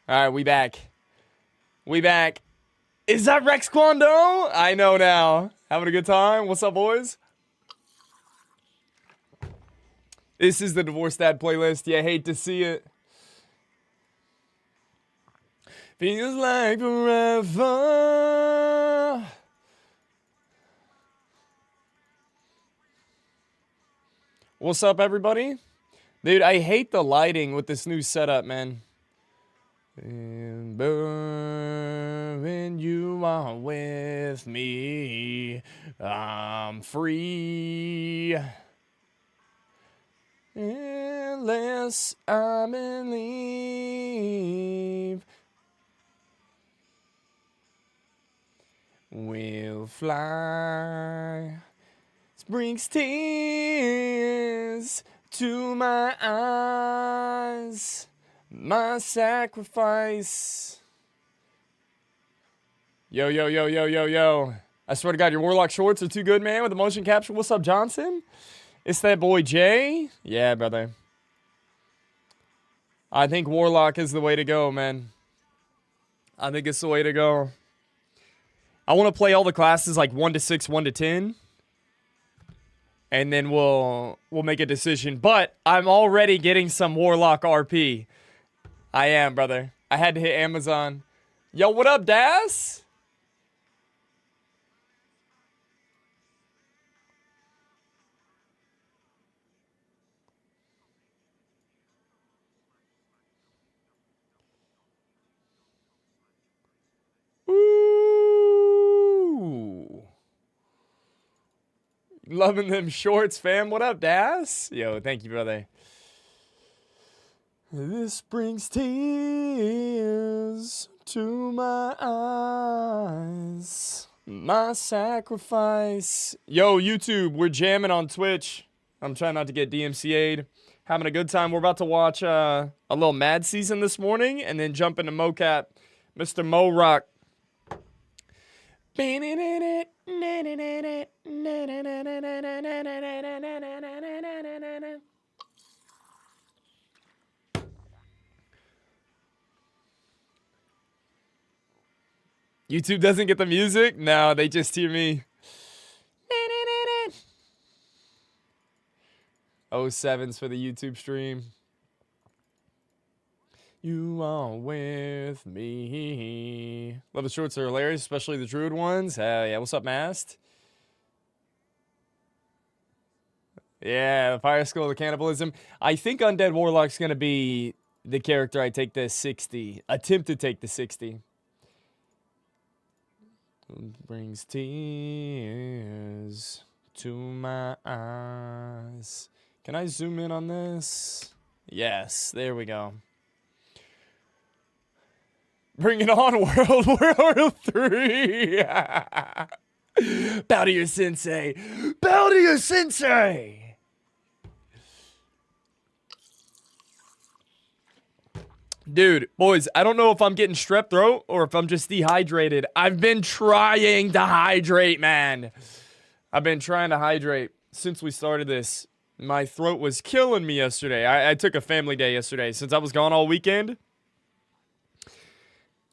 All right, we back. We back. Is that Rex Kwando? I know now. Having a good time? What's up, boys? This is the Divorce Dad playlist. You hate to see it. Feels like forever. What's up, everybody? Dude, I hate the lighting with this new setup, man. And when you are with me, I'm free. Unless I believe we'll fly. This brings tears to my eyes. My sacrifice. Yo, yo, yo, yo, yo, yo. I swear to God, your Warlock shorts are too good, man, with the motion capture. What's up, Johnson? It's that boy Jay. Yeah, brother. I think Warlock is the way to go, man. I think it's the way to go. I want to play all the classes like 1 to 6, 1 to 10. And then we'll make a decision. But I'm already getting some Warlock RP. I am, brother. I had to hit Amazon. Yo, what up, Das? Ooh. Loving them shorts, fam. What up, Das? Yo, thank you, brother. This brings tears to my eyes. My sacrifice. Yo, YouTube, we're jamming on Twitch. I'm trying not to get DMCA'd. Having a good time. We're about to watch a little Mad Season this morning and then jump into mocap. Mr. Mo Rock. YouTube doesn't get the music? No, they just hear me. 07s for the YouTube stream. You are with me. Love the shorts, are hilarious, especially the Druid ones. Hell yeah. What's up, Mast? Yeah, the Fire Skull, the Cannibalism. I think Undead Warlock's going to be the character I take the 60. Attempt to take the 60. Brings tears to my eyes. Can I zoom in on this? Yes, there we go. Bring it on, World War 3. Bow to your sensei. Bow to your sensei. Dude, boys, I don't know if I'm getting strep throat or if I'm just dehydrated. I've been trying to hydrate, man. I've been trying to hydrate since we started this. My throat was killing me yesterday. I took a family day yesterday since I was gone all weekend.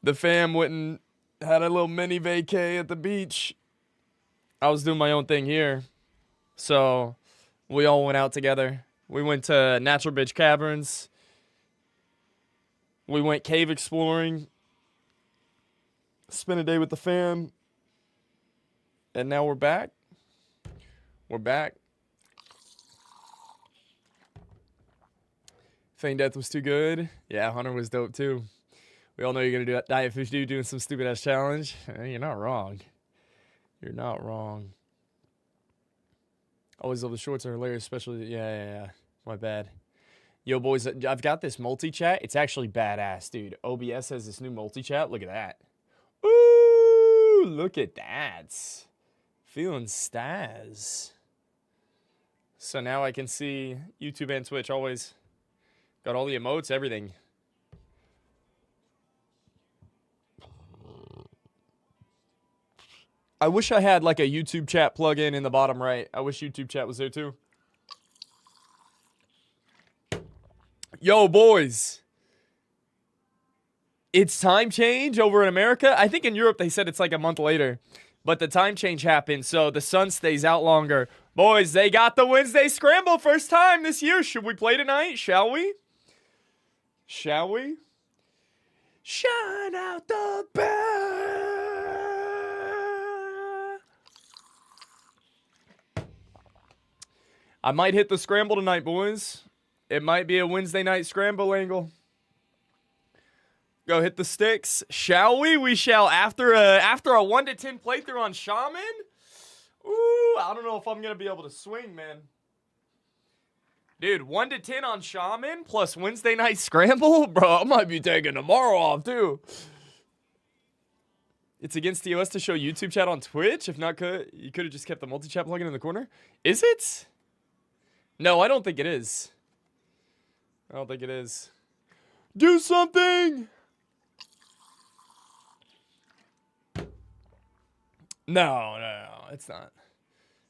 The fam went and had a little mini vacay at the beach. I was doing my own thing here. So we all went out together. We went to Natural Bridge Caverns. We went cave exploring, spent a day with the fam, and now we're back. We're back. Feign Death was too good. Yeah, Hunter was dope too. We all know you're going to do Diet Fish Dude doing some stupid ass challenge. You're not wrong. You're not wrong. Always love the shorts are hilarious, especially, yeah. My bad. Yo, boys, I've got this multi-chat. It's actually badass, dude. OBS has this new multi-chat. Look at that. Ooh, look at that. Feeling staz. So now I can see YouTube and Twitch always. Got all the emotes, everything. I wish I had like a YouTube chat plugin in the bottom right. I wish YouTube chat was there too. Yo, boys. it's time change over in America. I think in Europe they said it's like a month later. But the time change happened, so the sun stays out longer. Boys, they got the Wednesday Scramble first time this year. Should we play tonight? Shall we? Shall we? Shine out the bell. I might hit the Scramble tonight, boys. It might be a Wednesday night Scramble angle. Go hit the sticks. Shall we? We shall. After a 1 to 10 playthrough on Shaman? Ooh, I don't know if I'm going to be able to swing, man. Dude, 1 to 10 on Shaman plus Wednesday night Scramble? Bro, I might be taking tomorrow off, too. It's against TOS to show YouTube chat on Twitch? If not, you could have just kept the multi-chat plugin in the corner. Is it? No, I don't think it is. I don't think it is. Do something! No, it's not.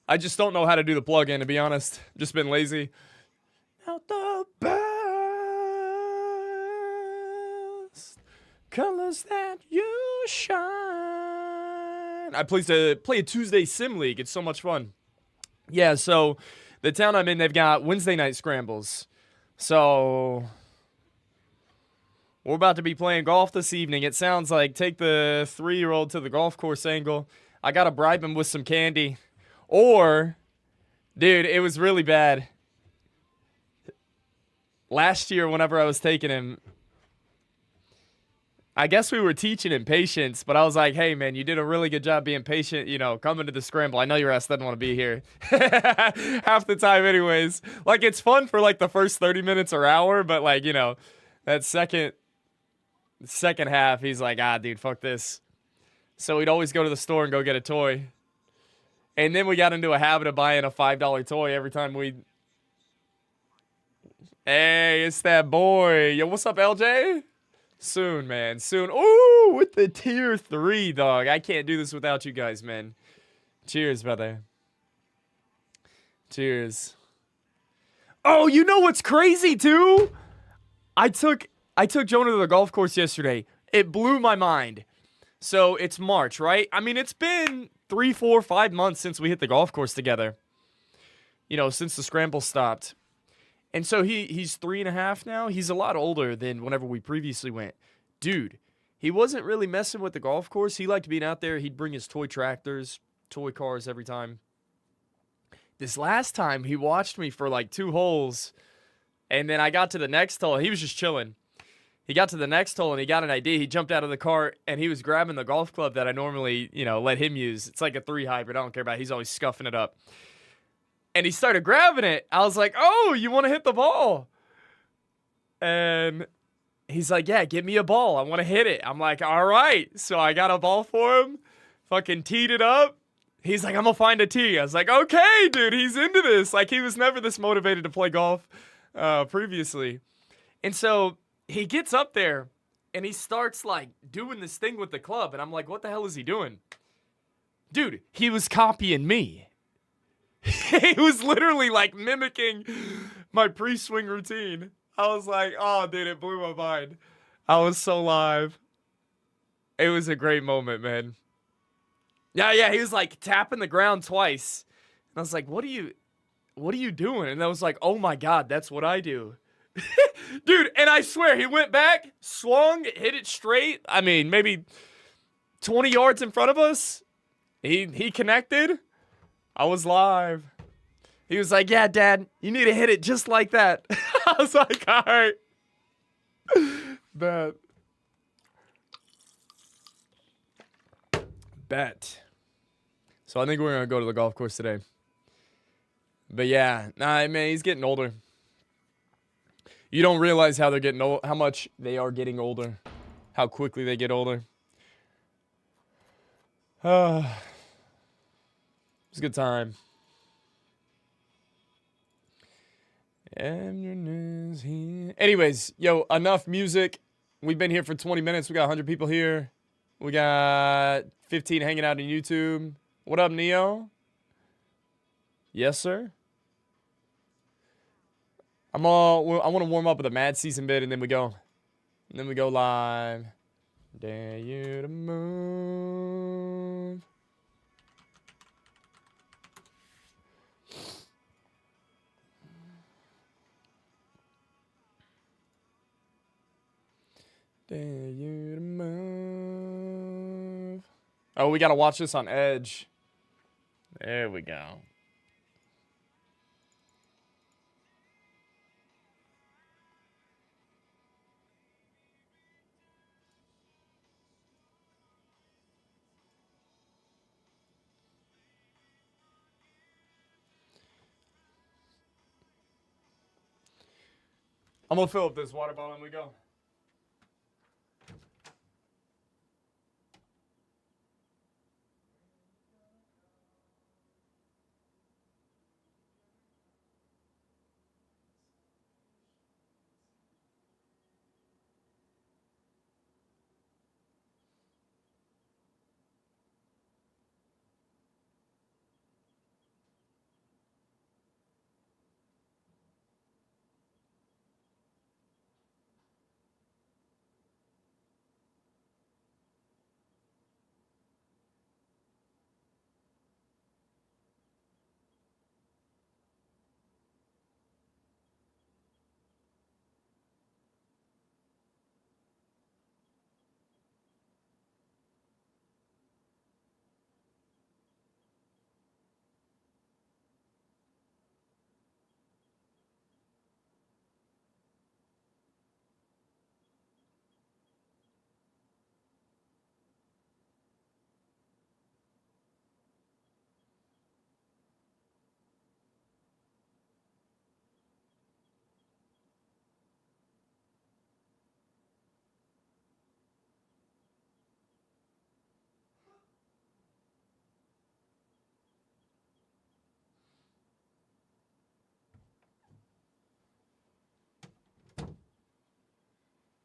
I just don't know how to do the plugin, to be honest. Just been lazy. Out the best colors that you shine. I play a Tuesday Sim League. It's so much fun. Yeah, so the town I'm in, they've got Wednesday night scrambles. So we're about to be playing golf this evening. It sounds like take the 3-year-old to the golf course angle. I gotta bribe him with some candy. Or, dude, it was really bad. Last year, whenever I was taking him, I guess we were teaching him patience, but I was like, hey, man, you did a really good job being patient, you know, coming to the scramble. I know your ass doesn't want to be here. Half the time anyways. Like, it's fun for, like, the first 30 minutes or hour, but, like, you know, that second half, he's like, dude, fuck this. So we'd always go to the store and go get a toy. And then we got into a habit of buying a $5 toy every time we... Hey, it's that boy. Yo, what's up, LJ? Soon, man. Soon. Ooh, with the tier 3, dog. I can't do this without you guys, man. Cheers, brother. Cheers. Oh, you know what's crazy, too? I took Jonah to the golf course yesterday. It blew my mind. So it's March, right? I mean, it's been 3, 4, 5 months since we hit the golf course together. You know, since the scramble stopped. And so he's 3.5 now. He's a lot older than whenever we previously went. Dude, he wasn't really messing with the golf course. He liked being out there. He'd bring his toy tractors, toy cars every time. This last time, he watched me for like 2 holes. And then I got to the next hole. He was just chilling. He got to the next hole and he got an idea. He jumped out of the cart and he was grabbing the golf club that I normally, you know, let him use. It's like a 3 hybrid. I don't care about it. He's always scuffing it up. And he started grabbing it. I was like, oh, you want to hit the ball? And he's like, yeah, give me a ball. I want to hit it. I'm like, all right. So I got a ball for him. Fucking teed it up. He's like, I'm going to find a tee. I was like, okay, dude, he's into this. Like, he was never this motivated to play golf previously. And so he gets up there and he starts like doing this thing with the club. And I'm like, what the hell is he doing? Dude, he was copying me. He was literally like mimicking my pre-swing routine. I was like, oh, dude, it blew my mind. I was so live. It was a great moment, man. Yeah, he was like tapping the ground twice. And I was like, what are you doing? And I was like, oh my God, that's what I do. Dude, and I swear, he went back, swung, hit it straight. I mean, maybe 20 yards in front of us. He connected. I was live. He was like, yeah, Dad, you need to hit it just like that. I was like, all right. Bet. So I think we're going to go to the golf course today. But yeah, man, he's getting older. You don't realize how they're getting old, how much they are getting older. How quickly they get older. It was a good time. Anyways, yo, enough music. We've been here for 20 minutes. We got 100 people here. We got 15 hanging out on YouTube. What up, Neo? Yes, sir. I want to warm up with a Mad Season bit, and then we go. And then we go live. Dare you to move. Dare you to move. Oh, we gotta watch this on Edge. There we go. I'm gonna fill up this water bottle and we go.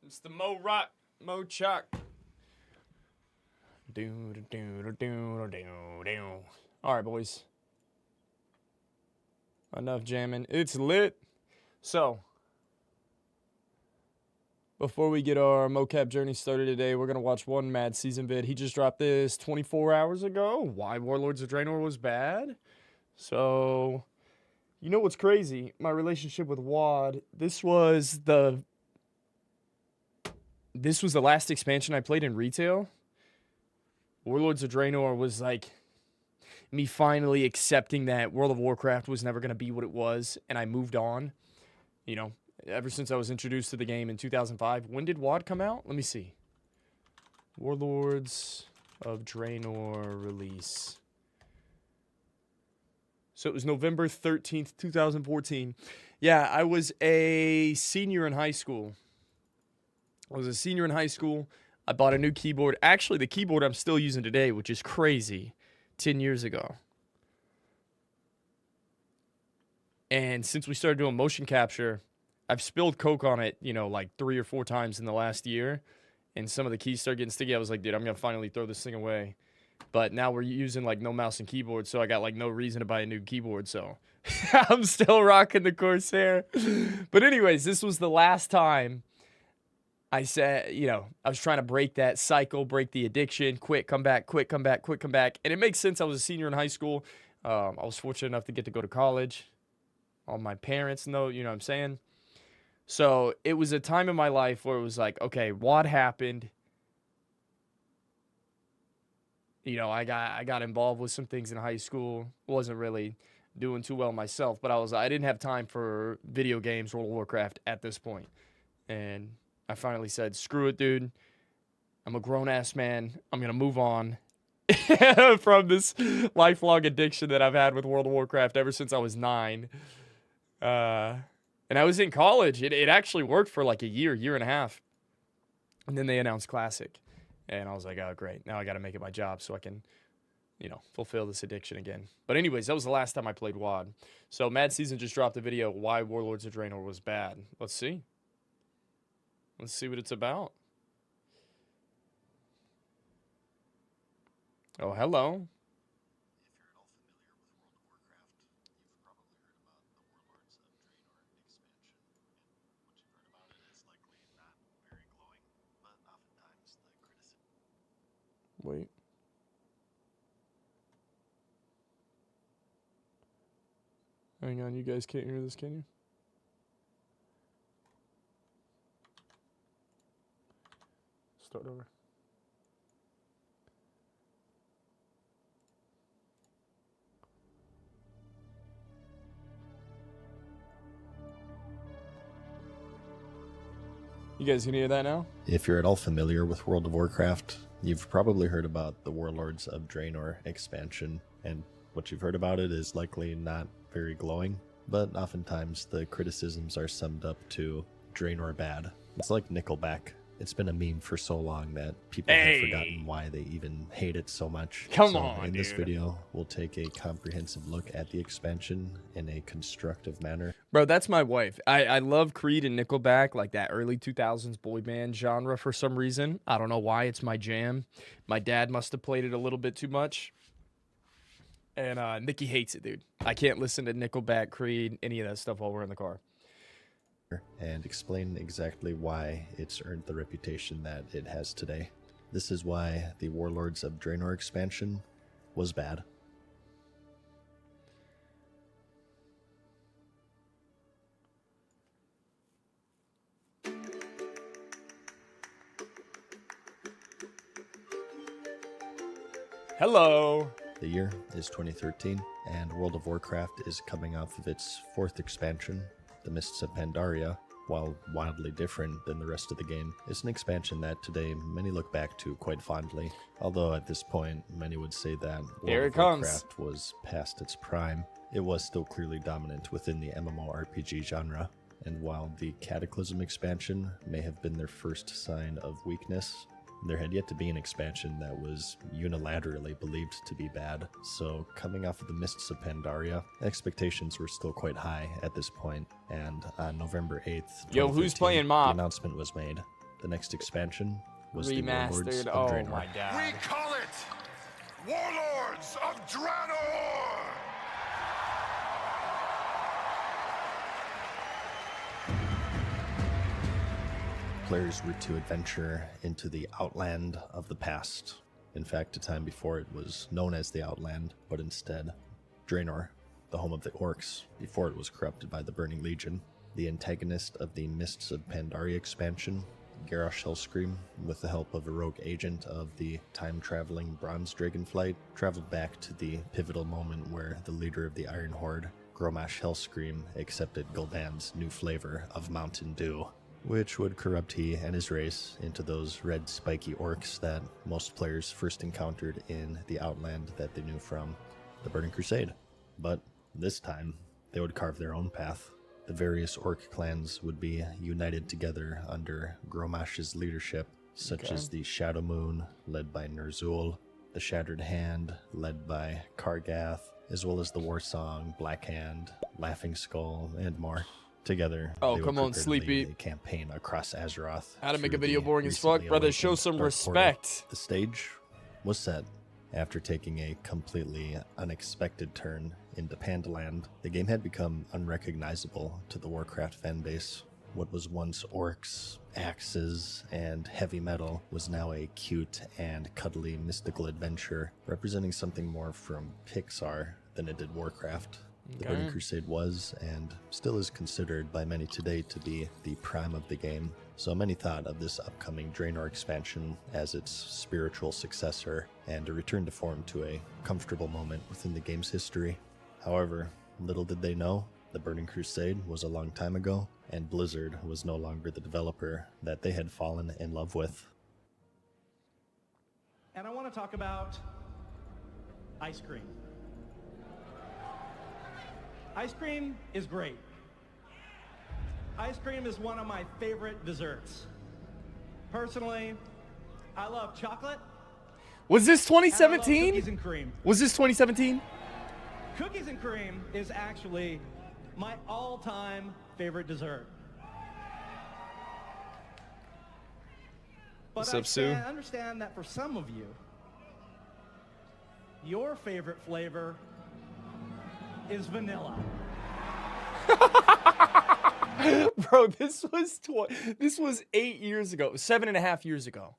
It's the Mo Rock, Mo Chuck. All right, boys. Enough jamming. It's lit. So, before we get our mocap journey started today, we're going to watch one Mad Season vid. He just dropped this 24 hours ago. Why Warlords of Draenor was bad. So, you know what's crazy? My relationship with WoD. This was the last expansion I played in retail. Warlords of Draenor was like me finally accepting that World of Warcraft was never going to be what it was, and I moved on. You know, ever since I was introduced to the game in 2005. When did WoD come out? Let me see. Warlords of Draenor release. So it was November 13th, 2014. Yeah, I was a senior in high school. I bought a new keyboard. Actually, the keyboard I'm still using today, which is crazy, 10 years ago. And since we started doing motion capture, I've spilled Coke on it, you know, like 3 or 4 times in the last year. And some of the keys started getting sticky. I was like, dude, I'm going to finally throw this thing away. But now we're using like no mouse and keyboard, so I got like no reason to buy a new keyboard. So I'm still rocking the Corsair. But anyways, this was the last time I said, you know, I was trying to break that cycle, break the addiction, quit, come back, quit, come back, quit, come back. And it makes sense. I was a senior in high school. I was fortunate enough to get to go to college. All my parents know, you know what I'm saying? So it was a time in my life where it was like, okay, what happened? You know, I got involved with some things in high school. Wasn't really doing too well myself, but I didn't have time for video games, World of Warcraft at this point. And I finally said, screw it, dude. I'm a grown-ass man. I'm going to move on from this lifelong addiction that I've had with World of Warcraft ever since I was 9. And I was in college. It actually worked for like a year and a half. And then they announced Classic. And I was like, oh, great. Now I got to make it my job so I can, you know, fulfill this addiction again. But anyways, that was the last time I played WoD. So Mad Season just dropped a video why Warlords of Draenor was bad. Let's see. Let's see what it's about. Oh, hello. Hang on, you guys can't hear this, can you? Start over. You guys can hear that now? If you're at all familiar with World of Warcraft, you've probably heard about the Warlords of Draenor expansion, and what you've heard about it is likely not very glowing, but oftentimes the criticisms are summed up to Draenor bad. It's like Nickelback. It's been a meme for so long that people have forgotten why they even hate it so much. Come on, in this dude. video, we'll take a comprehensive look at the expansion in a constructive manner. Bro, that's my wife. I love Creed and Nickelback, like that early 2000s boy band genre for some reason. I don't know why. It's my jam. My dad must have played it a little bit too much. And Nikki hates it, dude. I can't listen to Nickelback, Creed, any of that stuff while we're in the car. And explain exactly why it's earned the reputation that it has today. This is why the Warlords of Draenor expansion was bad. Hello. The year is 2013, and World of Warcraft is coming off of its 4th expansion, The Mists of Pandaria. While wildly different than the rest of the game, it's an expansion that today many look back to quite fondly. Although at this point, many would say that World of Warcraft was past its prime, it was still clearly dominant within the MMORPG genre. And while the Cataclysm expansion may have been their first sign of weakness, there had yet to be an expansion that was unilaterally believed to be bad. So coming off of the Mists of Pandaria, expectations were still quite high at this point. And on November 8th, yo, who's playing Mop? The announcement was made. The next expansion was the Warlords of Oh Draenor. my god. We call it Warlords of Draenor! Players were to adventure into the Outland of the past. In fact, a time before it was known as the Outland, but instead Draenor, the home of the orcs, before it was corrupted by the Burning Legion. The antagonist of the Mists of Pandaria expansion, Garrosh Hellscream, with the help of a rogue agent of the time-traveling Bronze Dragonflight, traveled back to the pivotal moment where the leader of the Iron Horde, Grommash Hellscream, accepted Gul'dan's new flavor of Mountain Dew, which would corrupt he and his race into those red spiky orcs that most players first encountered in the Outland that they knew from the Burning Crusade. But this time, they would carve their own path. The various orc clans would be united together under Grommash's leadership, such as the Shadow Moon, led by Ner'zhul, the Shattered Hand, led by Kargath, as well as the Warsong, Black Hand, Laughing Skull, and more. Together, oh, they come would on, Sleepy. a campaign across Azeroth. How to make a through video the boring as fuck, recently brother. awakened Show some Dark respect. Portal. The stage was set after taking a completely unexpected turn into Pandaland. The game had become unrecognizable to the Warcraft fanbase. What was once orcs, axes, and heavy metal was now a cute and cuddly mystical adventure, representing something more from Pixar than it did Warcraft. The Burning Crusade was, and still is considered by many today to be the prime of the game, so many thought of this upcoming Draenor expansion as its spiritual successor, and a return to form to a comfortable moment within the game's history. However, little did they know, the Burning Crusade was a long time ago, and Blizzard was no longer the developer that they had fallen in love with. And I want to talk about ice cream. Ice cream is great. Ice cream is one of my favorite desserts. Personally, I love chocolate. Was this and I love 2017? Cookies and cream. Was this 2017? Cookies and cream is actually my all-time favorite dessert. But What's up, Sue? I understand that for some of you, your favorite flavor is vanilla. Bro, this was 8 years ago, 7.5 years ago.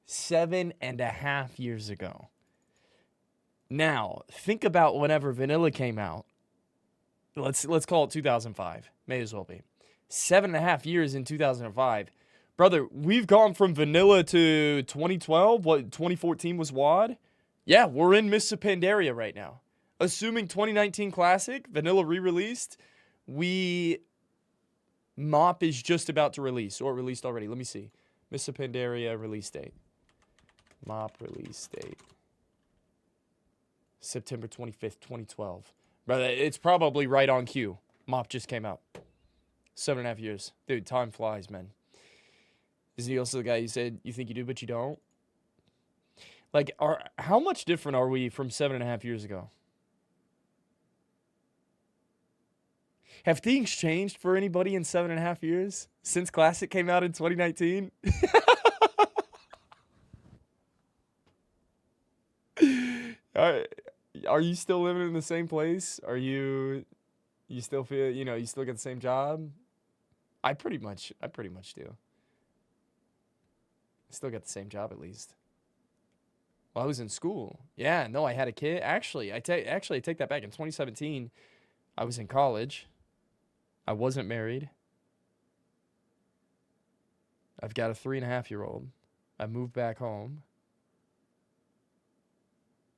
7.5 years ago. Now, think about whenever vanilla came out. let's call it 2005. May as well be. 7.5 years in 2005. Brother, we've gone from vanilla to 2012. What, 2014 was WoD? Yeah, we're in Mists of Pandaria right now. Assuming 2019 Classic, vanilla re-released, MOP is just about to release, or released already. Let me see. Mists of Pandaria release date. MOP release date. September 25th, 2012. Brother, it's probably right on cue. MOP just came out. 7.5 years. Dude, time flies, man. Is he also the guy you said you think you do, but you don't? Like, how much different are we from 7.5 years ago? Have things changed for anybody in 7.5 years since Classic came out in 2019? Are you still living in the same place? Are you still feel, you still get the same job? I pretty much do. I still got the same job at least. Well, I was in school. Yeah, no, I had a kid. Actually, I take that back. In 2017, I was in college. I wasn't married. I've got a 3.5-year-old. I moved back home.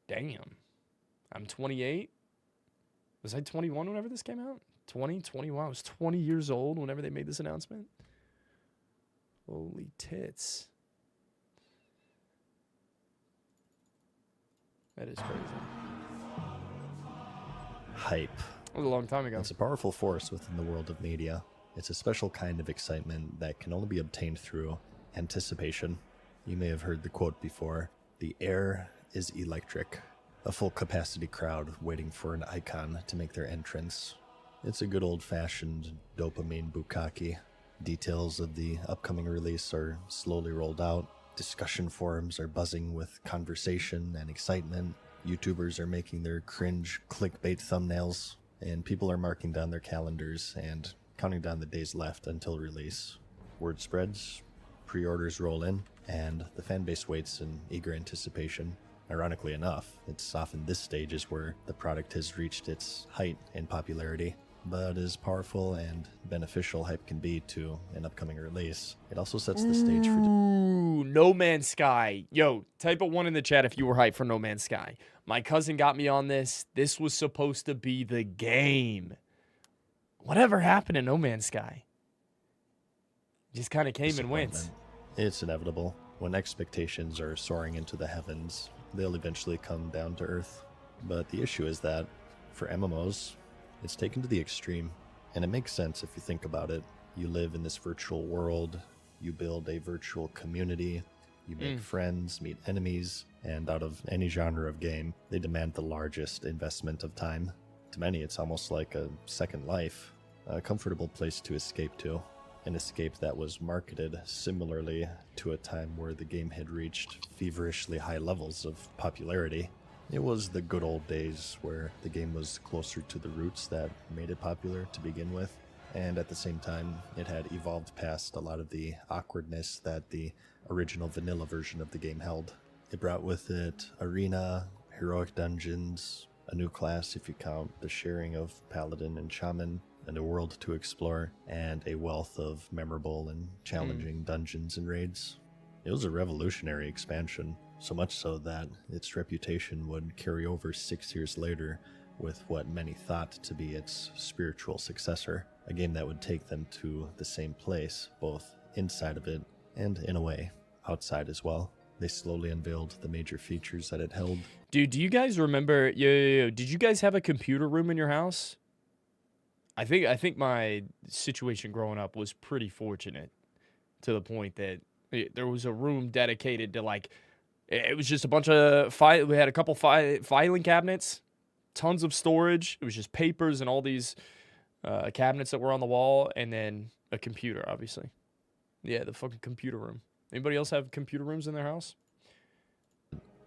Damn. I'm 28. Was I 21 whenever this came out? 21. I was 20 years old whenever they made this announcement. Holy tits. That is crazy. Hype. That was a long time ago. It's a powerful force within the world of media. It's a special kind of excitement that can only be obtained through anticipation. You may have heard the quote before, "The air is electric." A full capacity crowd waiting for an icon to make their entrance. It's a good old-fashioned dopamine bukkake. Details of the upcoming release are slowly rolled out. Discussion forums are buzzing with conversation and excitement. YouTubers are making their cringe clickbait thumbnails, and people are marking down their calendars and counting down the days left until release. Word spreads, pre-orders roll in, and the fan base waits in eager anticipation. Ironically enough, it's often this stage is where the product has reached its height in popularity. But as powerful and beneficial hype can be to an upcoming release, it also sets the stage for... Ooh, No Man's Sky. Yo, type a 1 in the chat if you were hyped for No Man's Sky. My cousin got me on this. This was supposed to be the game. Whatever happened to No Man's Sky? Just kind of came and went. It's inevitable. When expectations are soaring into the heavens, they'll eventually come down to earth. But the issue is that, for MMOs, it's taken to the extreme. And it makes sense if you think about it. You live in this virtual world, you build a virtual community, you make friends, meet enemies, and out of any genre of game, they demand the largest investment of time. To many, it's almost like a second life, a comfortable place to escape to. An escape that was marketed similarly to a time where the game had reached feverishly high levels of popularity. It was the good old days where the game was closer to the roots that made it popular to begin with, and at the same time, it had evolved past a lot of the awkwardness that the original vanilla version of the game held. It brought with it arena, heroic dungeons, a new class if you count the sharing of paladin and shaman, and a world to explore, and a wealth of memorable and challenging dungeons and raids. It was a revolutionary expansion, so much so that its reputation would carry over 6 years later with what many thought to be its spiritual successor, a game that would take them to the same place, both inside of it and, in a way, outside as well. They slowly unveiled the major features that it held. Dude, do you guys remember... Yo, did you guys have a computer room in your house? I think my situation growing up was pretty fortunate to the point that there was a room dedicated to, like, it was just a bunch of we had a couple filing cabinets, tons of storage. It was just papers and all these cabinets that were on the wall, and then a computer, obviously. Yeah, the fucking computer room. Anybody else have computer rooms in their house?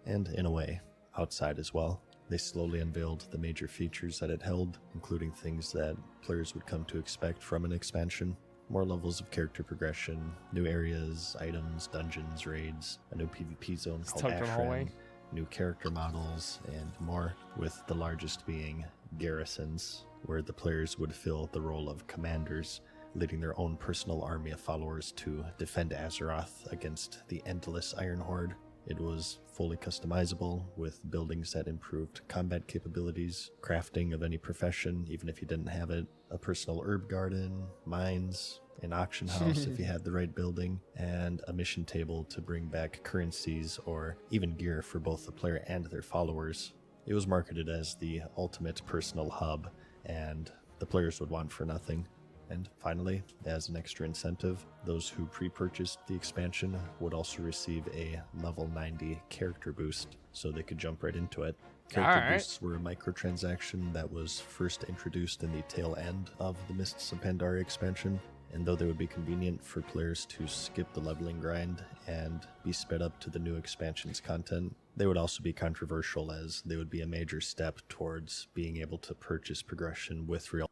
And in a way, outside as well. They slowly unveiled the major features that it held, including things that players would come to expect from an expansion. More levels of character progression, new areas, items, dungeons, raids, a new PvP zone called Ashram, new character models, and more, with the largest being garrisons. where the players would fill the role of commanders, leading their own personal army of followers to defend Azeroth against the endless Iron Horde. It was fully customizable, with buildings that improved combat capabilities, crafting of any profession, even if you didn't have it, a personal herb garden, mines, an auction house if you had the right building, and a mission table to bring back currencies or even gear for both the player and their followers. It was marketed as the ultimate personal hub, and the players would want for nothing. And finally, as an extra incentive, those who pre-purchased the expansion would also receive a level 90 character boost, so they could jump right into it. Character boosts were a microtransaction that was first introduced in the tail end of the Mists of Pandaria expansion, and though they would be convenient for players to skip the leveling grind and be sped up to the new expansion's content, they would also be controversial, as they would be a major step towards being able to purchase progression with real.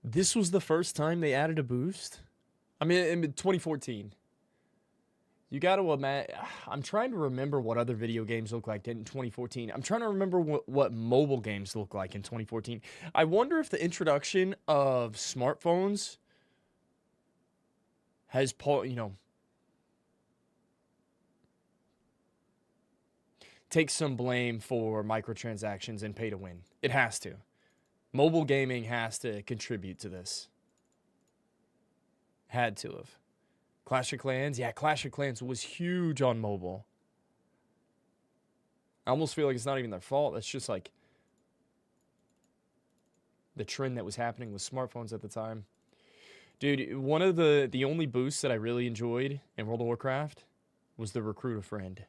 This was the first time they added a boost? I mean, in 2014. You got to imagine. I'm trying to remember what other video games look like in 2014. I'm trying to remember what mobile games look like in 2014. I wonder if the introduction of smartphones has, take some blame for microtransactions and pay to win. It has to. Mobile gaming has to contribute to this. Had to have. Clash of Clans? Yeah, Clash of Clans was huge on mobile. I almost feel like it's not even their fault. That's just like the trend that was happening with smartphones at the time. Dude, one of the only boosts that I really enjoyed in World of Warcraft was the Recruit a Friend.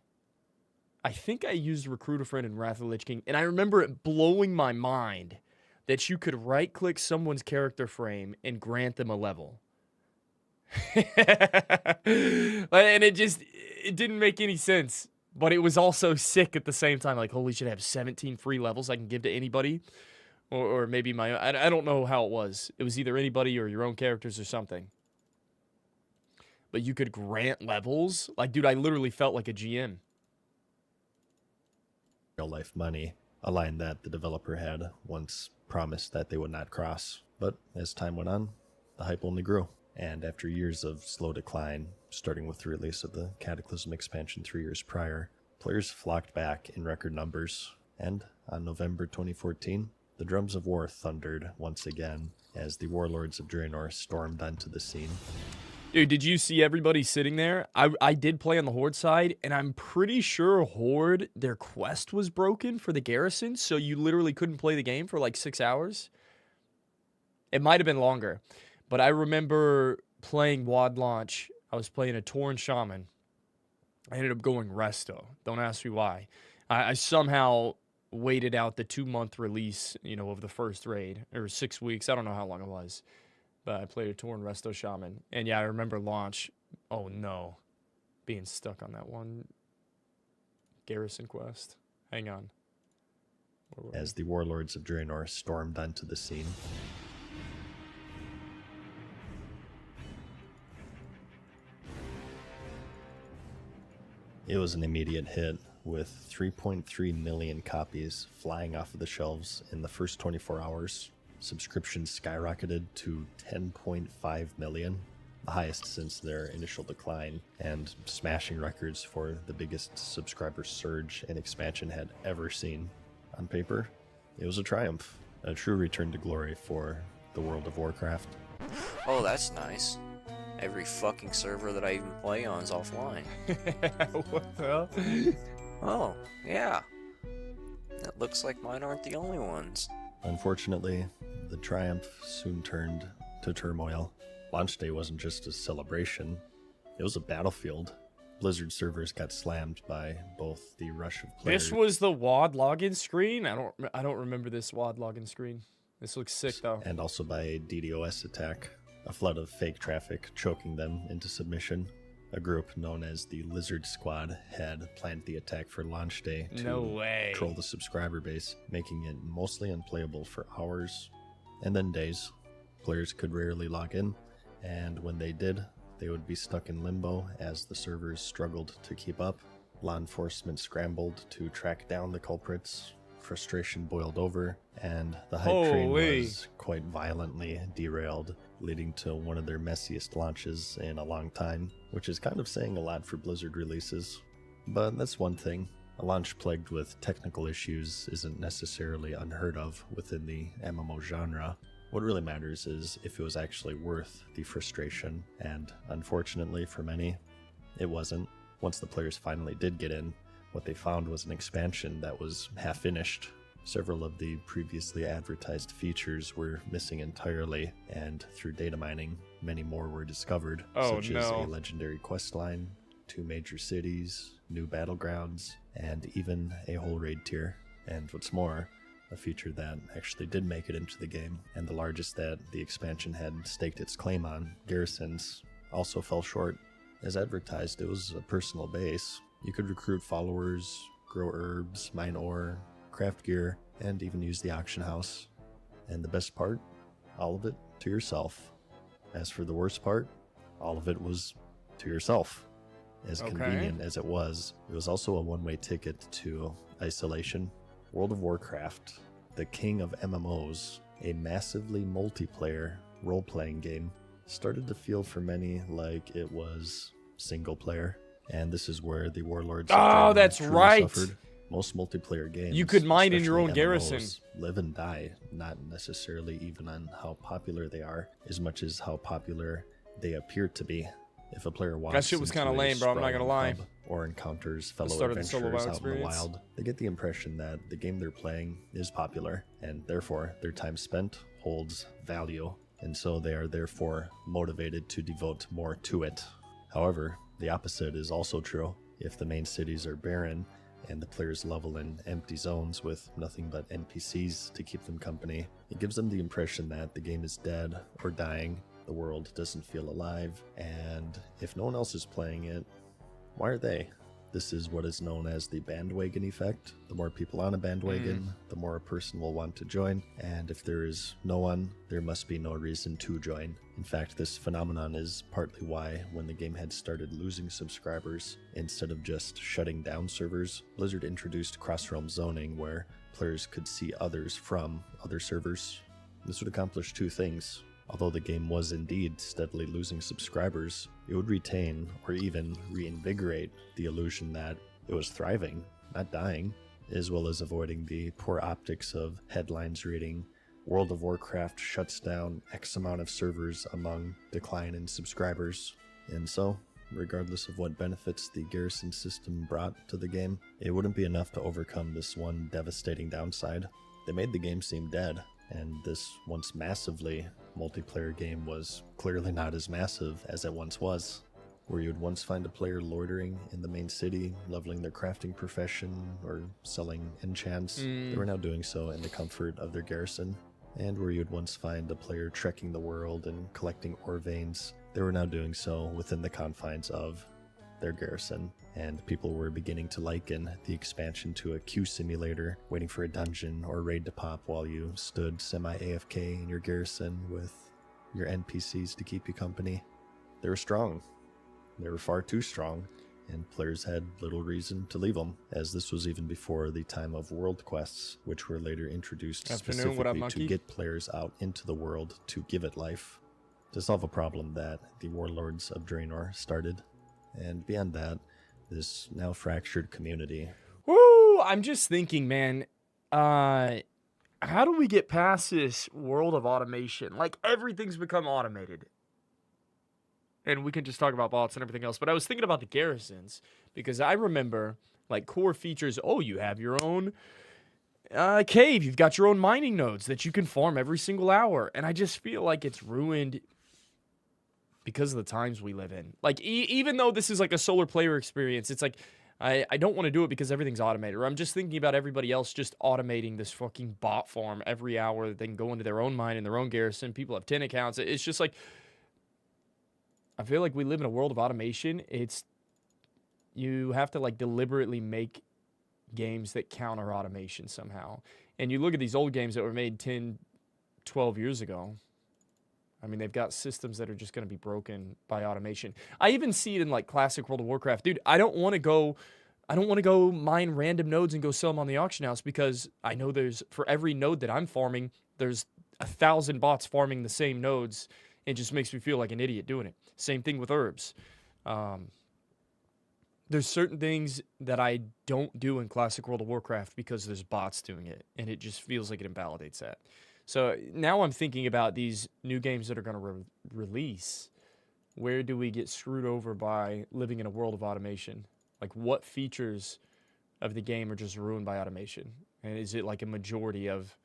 I think I used Recruit a Friend in Wrath of the Lich King, and I remember it blowing my mind that you could right-click someone's character frame and grant them a level. And it didn't make any sense, but it was also sick at the same time. Like, holy shit, I have 17 free levels I can give to anybody, or maybe my own. I don't know how it was. It was either anybody or your own characters or something. But you could grant levels. Like, dude, I literally felt like a GM. Real life money, a line that the developer had once promised that they would not cross. But as time went on, the hype only grew. And after years of slow decline, starting with the release of the Cataclysm expansion 3 years prior, players flocked back in record numbers. And on November 2014, the drums of war thundered once again as the warlords of Draenor stormed onto the scene. Dude, did you see everybody sitting there? I did play on the Horde side, and I'm pretty sure Horde, their quest was broken for the garrison, so you literally couldn't play the game for like 6 hours. It might have been longer, but I remember playing WoD launch. I was playing a Tauren Shaman. I ended up going Resto. Don't ask me why. I somehow waited out the 2-month release, of the first raid, or 6 weeks. I don't know how long it was. But I played a Tauren Resto Shaman. And yeah, I remember launch. Oh no. Being stuck on that one garrison quest. Hang on. As the warlords of Draenor stormed onto the scene. It was an immediate hit, with 3.3 million copies flying off of the shelves in the first 24 hours. Subscriptions skyrocketed to 10.5 million, the highest since their initial decline, and smashing records for the biggest subscriber surge an expansion had ever seen. On paper, it was a triumph, a true return to glory for the World of Warcraft. Oh, that's nice. Every fucking server that I even play on is offline. What the hell? Oh, yeah. It looks like mine aren't the only ones. Unfortunately, the triumph soon turned to turmoil. Launch day wasn't just a celebration, it was a battlefield. Blizzard servers got slammed by both the rush of players. This was the WoD login screen? I don't remember this WoD login screen. This looks sick though. And also by a DDoS attack, a flood of fake traffic choking them into submission. A group known as the Lizard Squad had planned the attack for launch day to troll the subscriber base, making it mostly unplayable for hours and then days. Players could rarely log in, and when they did, they would be stuck in limbo as the servers struggled to keep up. Law enforcement scrambled to track down the culprits, frustration boiled over, and the hype train Holy. was quite violently derailed, leading to one of their messiest launches in a long time, which is kind of saying a lot for Blizzard releases. But that's one thing. A launch plagued with technical issues isn't necessarily unheard of within the MMO genre. What really matters is if it was actually worth the frustration, and unfortunately for many, it wasn't. Once the players finally did get in, what they found was an expansion that was half finished. Several of the previously advertised features were missing entirely, and through data mining, many more were discovered, such as a legendary questline, 2 major cities, new battlegrounds, and even a whole raid tier. And what's more, a feature that actually did make it into the game, and the largest that the expansion had staked its claim on, garrisons, also fell short. As advertised, it was a personal base. You could recruit followers, grow herbs, mine ore, craft gear, and even use the auction house. And the best part? All of it to yourself. As for the worst part, all of it was to yourself. As convenient as it was also a one-way ticket to isolation. World of Warcraft, the king of MMOs, a massively multiplayer role-playing game, started to feel for many like it was single player, and this is where the warlords that's truly right. suffered. Most multiplayer games, You could mine in your own especially garrison. MMOs, live and die not necessarily even on how popular they are, as much as how popular they appear to be. If a player walks That shit was into kinda a lame, bro, I'm not gonna sprawling lie. hub or encounters fellow started the solo adventurers WoW out in the experience. wild, they get the impression that the game they're playing is popular, and therefore their time spent holds value, and so they are therefore motivated to devote more to it. However, the opposite is also true. If the main cities are barren and the players level in empty zones with nothing but NPCs to keep them company, it gives them the impression that the game is dead or dying, the world doesn't feel alive, and if no one else is playing it, why are they? This is what is known as the bandwagon effect. The more people on a bandwagon, the more a person will want to join, and if there is no one, there must be no reason to join. In fact, this phenomenon is partly why, when the game had started losing subscribers, instead of just shutting down servers, Blizzard introduced cross-realm zoning where players could see others from other servers. This would accomplish 2 things. Although the game was indeed steadily losing subscribers, it would retain or even reinvigorate the illusion that it was thriving, not dying, as well as avoiding the poor optics of headlines reading, World of Warcraft shuts down X amount of servers among decline in subscribers. And so, regardless of what benefits the garrison system brought to the game, it wouldn't be enough to overcome this one devastating downside. They made the game seem dead, and this once massively multiplayer game was clearly not as massive as it once was. Where you would once find a player loitering in the main city, leveling their crafting profession, or selling enchants, they were now doing so in the comfort of their garrison. And where you'd once find a player trekking the world and collecting ore veins, they were now doing so within the confines of their garrison. And people were beginning to liken the expansion to a queue simulator, waiting for a dungeon or raid to pop while you stood semi-AFK in your garrison with your NPCs to keep you company. They were strong. They were far too strong, and players had little reason to leave them, as this was even before the time of world quests, which were later introduced specifically to get players out into the world to give it life, to solve a problem that the warlords of Draenor started. And beyond that, this now fractured community. Woo! I'm just thinking, man, how do we get past this world of automation? Like, everything's become automated. And we can just talk about bots and everything else. But I was thinking about the garrisons, because I remember, like, core features. Oh, you have your own cave. You've got your own mining nodes that you can farm every single hour. And I just feel like it's ruined because of the times we live in. Like, even though this is like a solar player experience, it's like, I don't want to do it because everything's automated. Or I'm just thinking about everybody else just automating this fucking bot farm every hour. They can go into their own mine in their own garrison. People have 10 accounts. It's just like, I feel like we live in a world of automation. You have to like deliberately make games that counter automation somehow. And you look at these old games that were made 10, 12 years ago. I mean, they've got systems that are just going to be broken by automation. I even see it in like classic World of Warcraft. Dude, I don't want to go I don't want to go mine random nodes and go sell them on the auction house because I know there's, for every node that I'm farming, there's 1,000 bots farming the same nodes. It just makes me feel like an idiot doing it. Same thing with herbs. There's certain things that I don't do in Classic World of Warcraft because there's bots doing it, and it just feels like it invalidates that. So now I'm thinking about these new games that are going to release. Where do we get screwed over by living in a world of automation? Like, what features of the game are just ruined by automation? And is it like a majority of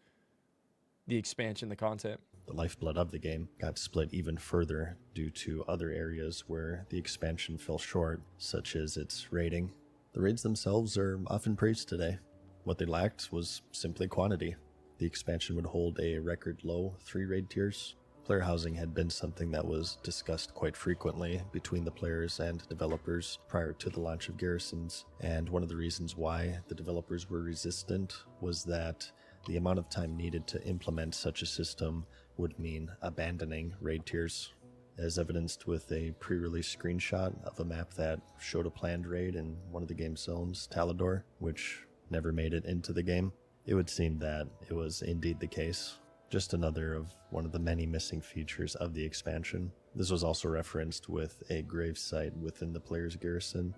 the expansion, the content? The lifeblood of the game got split even further due to other areas where the expansion fell short, such as its raiding. The raids themselves are often praised today. What they lacked was simply quantity. The expansion would hold a record low 3 raid tiers. Player housing had been something that was discussed quite frequently between the players and developers prior to the launch of Garrisons, and one of the reasons why the developers were resistant was that the amount of time needed to implement such a system would mean abandoning raid tiers, as evidenced with a pre-release screenshot of a map that showed a planned raid in one of the game's zones, Talador, which never made it into the game. It would seem that it was indeed the case. Just another of one of the many missing features of the expansion. This was also referenced with a grave site within the player's garrison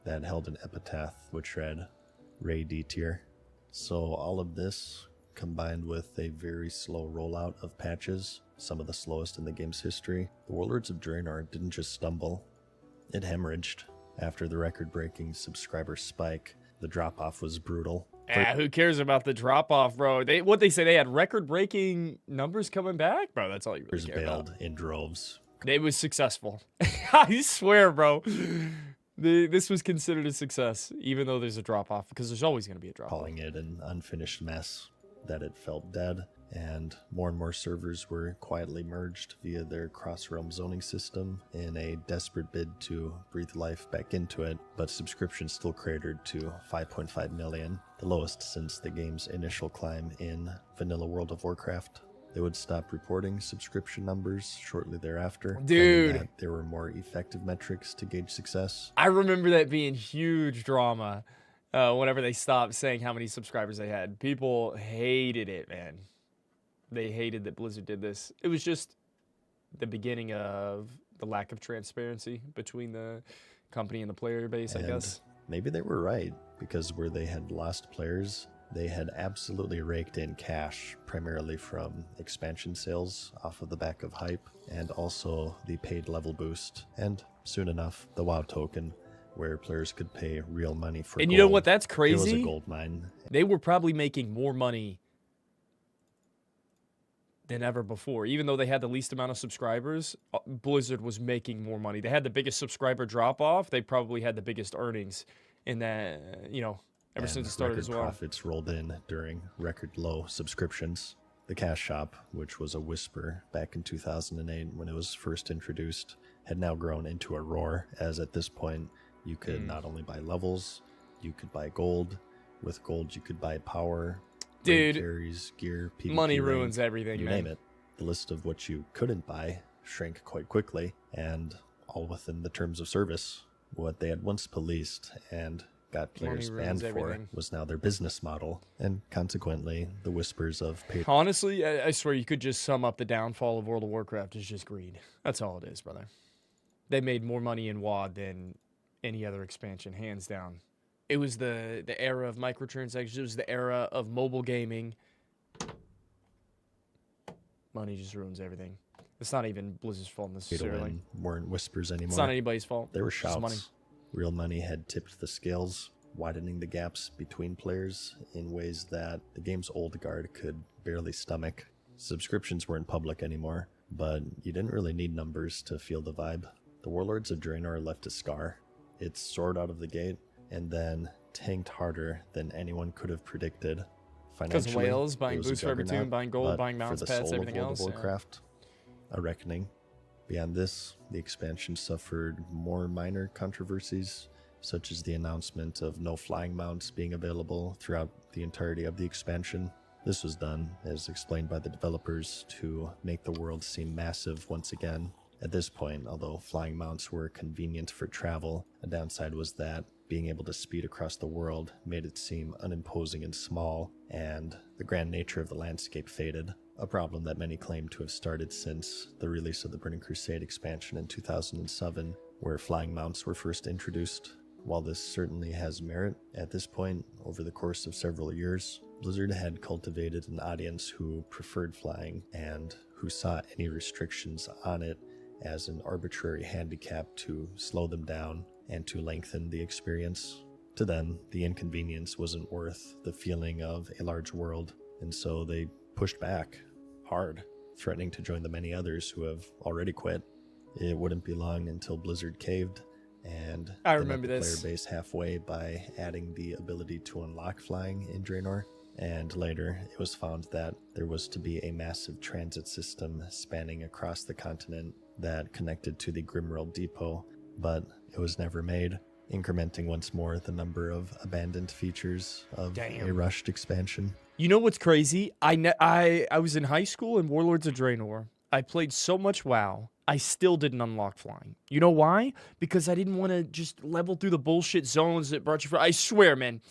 that held an epitaph which read, Ray D tier. So all of this, combined with a very slow rollout of patches, some of the slowest in the game's history, the Warlords of Draenor didn't just stumble, it hemorrhaged. After the record-breaking subscriber spike, the drop-off was brutal. Who cares about the drop-off, bro? What they say, they had record-breaking numbers coming back? Bro, that's all you really care Bailed about. in droves. It was successful. I swear, bro. This was considered a success, even though there's a drop-off, because there's always going to be a drop-off. Calling it an unfinished mess, that it felt dead, and more servers were quietly merged via their cross-realm zoning system in a desperate bid to breathe life back into it, but subscriptions still cratered to 5.5 million, the lowest since the game's initial climb in vanilla World of Warcraft. They would stop reporting subscription numbers shortly thereafter. Dude, that there were more effective metrics to gauge success. I remember that being huge drama. Whenever they stopped saying how many subscribers they had. People hated it, man. They hated that Blizzard did this. It was just the beginning of the lack of transparency between the company and the player base, I guess. Maybe they were right, because where they had lost players, they had absolutely raked in cash, primarily from expansion sales off of the back of hype, and also the paid level boost, and soon enough, the WoW token, where players could pay real money for And gold. you know what? That's It was crazy. a gold mine. They were probably making more money than ever before. Even though they had the least amount of subscribers, Blizzard was making more money. They had the biggest subscriber drop-off. They probably had the biggest earnings in that, ever since it started as well. Profits rolled in during record low subscriptions. The Cash Shop, which was a whisper back in 2008 when it was first introduced, had now grown into a roar, as at this point, you could not only buy levels, you could buy gold. With gold, you could buy power, Dude, carries, gear, PvP money rank, ruins everything, you man. name it. The list of what you couldn't buy shrank quite quickly, and all within the terms of service. What they had once policed and got players Money banned ruins for everything. was now their business model, and consequently, the whispers of paid Honestly, I swear you could just sum up the downfall of World of Warcraft as just greed. That's all it is, brother. They made more money in WoD than any other expansion, hands down. It was the era of microtransactions. It was the era of mobile gaming. Money just ruins everything. It's not even Blizzard's fault to necessarily. win weren't whispers anymore. It's not anybody's fault. They were It's just shouts. money. Real money had tipped the scales, widening the gaps between players in ways that the game's old guard could barely stomach. Subscriptions weren't public anymore, but you didn't really need numbers to feel the vibe. The Warlords of Draenor left a scar. It soared out of the gate, and then tanked harder than anyone could have predicted. Because Financially, whales, buying it was a boots for every juggernaut, tomb, buying gold, but buying for mounts, the pets, soul of everything World of else. Yeah. Warcraft, a reckoning. Beyond this, the expansion suffered more minor controversies, such as the announcement of no flying mounts being available throughout the entirety of the expansion. This was done, as explained by the developers, to make the world seem massive once again. At this point, although flying mounts were convenient for travel, a downside was that being able to speed across the world made it seem unimposing and small, and the grand nature of the landscape faded, a problem that many claim to have started since the release of the Burning Crusade expansion in 2007, where flying mounts were first introduced. While this certainly has merit at this point, over the course of several years, Blizzard had cultivated an audience who preferred flying and who saw any restrictions on it as an arbitrary handicap to slow them down and to lengthen the experience. To them, the inconvenience wasn't worth the feeling of a large world, and so they pushed back hard, threatening to join the many others who have already quit. It wouldn't be long until Blizzard caved, and I they remember met the this. player base halfway by adding the ability to unlock flying in Draenor. And later, it was found that there was to be a massive transit system spanning across the continent that connected to the Grimworld Depot, but it was never made, incrementing once more the number of abandoned features of a rushed expansion. You know what's crazy? I was in high school in Warlords of Draenor. I played so much WoW, I still didn't unlock flying. You know why? Because I didn't want to just level through the bullshit zones that brought you for. I swear, man,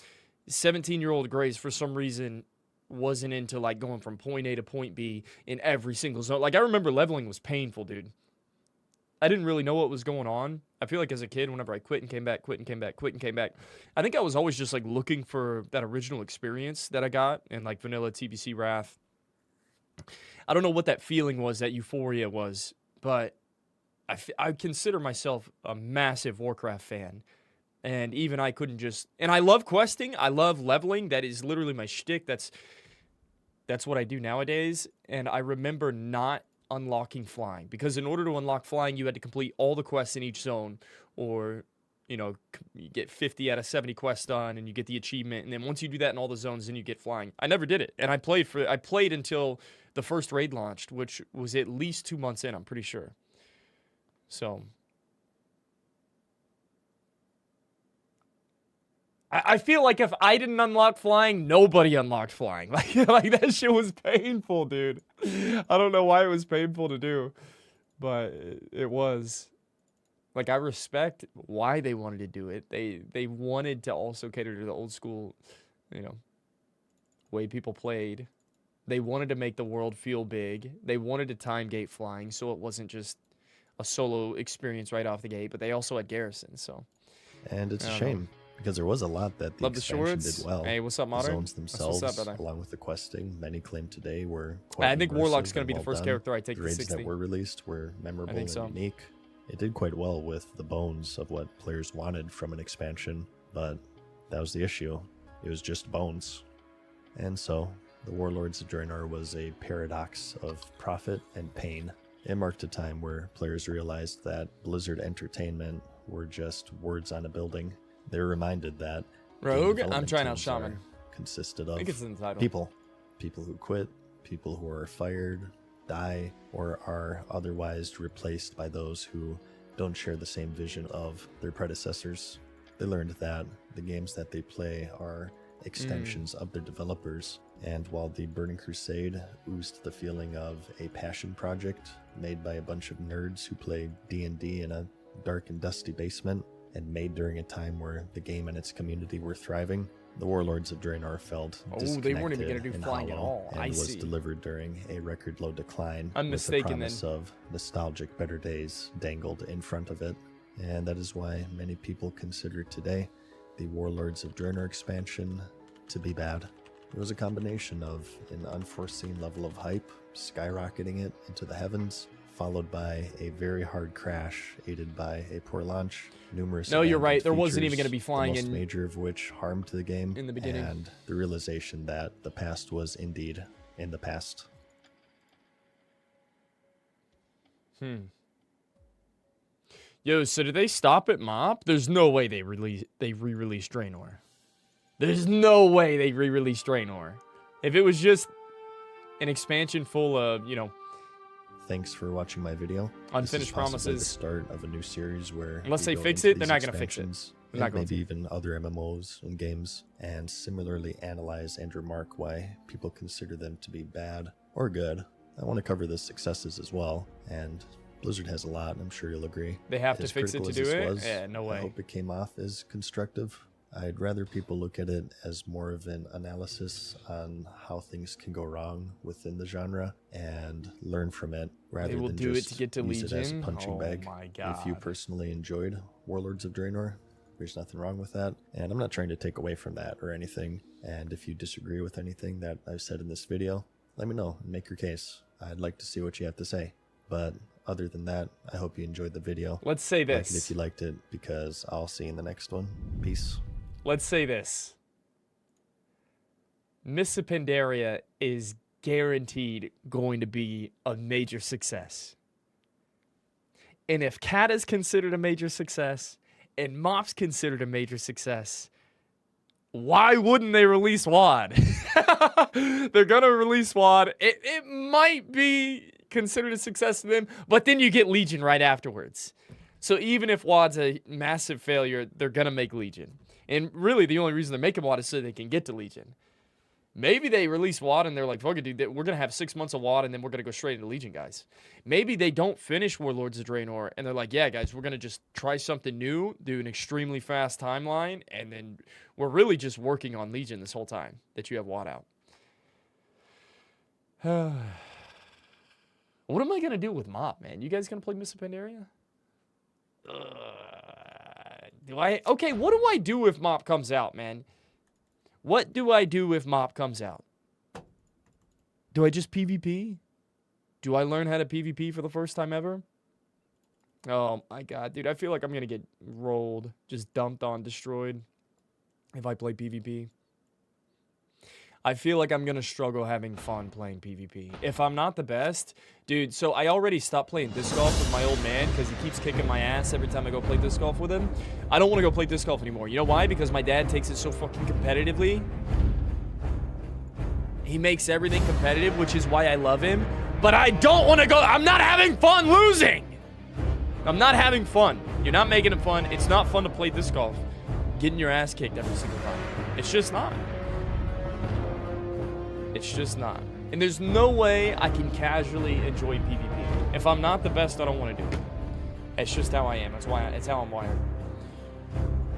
17-year-old Grace, for some reason, wasn't into, like, going from point A to point B in every single zone. Like, I remember leveling was painful, dude. I didn't really know what was going on. I feel like as a kid, whenever I quit and came back, quit and came back, quit and came back, I think I was always just, like, looking for that original experience that I got in, like, vanilla TBC Wrath. I don't know what that feeling was, that euphoria was, but I consider myself a massive Warcraft fan. And even I couldn't just... And I love questing. I love leveling. That is literally my shtick. That's what I do nowadays. And I remember not unlocking flying. Because in order to unlock flying, you had to complete all the quests in each zone. Or, you know, you get 50 out of 70 quests done and you get the achievement. And then once you do that in all the zones, then you get flying. I never did it. And I played until the first raid launched, which was at least 2 months in, I'm pretty sure. So... I feel like if I didn't unlock flying, nobody unlocked flying. Like that shit was painful, dude. I don't know why it was painful to do, but it was. Like, I respect why they wanted to do it. They wanted to also cater to the old school, you know, way people played. They wanted to make the world feel big. They wanted to time gate flying, so it wasn't just a solo experience right off the gate, but they also had garrisons, so. And it's a shame. Because there was a lot that the expansion did well. Hey, what's up, Modern? The zones themselves, along with the questing, many claim today were quite I think Warlock's going to be the well first done. character I take The to raids 60. that were released were memorable and so. unique. It did quite well with the bones of what players wanted from an expansion, but that was the issue. It was just bones. And so, the Warlords of Draenor was a paradox of profit and pain. It marked a time where players realized that Blizzard Entertainment were just words on a building. They were reminded that Rogue? I'm trying out Shaman. Consisted of I think it's in the title. People who quit, people who are fired, die, or are otherwise replaced by those who don't share the same vision of their predecessors. They learned that the games that they play are extensions of their developers, and while the Burning Crusade oozed the feeling of a passion project made by a bunch of nerds who play D&D in a dark and dusty basement, and made during a time where the game and its community were thriving, the Warlords of Draenor felt disconnected they weren't even going to do and flying at hollow, all. and I was see. delivered during a record low decline. I'm with mistaken the promise of nostalgic better days dangled in front of it. And that is why many people consider today the Warlords of Draenor expansion to be bad. It was a combination of an unforeseen level of hype, skyrocketing it into the heavens, followed by a very hard crash, aided by a poor launch. Numerous No, you're right. abandoned There wasn't even features, going to be flying the most in major of which harmed the game in the beginning. and the realization that the past was indeed in the past. Yo, so did they stop at MOP? There's no way they re-released Draenor. There's no way they re-released Draenor. If it was just an expansion full of, you know, Thanks for watching my video. Unfinished this is possibly promises. the start of a new series where Unless we they go fix into it, they're these not gonna fix it. expansions They're not and going maybe to. even other MMOs and games, and similarly analyze and remark why people consider them to be bad or good. I want to cover the successes as well, and Blizzard has a lot, I'm sure you'll agree. They have to As fix it critical to as do this it? was, Yeah, no way. I hope it came off as constructive. I'd rather people look at it as more of an analysis on how things can go wrong within the genre and learn from it, rather will than do it just to get to use it as a Legion? punching Oh bag. my If you God. personally enjoyed Warlords of Draenor, there's nothing wrong with that, and I'm not trying to take away from that or anything. And if you disagree with anything that I've said in this video, let me know and make your case. I'd like to see what you have to say. But other than that, I hope you enjoyed the video. Let's say Like it this. if you liked it, because I'll see you in the next one. Peace. Let's say this. Miss Pandaria is guaranteed going to be a major success. And if Cat is considered a major success and Mop's considered a major success, why wouldn't they release WAD? They're going to release WAD. It might be considered a success to them, but then you get Legion right afterwards. So even if WAD's a massive failure, they're going to make Legion. And really, the only reason they're making WAD is so they can get to Legion. Maybe they release WAD and they're like, fuck it, dude, we're going to have 6 months of WAD and then we're going to go straight into Legion, guys. Maybe they don't finish Warlords of Draenor and they're like, yeah, guys, we're going to just try something new, do an extremely fast timeline, and then we're really just working on Legion this whole time that you have WAD out. What am I going to do with Mop, man? You guys going to play Miss Pandaria? Okay, what do I do if Mop comes out, man? What do I do if Mop comes out? Do I just PvP? Do I learn how to PvP for the first time ever? Oh my god, dude, I feel like I'm gonna get rolled, just dumped on, destroyed if I play PvP. I feel like I'm gonna struggle having fun playing PvP. If I'm not the best, dude, so I already stopped playing disc golf with my old man because he keeps kicking my ass every time I go play disc golf with him. I don't want to go play disc golf anymore. You know why? Because my dad takes it so fucking competitively. He makes everything competitive, which is why I love him. But I don't want to go. I'm not having fun losing. I'm not having fun. You're not making it fun. It's not fun to play disc golf. Getting your ass kicked every single time. It's just not. It's just not. And there's no way I can casually enjoy PvP. If I'm not the best, I don't want to do it. It's just how I am. It's how I'm wired.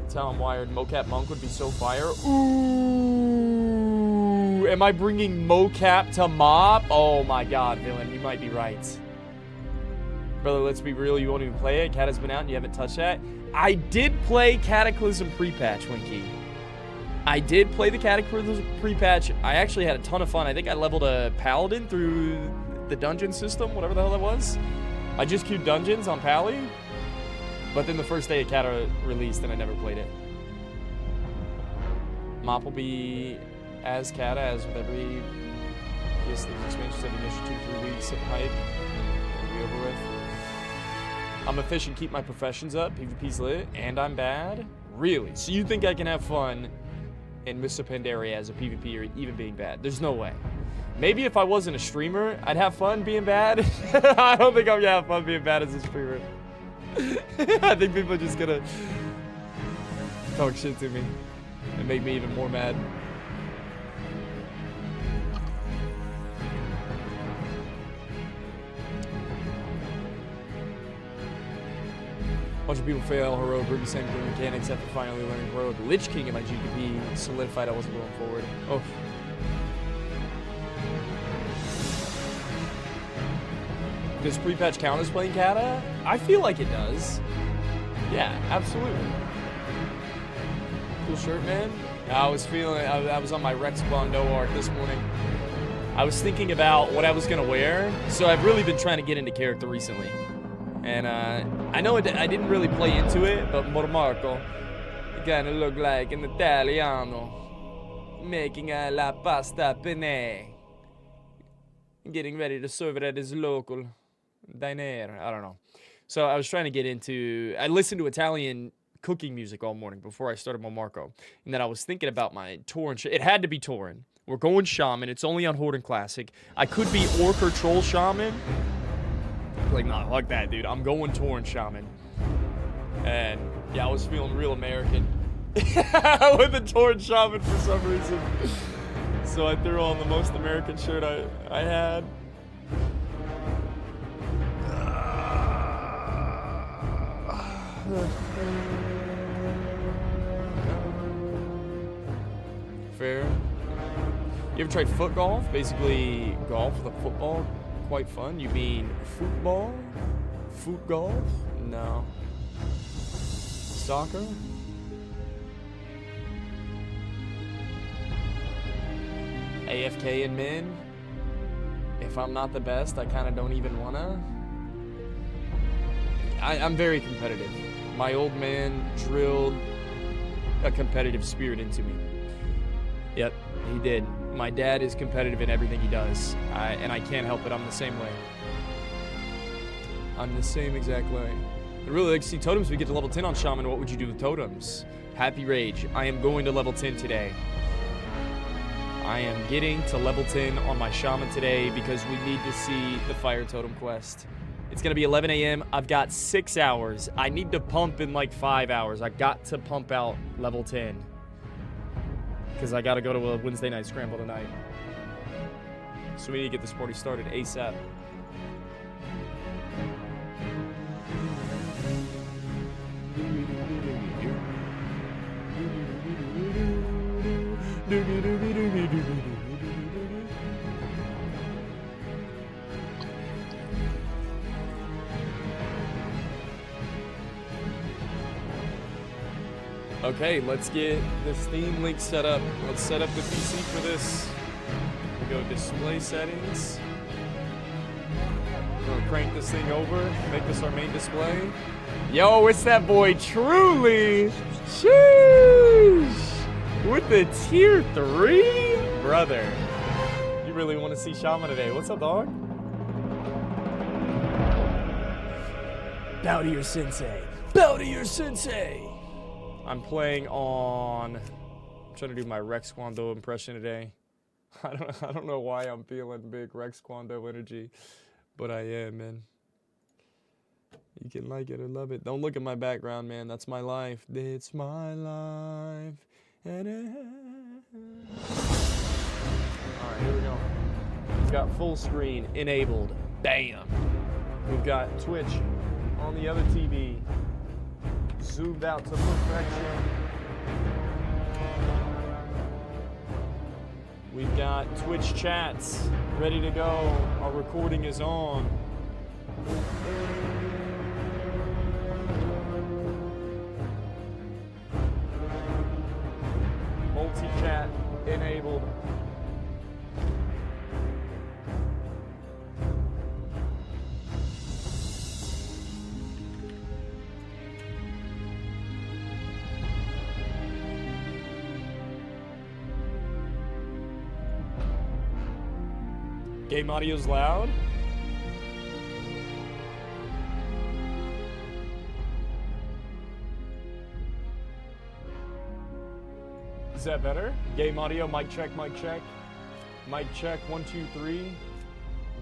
It's how I'm wired. Mocap Monk would be so fire. Ooh. Am I bringing Mocap to Mop? Oh my god, Villain. You might be right. Brother, let's be real. You won't even play it. Cat has been out and you haven't touched that. I did play Cataclysm pre-patch, Winky. I did play the Cataclysm pre-patch. I actually had a ton of fun. I think I leveled a Paladin through the dungeon system, whatever the hell that was. I just queued dungeons on Pally. But then the first day of Cata released and I never played it. Mop will be as Cata as with every... Yes, these expansions have an initial 2-3 weeks of hype. It'll be over with. I'm efficient, keep my professions up. PvP's lit, and I'm bad? Really? So you think I can have fun in Miss Pandaria as a PvP or even being bad? There's no way. Maybe if I wasn't a streamer, I'd have fun being bad. I don't think I'm gonna have fun being bad as a streamer. I think people are just gonna talk shit to me and make me even more mad. Bunch of people fail heroic Ruby same game mechanics after finally learning heroic Lich King in my GPP solidified I wasn't going forward. Oh. Does pre-patch count as playing Cata? I feel like it does. Yeah, absolutely. Cool shirt, man. I was on my Rex Bondo arc this morning. I was thinking about what I was gonna wear, so I've really been trying to get into character recently. And I know I didn't really play into it, but Marco, you kinda look like an Italiano making a la pasta penne, getting ready to serve it at his local diner. I don't know. So I was trying to get into. I listened to Italian cooking music all morning before I started Marco, and then I was thinking about my Tauren. It had to be Tauren. We're going Shaman. It's only on Horde and Classic. I could be Orc or Troll Shaman. Like, nah, fuck that, dude. I'm going Tauren Shaman. And, yeah, I was feeling real American with the Tauren Shaman for some reason. So I threw on the most American shirt I had. You ever tried foot golf? Basically, golf with a football. Quite fun. You mean football? Foot golf? No. Soccer? AFK and men? If I'm not the best, I kind of don't even wanna. I'm very competitive. My old man drilled a competitive spirit into me. Yep, he did. My dad is competitive in everything he does, and I can't help it. I'm the same way. I'm the same exact way. I really like to see totems. We get to level 10 on Shaman. What would you do with totems? Happy Rage. I am going to level 10 today. I am getting to level 10 on my Shaman today because we need to see the Fire Totem quest. It's going to be 11 a.m. I've got 6 hours. I need to pump in like 5 hours. I got to pump out level 10. Because I got to go to a Wednesday night scramble tonight. So we need to get this party started ASAP. Okay, let's get the Steam link set up. Let's set up the PC for this. We go display settings. We're gonna crank this thing over, make this our main display. Yo, it's that boy Truly. Sheesh. With the tier 3? Brother. You really want to see Shaman today. What's up, dog? Bow to your sensei. Bow to your sensei. I'm playing on. I'm trying to do my Rex Kwando impression today. I don't know why I'm feeling big Rex Kwando energy, but I am, man. You can like it or love it. Don't look at my background, man. That's my life. It's my life. Alright, here we go. We've got full screen enabled. Bam. We've got Twitch on the other TV. Zoomed out to perfection. We've got Twitch chats ready to go. Our recording is on. Multi-chat enabled. Game audio's loud. Is that better? Game audio, mic check, mic check. Mic check, 1, 2, 3.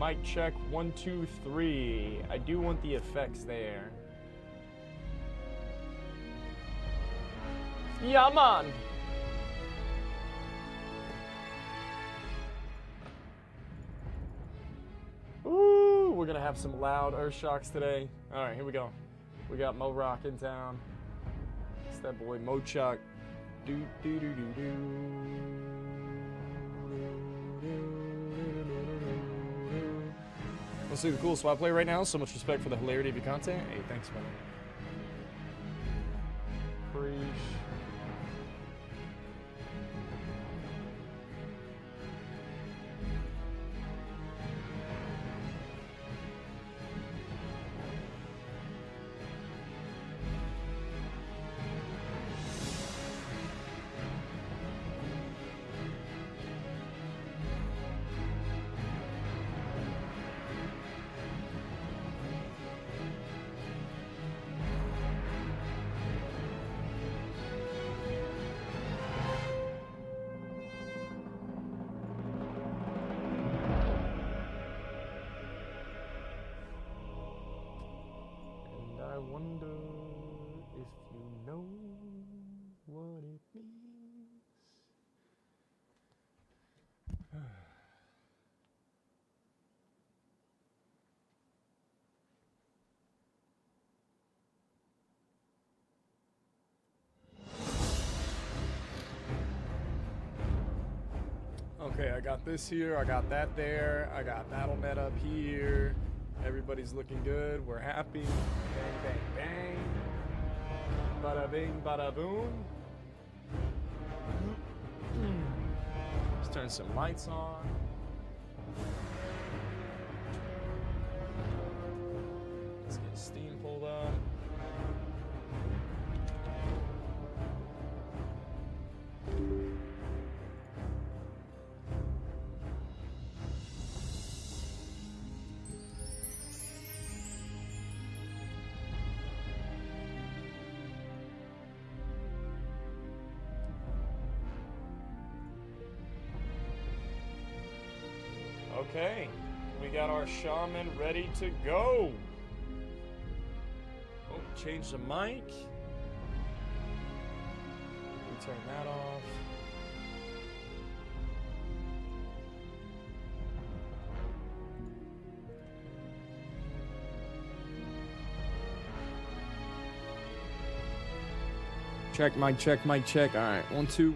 Mic check, 1, 2, 3. I do want the effects there. Yeah, man. Ooh, we're gonna have some loud earth shocks today. All right, here we go. We got Mo Rock in town. It's that boy Mo Chuck. Do do do do do. Let's see the cool swap play right now. So much respect for the hilarity of your content. Hey, thanks, man. Preach. I wonder if you know what it means. Okay, Okay, I got this here, I got that there, I got BattleNet up here. Everybody's looking good, we're happy. Bang, bang, bang. Bada bing, bada boom. Let's turn some lights on. Let's get Steam pulled up. Okay, we got our Shaman ready to go. Oh, change the mic. We turn that off. Check, mic check, mic check. All right, 1, 2.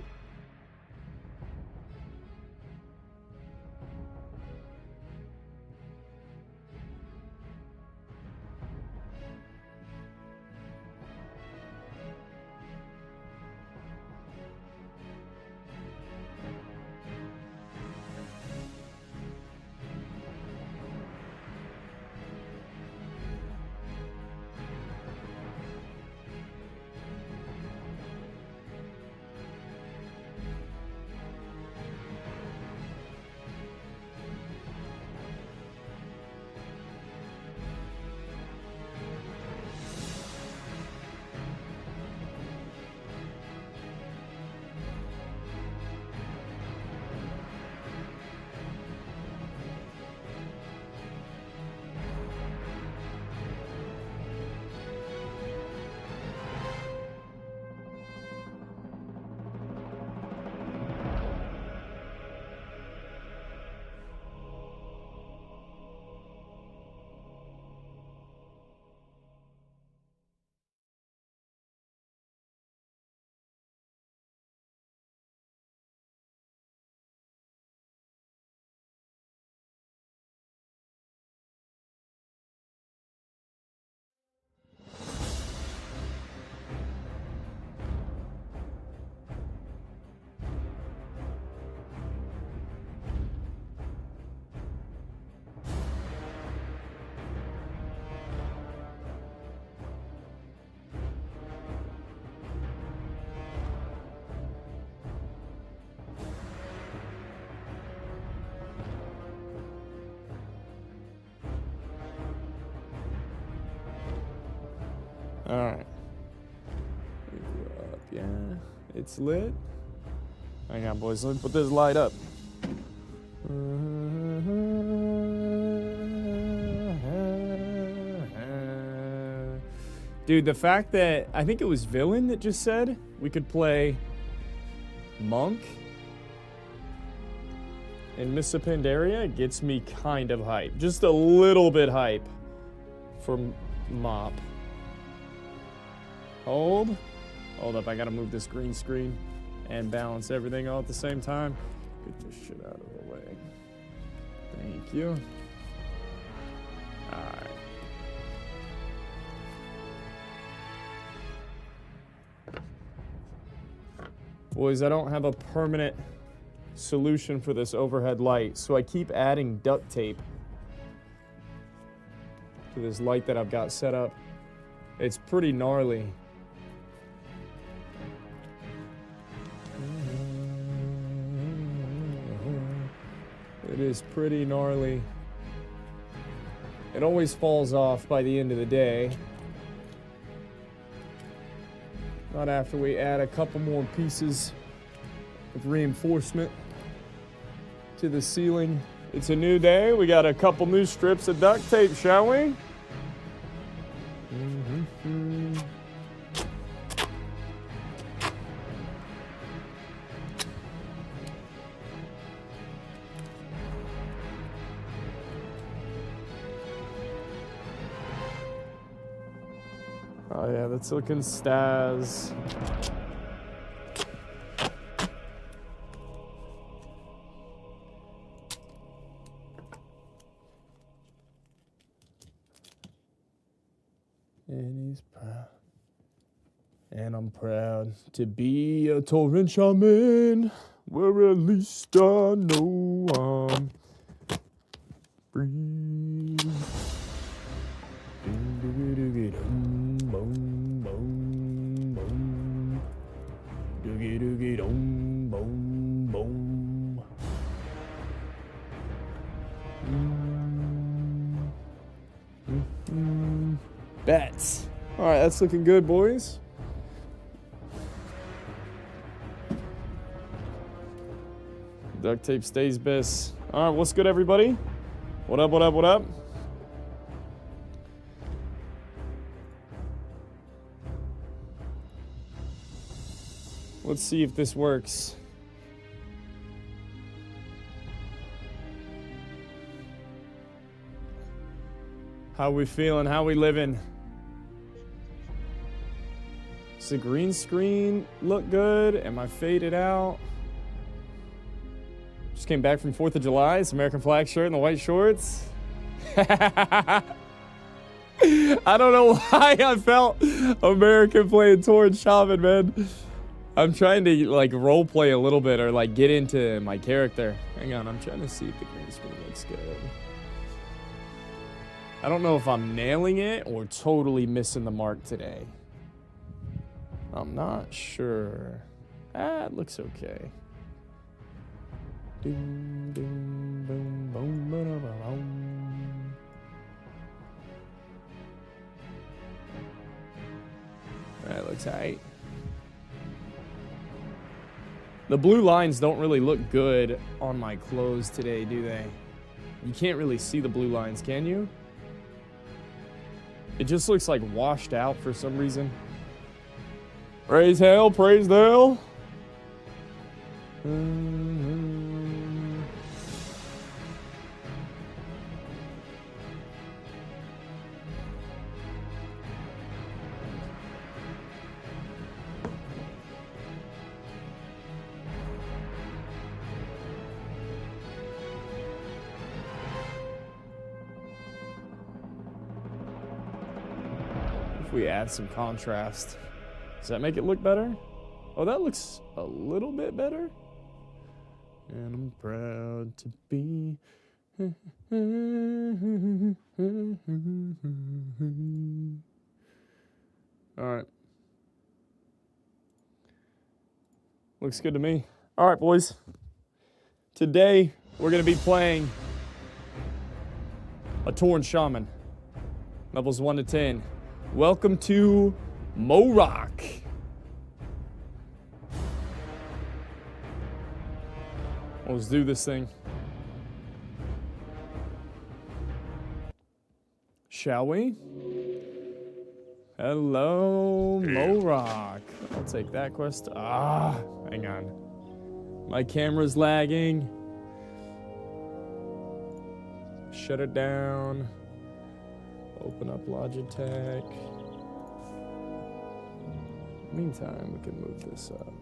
Alright. Yeah, it's lit. Hang on, boys. Let me put this light up. Dude, the fact that I think it was Villain that just said we could play Monk in Missa Pandaria gets me kind of hype. Just a little bit hype for Mop. Hold up, I gotta move this green screen and balance everything all at the same time. Get this shit out of the way. Thank you. Alright. Boys, I don't have a permanent solution for this overhead light, so I keep adding duct tape to this light that I've got set up. It's pretty gnarly. It is pretty gnarly. It always falls off by the end of the day. Not after we add a couple more pieces of reinforcement to the ceiling. It's a new day. We got a couple new strips of duct tape, shall we? Oh yeah, that's looking Staz. And he's proud. And I'm proud to be a torrent shaman, where at least I know I'm free. Doogie-doogie-dum, boom, boom, boom. Doogie-doogie-dum, boom, boom. Bats. All right, that's looking good, boys. Duct tape stays best. All right, what's good, everybody? What up, what up, what up? Let's see if this works. How we feeling? How we living? Does the green screen look good? Am I faded out? Just came back from 4th of July. It's American flag shirt and the white shorts. I don't know why I felt American playing Torrent Shaman, man. I'm trying to like role play a little bit or like get into my character. Hang on, I'm trying to see if the green screen looks good. I don't know if I'm nailing it or totally missing the mark today. I'm not sure. It looks okay. Doom, doom, boom, boom, boom, boom. That looks alright. The blue lines don't really look good on my clothes today, do they? You can't really see the blue lines, can you? It just looks like washed out for some reason. Praise hell, praise the hell. If we add some contrast, does that make it look better? Oh, that looks a little bit better. And I'm proud to be. All right. Looks good to me. All right, boys. Today, we're going to be playing a Torrent Shaman. Levels 1 to 10. Welcome to Mo-Rock. Let's do this thing. Shall we? Hello, Mo-Rock. I'll take that quest. Hang on. My camera's lagging. Shut it down. Open up Logitech. Meantime, we can move this up.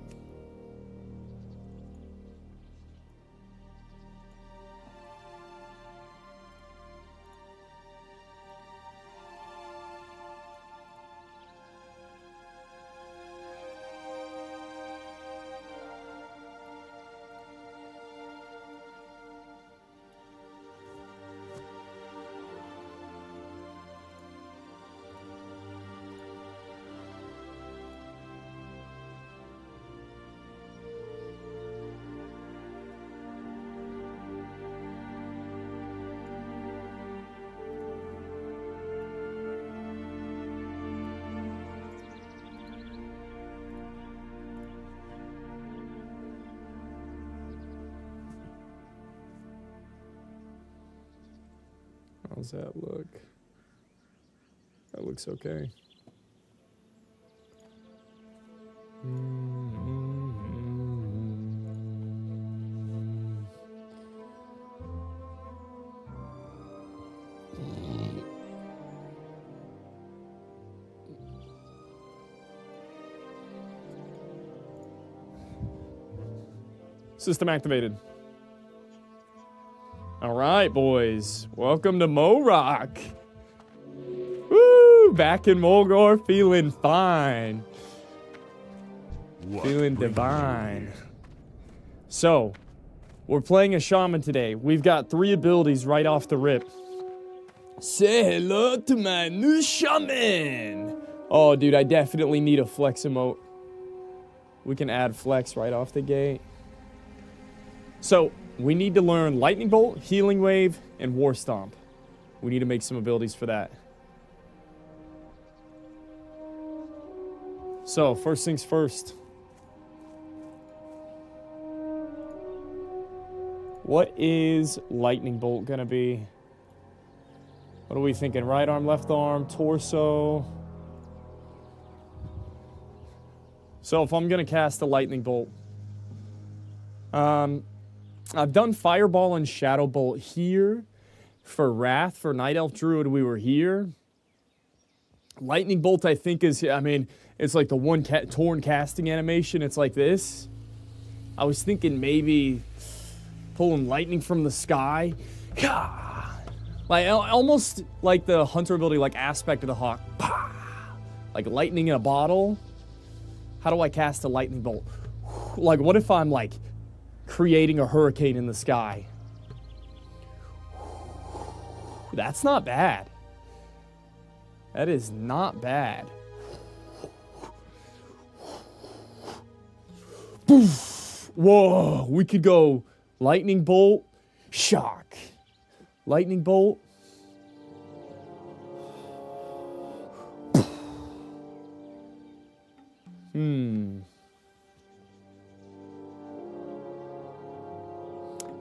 How's that look? That looks okay. System activated. All right, boys. Welcome to Mo-Rock. Woo! Back in Mulgore, feeling fine. Feeling divine. So, we're playing a shaman today. We've got 3 abilities right off the rip. Say hello to my new shaman. Oh, dude, I definitely need a flex emote. We can add flex right off the gate. So, we need to learn Lightning Bolt, Healing Wave, and War Stomp. We need to make some abilities for that. So, first things first. What is Lightning Bolt gonna be? What are we thinking? Right arm, left arm, torso. So if I'm gonna cast a Lightning Bolt, I've done Fireball and Shadow Bolt here. For Wrath, for Night Elf Druid, we were here. Lightning Bolt, I think, is, I mean, it's like the one torn casting animation. It's like this. I was thinking maybe pulling lightning from the sky. Like, almost like the hunter ability, like Aspect of the Hawk. Like lightning in a bottle. How do I cast a lightning bolt? Like, what if I'm, like, creating a hurricane in the sky? That's not bad. That is not bad. Whoa, we could go lightning bolt, shock. Lightning bolt.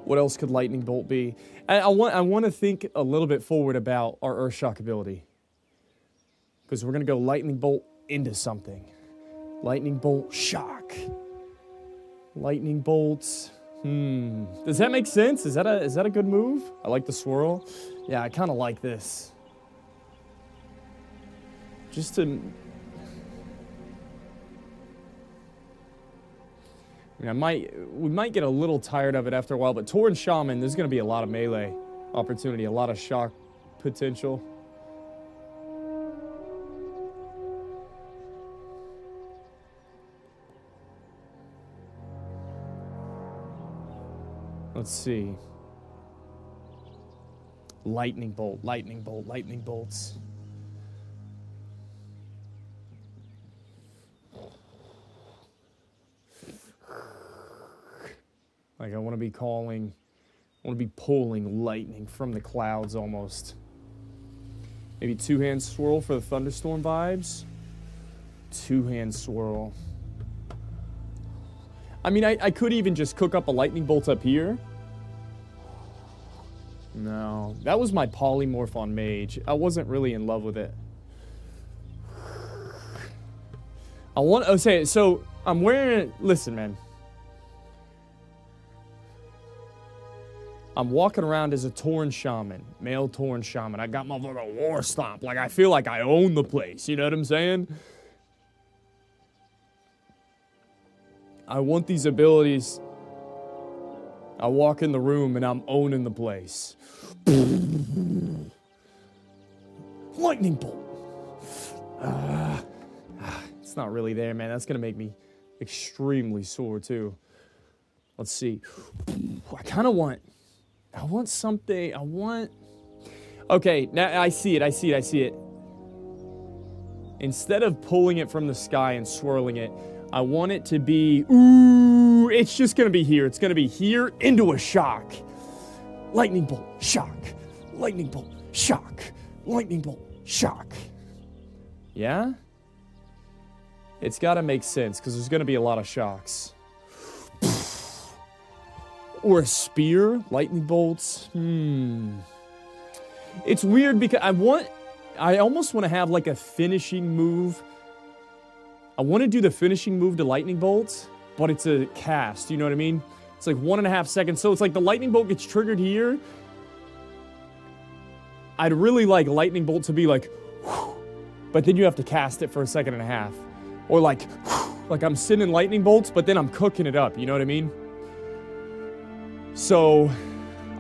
What else could lightning bolt be? I want to think a little bit forward about our earth shock ability, because we're gonna go lightning bolt into something. Lightning bolt shock. Lightning bolts. Does that make sense? Is that a good move? I like the swirl. Yeah, I kind of like this. Just to, I mean, we might get a little tired of it after a while, but Tauren Shaman, there's going to be a lot of melee opportunity, a lot of shock potential. Let's see. Lightning bolt, lightning bolt, lightning bolts. Like, I want to be pulling lightning from the clouds almost. Maybe two-hand swirl for the thunderstorm vibes. Two-hand swirl. I mean, I could even just cook up a lightning bolt up here. No, that was my polymorph on mage. I wasn't really in love with it. So I'm wearing, listen, man. I'm walking around as a Tauren Shaman, male Tauren Shaman. I got my little war stomp. Like, I feel like I own the place. You know what I'm saying? I want these abilities. I walk in the room and I'm owning the place. Lightning bolt. It's not really there, man. That's going to make me extremely sore, too. Let's see. I want something. Okay, now I see it. Instead of pulling it from the sky and swirling it, I want it to be, it's just going to be here. It's going to be here into a shock. Lightning bolt, shock. Lightning bolt, shock. Lightning bolt, shock. Yeah? It's got to make sense, because there's going to be a lot of shocks. Or a spear, lightning bolts. It's weird because I almost want to have like a finishing move. I want to do the finishing move to lightning bolts, but it's a cast, you know what I mean? It's like 1.5 seconds. So it's like the lightning bolt gets triggered here. I'd really like lightning bolt to be like, whew, but then you have to cast it for 1.5 seconds. Or like, whew, like I'm sending lightning bolts, but then I'm cooking it up, you know what I mean? So,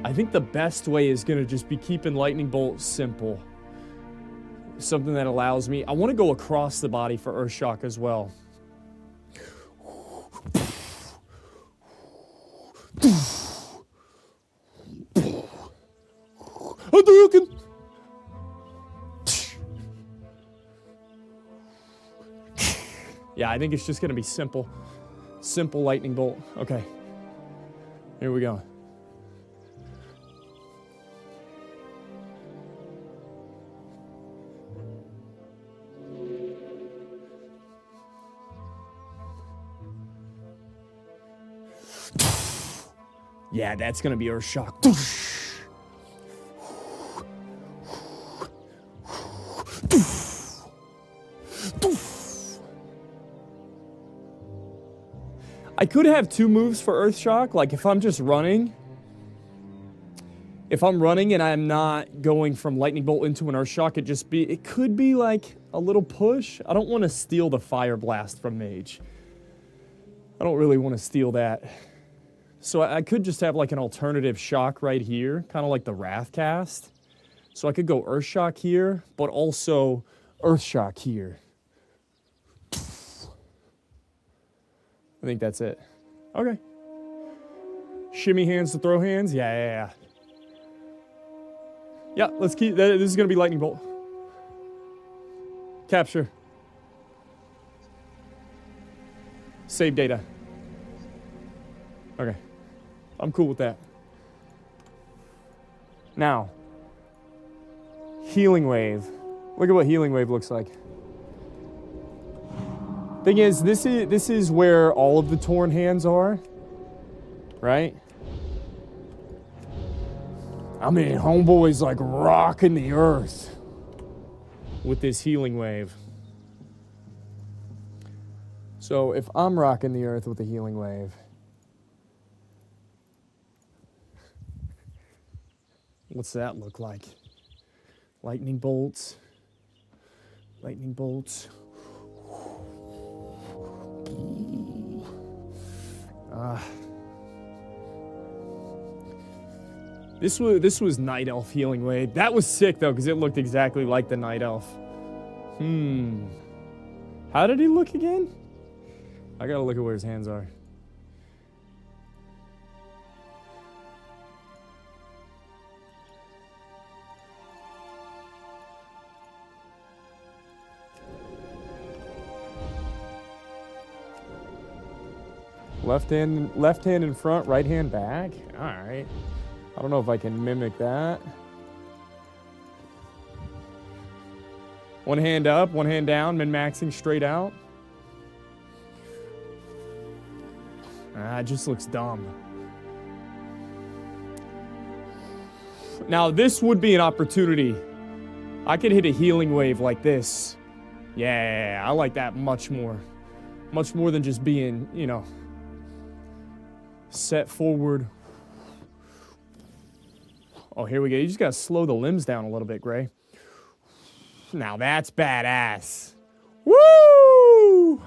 I think the best way is going to just be keeping lightning bolt simple. something that allows me. I want to go across the body for Earth Shock as well. Yeah, I think it's just gonna be simple. Simple lightning bolt. Okay. Here we go. Yeah, that's gonna be Earth Shock. I could have 2 moves for Earth Shock, like if I'm just running. If I'm running and I'm not going from Lightning Bolt into an Earth Shock, it could be like a little push. I don't want to steal the Fire Blast from Mage. I don't really want to steal that. So I could just have like an alternative shock right here, kind of like the Wrath cast. So I could go Earth Shock here, but also Earth Shock here. I think that's it. Okay. Shimmy hands to throw hands. Yeah. Yeah, let's keep that. This is going to be Lightning Bolt. Capture. Save data. Okay. I'm cool with that. Now, Healing Wave. Look at what Healing Wave looks like. Thing is, this is where all of the torn hands are, right? I mean, homeboy's like rocking the earth with this Healing Wave. So if I'm rocking the earth with the Healing Wave, what's that look like? Lightning bolts. Lightning bolts. This was Night Elf Healing Wave. That was sick though, because it looked exactly like the Night Elf. How did he look again? I gotta look at where his hands are. Left hand in front, right hand back. All right. I don't know if I can mimic that. One hand up, one hand down, min-maxing straight out. It just looks dumb. Now, this would be an opportunity. I could hit a Healing Wave like this. Yeah, I like that much more. Much more than just being, you know, set forward. Oh, here we go. You just gotta slow the limbs down a little bit, Gray. Now that's badass. Woo!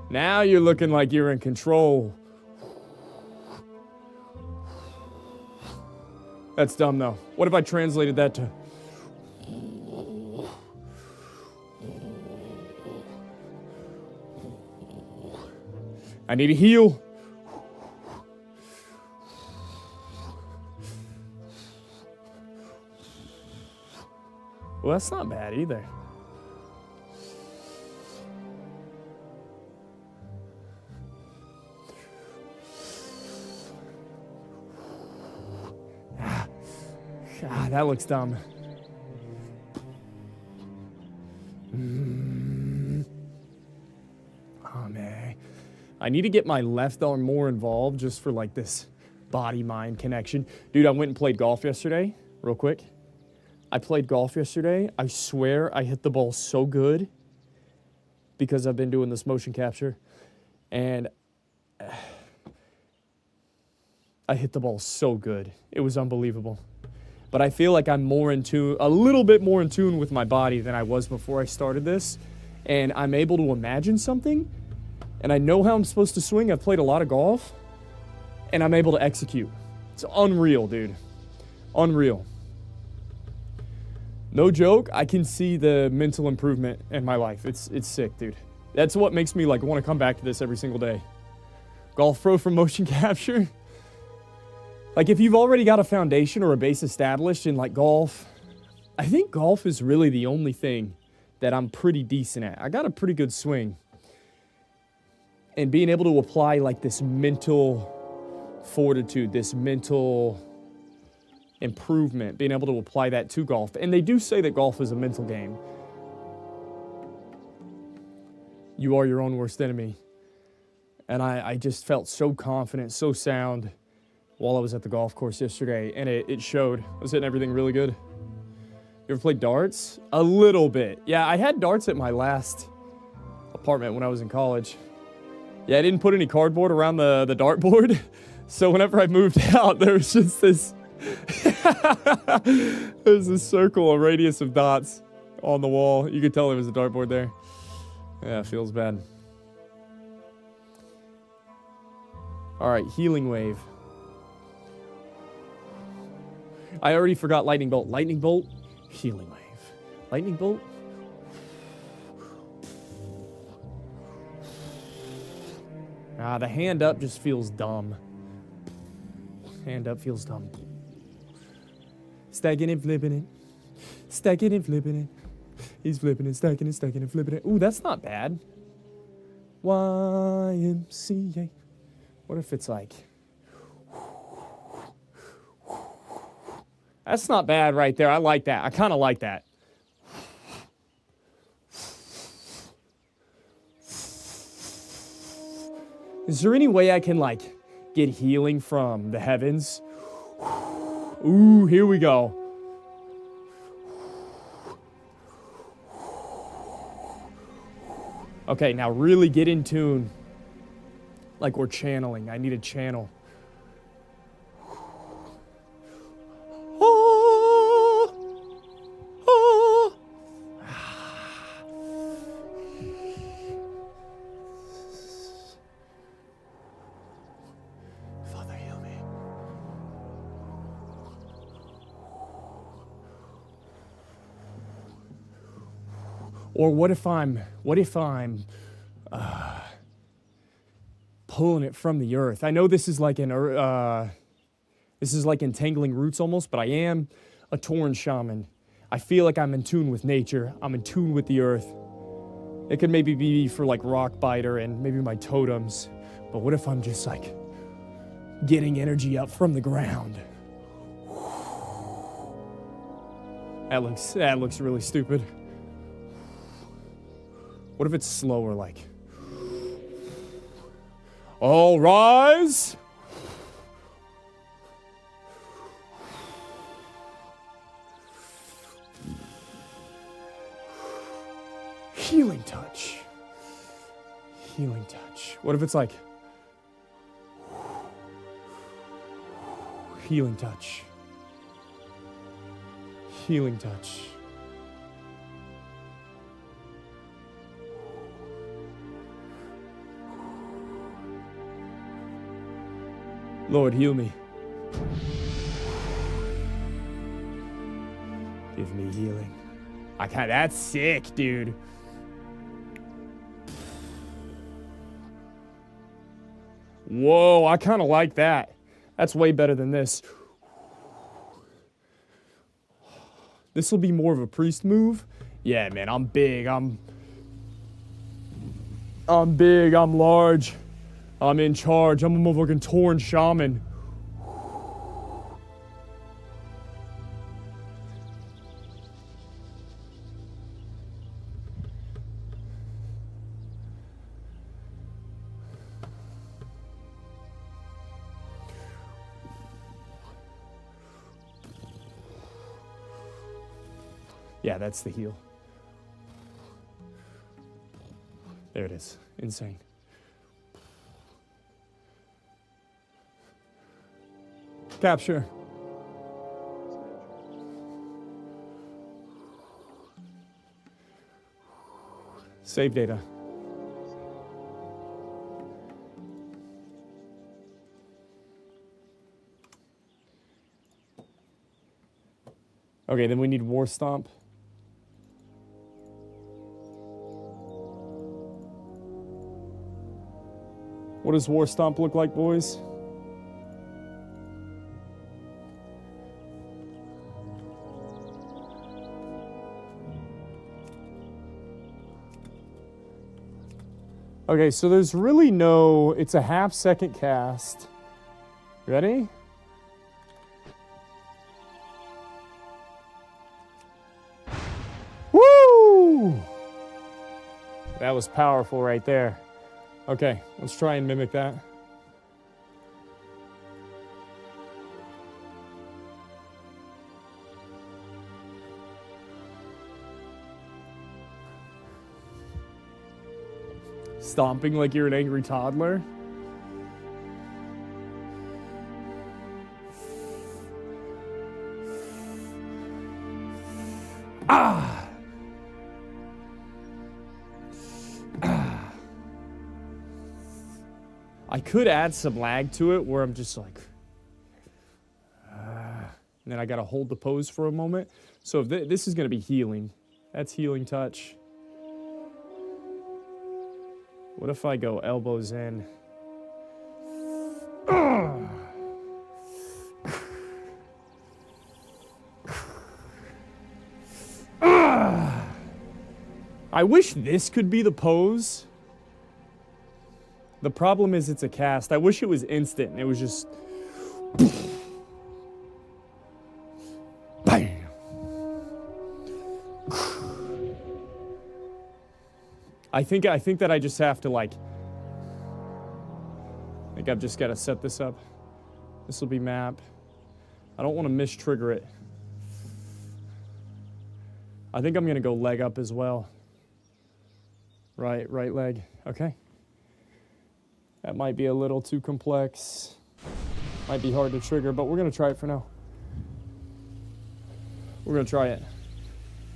Now you're looking like you're in control. That's dumb, though. What if I translated that to... I need a heal. Well, that's not bad either. That looks dumb. Oh, man. I need to get my left arm more involved just for, like, this body-mind connection. Dude, I went and played golf yesterday, real quick. I played golf yesterday. I swear I hit the ball so good because I've been doing this motion capture. And I hit the ball so good. It was unbelievable. But I feel like I'm more in tune, a little bit more in tune with my body than I was before I started this. And I'm able to imagine something. And I know how I'm supposed to swing. I've played a lot of golf. And I'm able to execute. It's unreal, dude. Unreal. No joke, I can see the mental improvement in my life. It's sick, dude. That's what makes me like want to come back to this every single day. Golf Pro from motion capture. Like if you've already got a foundation or a base established in like golf, I think golf is really the only thing that I'm pretty decent at. I got a pretty good swing. And being able to apply like this mental fortitude, this mental improvement, being able to apply that to golf. And they do say that golf is a mental game. You are your own worst enemy. And I just felt so confident, so sound while I was at the golf course yesterday. And it showed. I was hitting everything really good. You ever played darts? A little bit. Yeah, I had darts at my last apartment when I was in college. Yeah, I didn't put any cardboard around the dartboard. So whenever I moved out, there was just this... There's this circle, a radius of dots on the wall. You could tell there was a dartboard there. Yeah, it feels bad. All right, healing wave. I already forgot lightning bolt. Lightning bolt, healing wave. Lightning bolt. The hand up just feels dumb. Hand up feels dumb. Stacking and flipping it. Stacking and flipping it. He's flipping it, stacking and flipping it. Ooh, that's not bad. YMCA. What if it's like... That's not bad right there. I like that. I kind of like that. Is there any way I can, like, get healing from the heavens? Ooh, here we go. Okay, now really get in tune. Like we're channeling. I need a channel. Father, heal me. Or what if I'm pulling it from the earth? I know this is like entangling roots almost, but I am a torn shaman. I feel like I'm in tune with nature. I'm in tune with the earth. It could maybe be for like rock biter and maybe my totems. But what if I'm just like getting energy up from the ground? That looks really stupid. What if it's slower, like, all rise. Healing touch. Healing touch. What if it's like healing touch. Healing touch. Lord, heal me. Give me healing. That's sick, dude. Whoa, I kind of like that. That's way better than this. This will be more of a priest move. Yeah, man, I'm big. I'm big. I'm large. I'm in charge. I'm a motherfucking torn shaman. Yeah, that's the heal. There it is. Insane. Capture. Save data. Okay, then we need War Stomp. What does War Stomp look like, boys? Okay, so there's really no... It's a half-second cast. Ready? Woo! That was powerful right there. Okay, let's try and mimic that. Stomping like you're an angry toddler. Ah! Ah! I could add some lag to it where I'm just like... and then I gotta hold the pose for a moment. So if this is gonna be healing. That's healing touch. What if I go elbows in? I wish this could be the pose. The problem is it's a cast. I wish it was instant and it was just... Bam! I think that I just have to like... I think I've just got to set this up. This will be map. I don't want to mistrigger it. I think I'm going to go leg up as well. Right leg. Okay. That might be a little too complex. Might be hard to trigger, but we're going to try it for now. We're going to try it.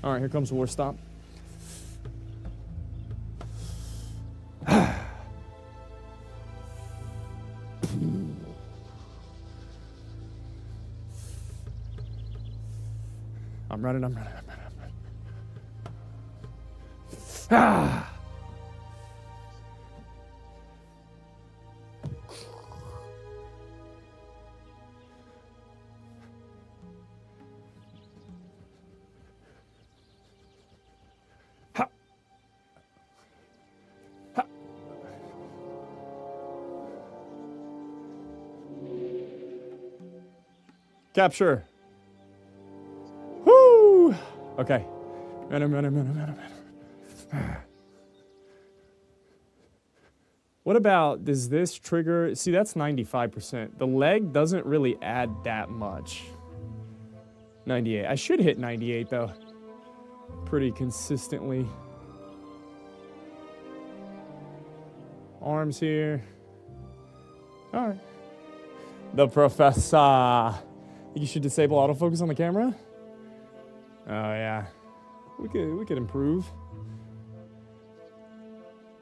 All right, here comes War Stomp. I'm running. Ah! Ha! Ha! Capture. Woo! Okay. Run. What about, does this trigger... See, that's 95%. The leg doesn't really add that much. 98. I should hit 98, though. Pretty consistently. Arms here. All right. The professor. You should disable autofocus on the camera? Oh, yeah. We could improve.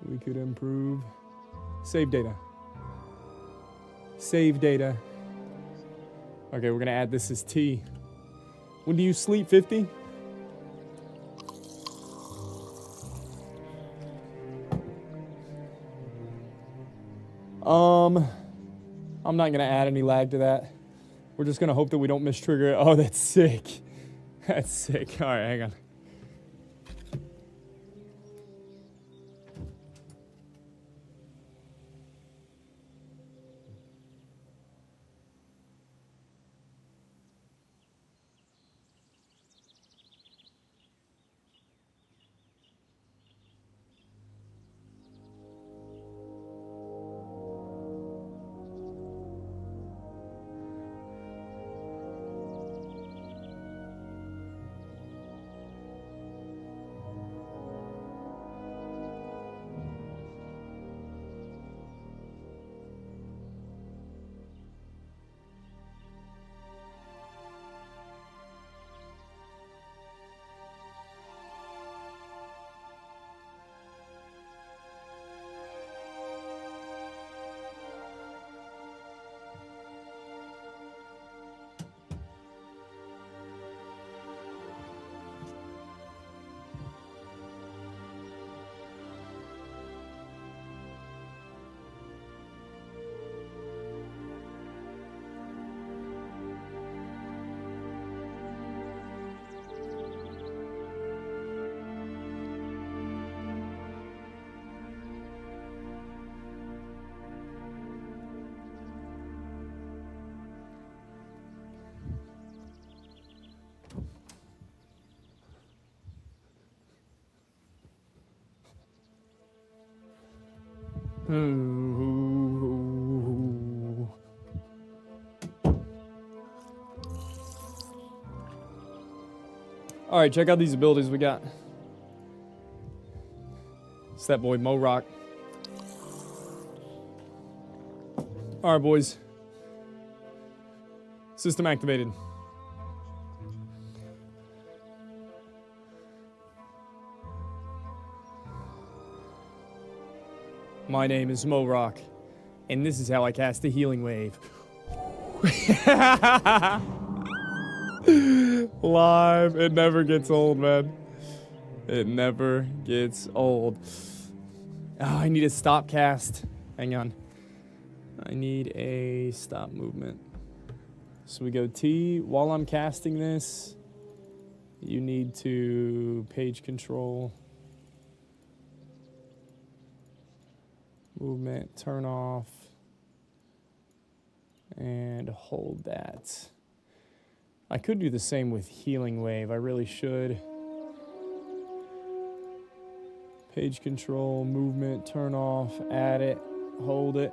We could improve. Save data. Save data. Okay, we're gonna add this as T. When do you sleep, 50? I'm not gonna add any lag to that. We're just gonna hope that we don't mistrigger it. Oh, that's sick. That's sick. All right, hang on. All right, check out these abilities we got. It's that boy Mo Rock. All right, boys. System activated. My name is Mo Rock, and this is how I cast the healing wave. Live. It never gets old, man. It never gets old. Oh, I need a stop cast. Hang on. I need a stop movement. So we go T. While I'm casting this, you need to page control. Movement, turn off. And hold that. I could do the same with healing wave. I really should. Page control, movement, turn off, add it, hold it.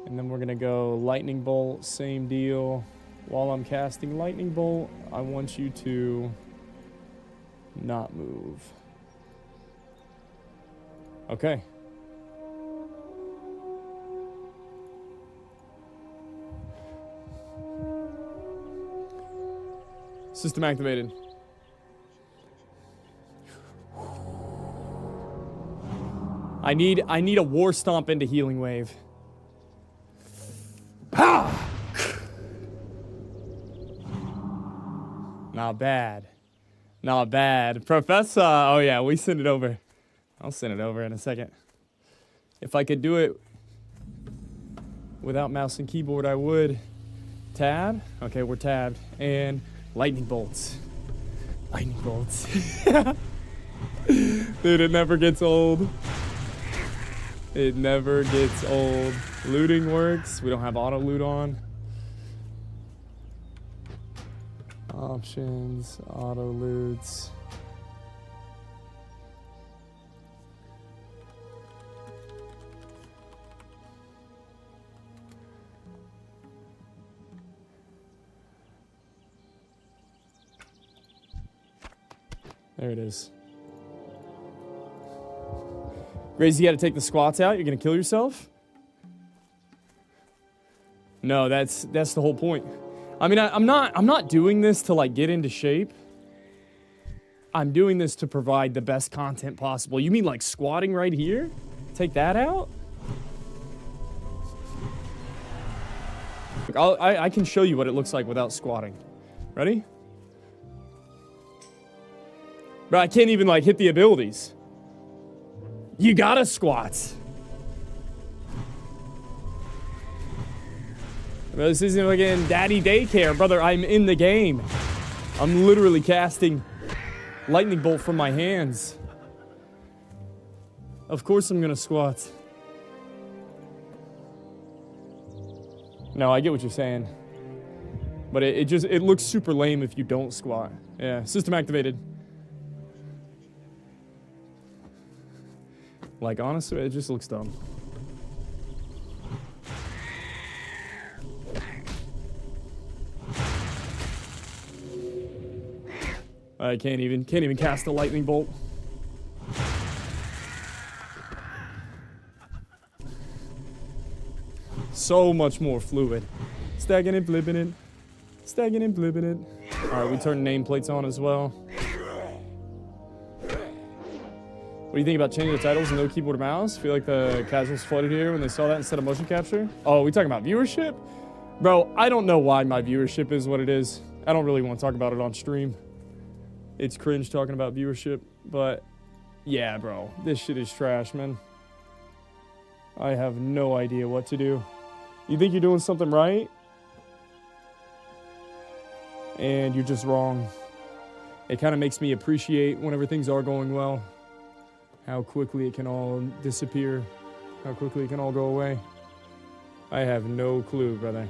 And then we're gonna go lightning bolt, same deal. While I'm casting lightning bolt, I want you to not move. Okay. System activated. I need a war stomp into healing wave. Ah! Not bad. Not bad. Professor, oh yeah, we send it over. I'll send it over in a second. If I could do it without mouse and keyboard, I would. Tab? Okay, we're tabbed. And lightning bolts. Lightning bolts. Dude, it never gets old. It never gets old. Looting works. We don't have auto loot on. Options, auto loots. There it is. Grace, you gotta take the squats out? You're gonna kill yourself? No, that's the whole point. I mean, I'm not doing this to like get into shape. I'm doing this to provide the best content possible. You mean like squatting right here? Take that out? Look, I can show you what it looks like without squatting. Ready? Bro, I can't even like hit the abilities. You gotta squat. Bro, this isn't fucking daddy daycare, brother. I'm in the game. I'm literally casting lightning bolt from my hands. Of course I'm gonna squat. No, I get what you're saying. But it looks super lame if you don't squat. Yeah, system activated. Like, honestly, it just looks dumb. I can't even cast a lightning bolt. So much more fluid. Stacking it, flipping it. Stacking and flipping it. Alright, we turn nameplates on as well. What do you think about changing the titles and no keyboard or mouse? Feel like the casuals flooded here when they saw that instead of motion capture? Oh, we talking about viewership? Bro, I don't know why my viewership is what it is. I don't really want to talk about it on stream. It's cringe talking about viewership, but yeah, bro, this shit is trash, man. I have no idea what to do. You think you're doing something right? And you're just wrong. It kind of makes me appreciate whenever things are going well, how quickly it can all disappear, how quickly it can all go away. I have no clue, brother.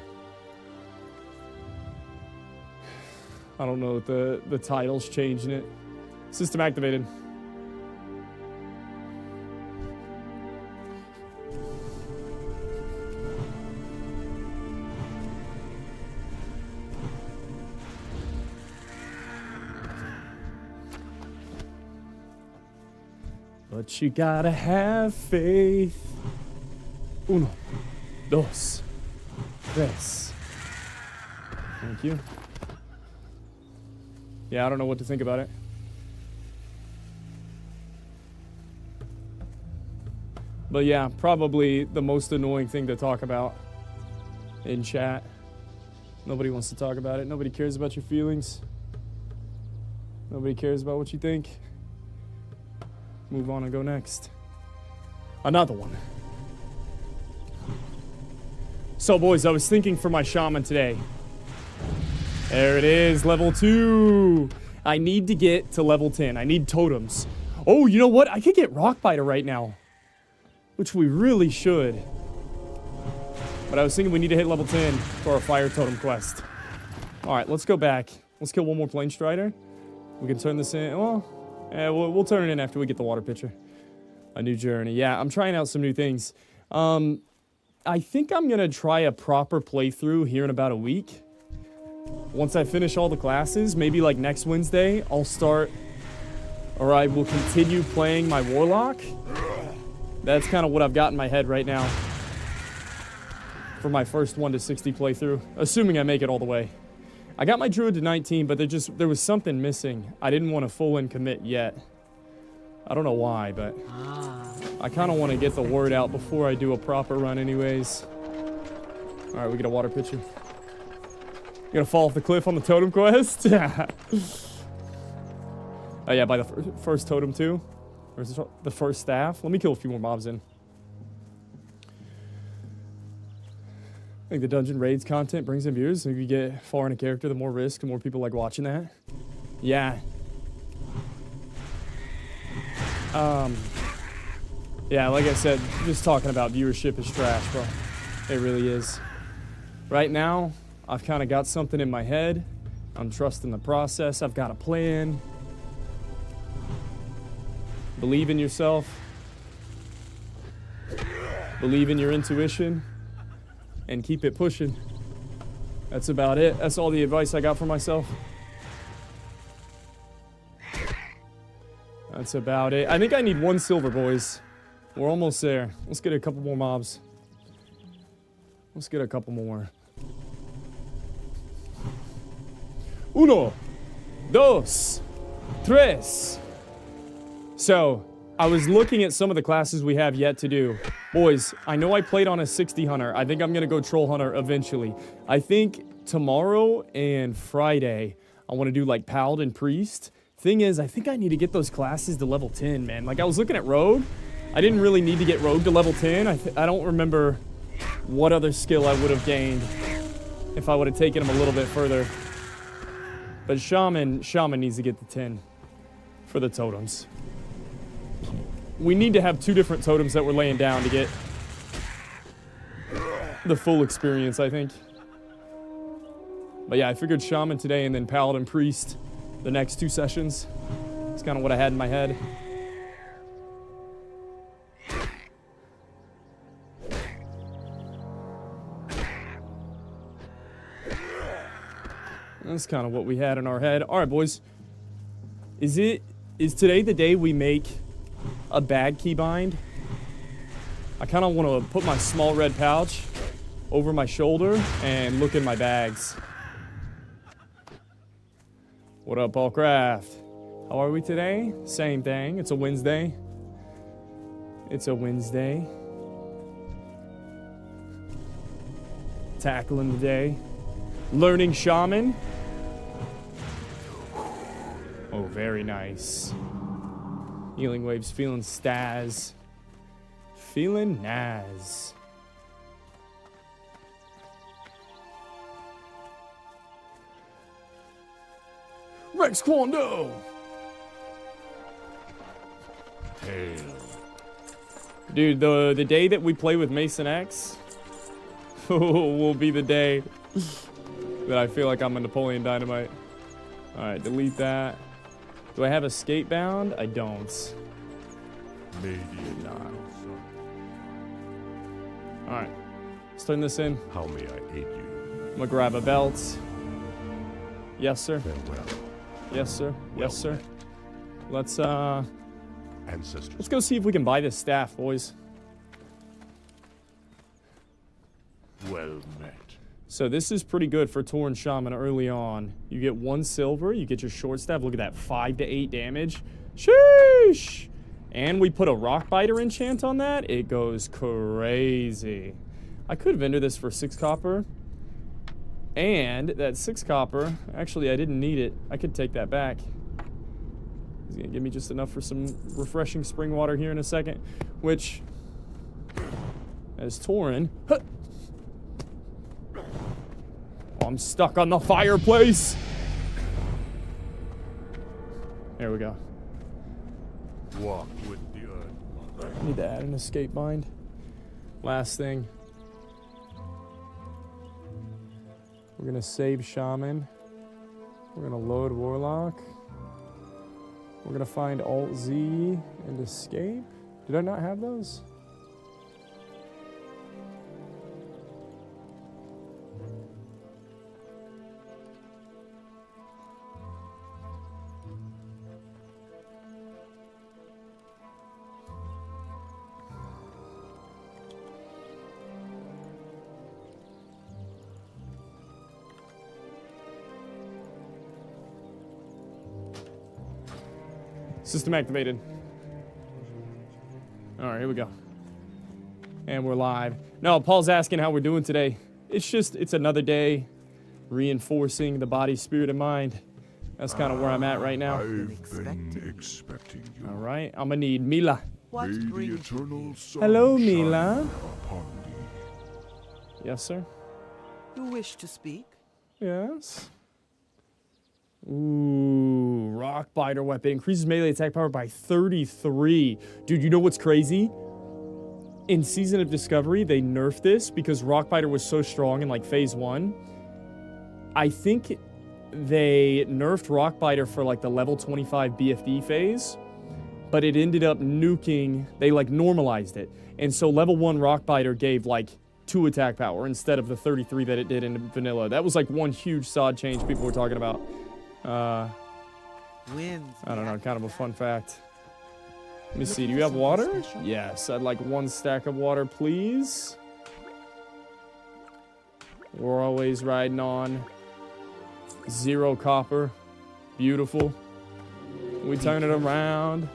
I don't know if the title's changing it. System activated. But you gotta have faith. Uno, dos, tres. Thank you. Yeah, I don't know what to think about it. But yeah, probably the most annoying thing to talk about in chat. Nobody wants to talk about it. Nobody cares about your feelings. Nobody cares about what you think. Move on and go next. Another one. So boys, I was thinking for my shaman today. There it is, level 2. I need to get to level 10. I need totems. Oh, you know what? I could get Rockbiter right now. Which we really should. But I was thinking we need to hit level 10 for our fire totem quest. Alright, let's go back. Let's kill one more plane strider. We can turn this in. Well, we'll turn it in after we get the water pitcher. A new journey. Yeah, I'm trying out some new things. I think I'm going to try a proper playthrough here in about a week. Once I finish all the classes, maybe like next Wednesday, I'll start, or I will continue playing my Warlock. That's kind of what I've got in my head right now for my first 1 to 60 playthrough, assuming I make it all the way. I got my Druid to 19, but there was something missing. I didn't want to full in commit yet. I don't know why, but I kind of want to get the word out before I do a proper run anyways. All right, we get a water pitcher. You gonna fall off the cliff on the totem quest? Oh yeah, by the first totem too? Or is this the first staff? Let me kill a few more mobs in. I think the dungeon raids content brings in viewers. So if you get far in a character, the more risk, the more people like watching that. Yeah. Yeah, like I said, just talking about viewership is trash, bro. It really is. Right now, I've kind of got something in my head. I'm trusting the process. I've got a plan. Believe in yourself. Believe in your intuition. And keep it pushing. That's about it. That's all the advice I got for myself. That's about it. I think I need 1 silver, boys. We're almost there. Let's get a couple more mobs. Let's get a couple more. Uno, dos, tres. So, I was looking at some of the classes we have yet to do. Boys, I know I played on a 60 hunter. I think I'm going to go troll hunter eventually. I think tomorrow and Friday, I want to do like paladin priest. Thing is, I think I need to get those classes to level 10, man. Like, I was looking at rogue. I didn't really need to get rogue to level 10. I don't remember what other skill I would have gained if I would have taken him a little bit further. But Shaman needs to get the 10 for the totems. We need to have 2 different totems that we're laying down to get the full experience, I think. But yeah, I figured Shaman today and then Paladin Priest the next 2 sessions. It's kind of what I had in my head. That's kind of what we had in our head. All right, boys. Is today the day we make a bag keybind? I kind of want to put my small red pouch over my shoulder and look in my bags. What up, Paulcraft? How are we today? Same thing. It's a Wednesday. It's a Wednesday. Tackling the day. Learning Shaman. Oh, very nice. Healing waves, feeling staz. Feeling naz. Rex Kwando! Hail. Dude, the day that we play with Mason X will be the day that I feel like I'm a Napoleon Dynamite. Alright, delete that. Do I have escape bound? I don't. Maybe not. Alright. Let's turn this in. How may I aid you? I'm gonna grab a belt. Yes, sir. Farewell. Yes, sir. Yes, sir. Let's ancestors. Let's go see if we can buy this staff, boys. Well met. So this is pretty good for Tauren Shaman early on. You get 1 silver, you get your short staff. Look at that, 5 to 8 damage. Sheesh! And we put a rock biter enchant on that. It goes crazy. I could vendor this for 6 copper. And that 6 copper, actually I didn't need it. I could take that back. He's gonna give me just enough for some refreshing spring water here in a second. Which, as Tauren... Huh, I'm stuck on the fireplace. There we go. Walk with the earth, mother. Need to add an escape bind. Last thing. We're gonna save Shaman. We're gonna load Warlock. We're gonna find Alt Z and escape. Did I not have those? System activated. All right, here we go. And we're live. No, Paul's asking how we're doing today. It's another day reinforcing the body, spirit, and mind. That's kind of where I'm at right now. I've been expecting you. All right, I'm gonna need Mila. May the eternal sun Hello, shine Mila. upon thee. Yes, sir. You wish to speak? Yes. Ooh, rock biter weapon increases melee attack power by 33. Dude, you know what's crazy? In Season of Discovery, they nerfed this because rock biter was so strong in like phase 1. I think they nerfed rock biter for like the level 25 BFD phase, but it ended up nuking. They like normalized it, and so level 1 rock biter gave like 2 attack power instead of the 33 that it did in vanilla. That was like one huge sod change people were talking about. Winds. I don't know, kind of a fun fact. Let me see, do you have water? Yes, I'd like 1 stack of water, please. We're always riding on 0 copper. Beautiful. We turn it around.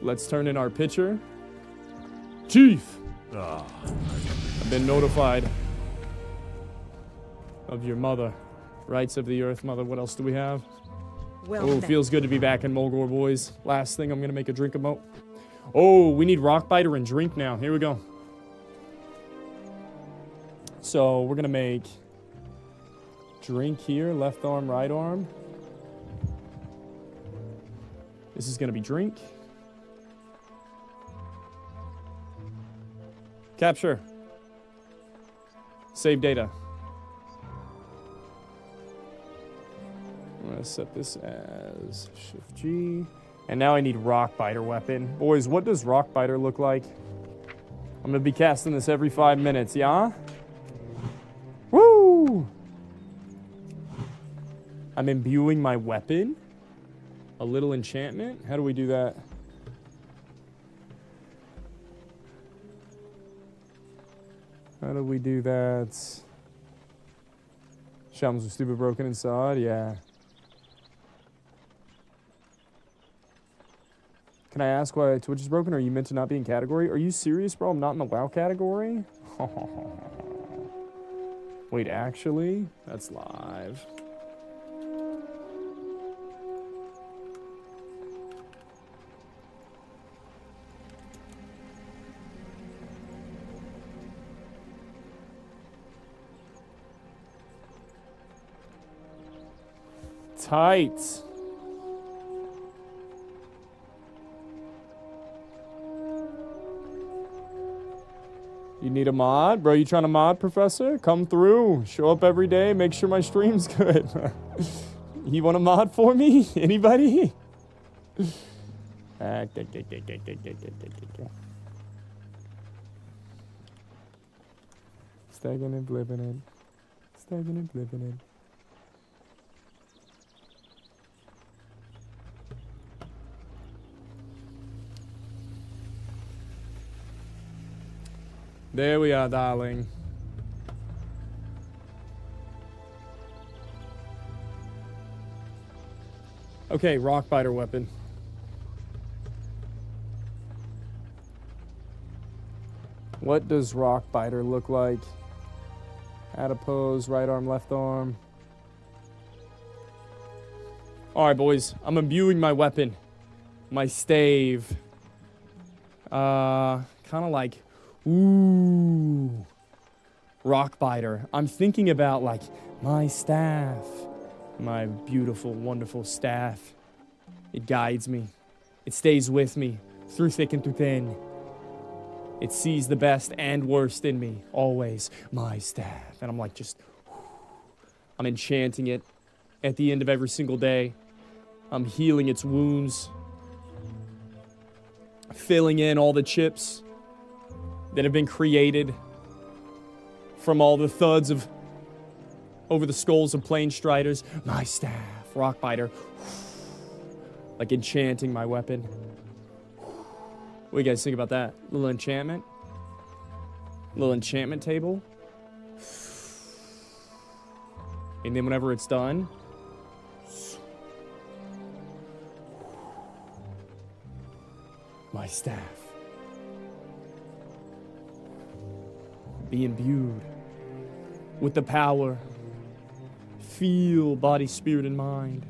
Let's turn in our pitcher. Chief! I've been notified of your mother. Rights of the earth, mother. What else do we have? Well Oh, met. feels good to be back in Mulgore, boys. Last thing, I'm gonna make a drink emote. Oh, we need rock biter and drink now. Here we go. So we're gonna make drink here, left arm, right arm. This is gonna be drink. Capture. Save data. I'm gonna set this as Shift G. And now I need rock biter weapon. Boys, what does rock biter look like? I'm gonna be casting this every 5 minutes, yeah? Woo! I'm imbuing my weapon. A little enchantment. How do we do that? How do we do that? Shamans are stupid, broken inside. Yeah. Can I ask why Twitch is broken? Are you meant to not be in category? Are you serious, bro? I'm not in the WoW category? Wait, actually? That's live. Tight. You need a mod? Bro, you trying to mod, Professor? Come through. Show up every day. Make sure my stream's good. You want a mod for me? Anybody? Stagging and blipping it. Stagging and blipping it. There we are, darling. Okay, rock biter weapon. What does rock biter look like? Add a pose, right arm, left arm. Alright, boys. I'm imbuing my weapon. My stave. Kind of like, ooh, rock biter. I'm thinking about like my staff, my beautiful, wonderful staff. It guides me. It stays with me through thick and through thin. It sees the best and worst in me, always. My staff. And I'm like just, I'm enchanting it at the end of every single day. I'm healing its wounds. Filling in all the chips that have been created from all the thuds of over the skulls of plane striders. My staff, rock biter, like enchanting my weapon. What do you guys think about that? Little enchantment? Little enchantment table? And then whenever it's done, my staff. Be imbued with the power. Feel body, spirit, and mind.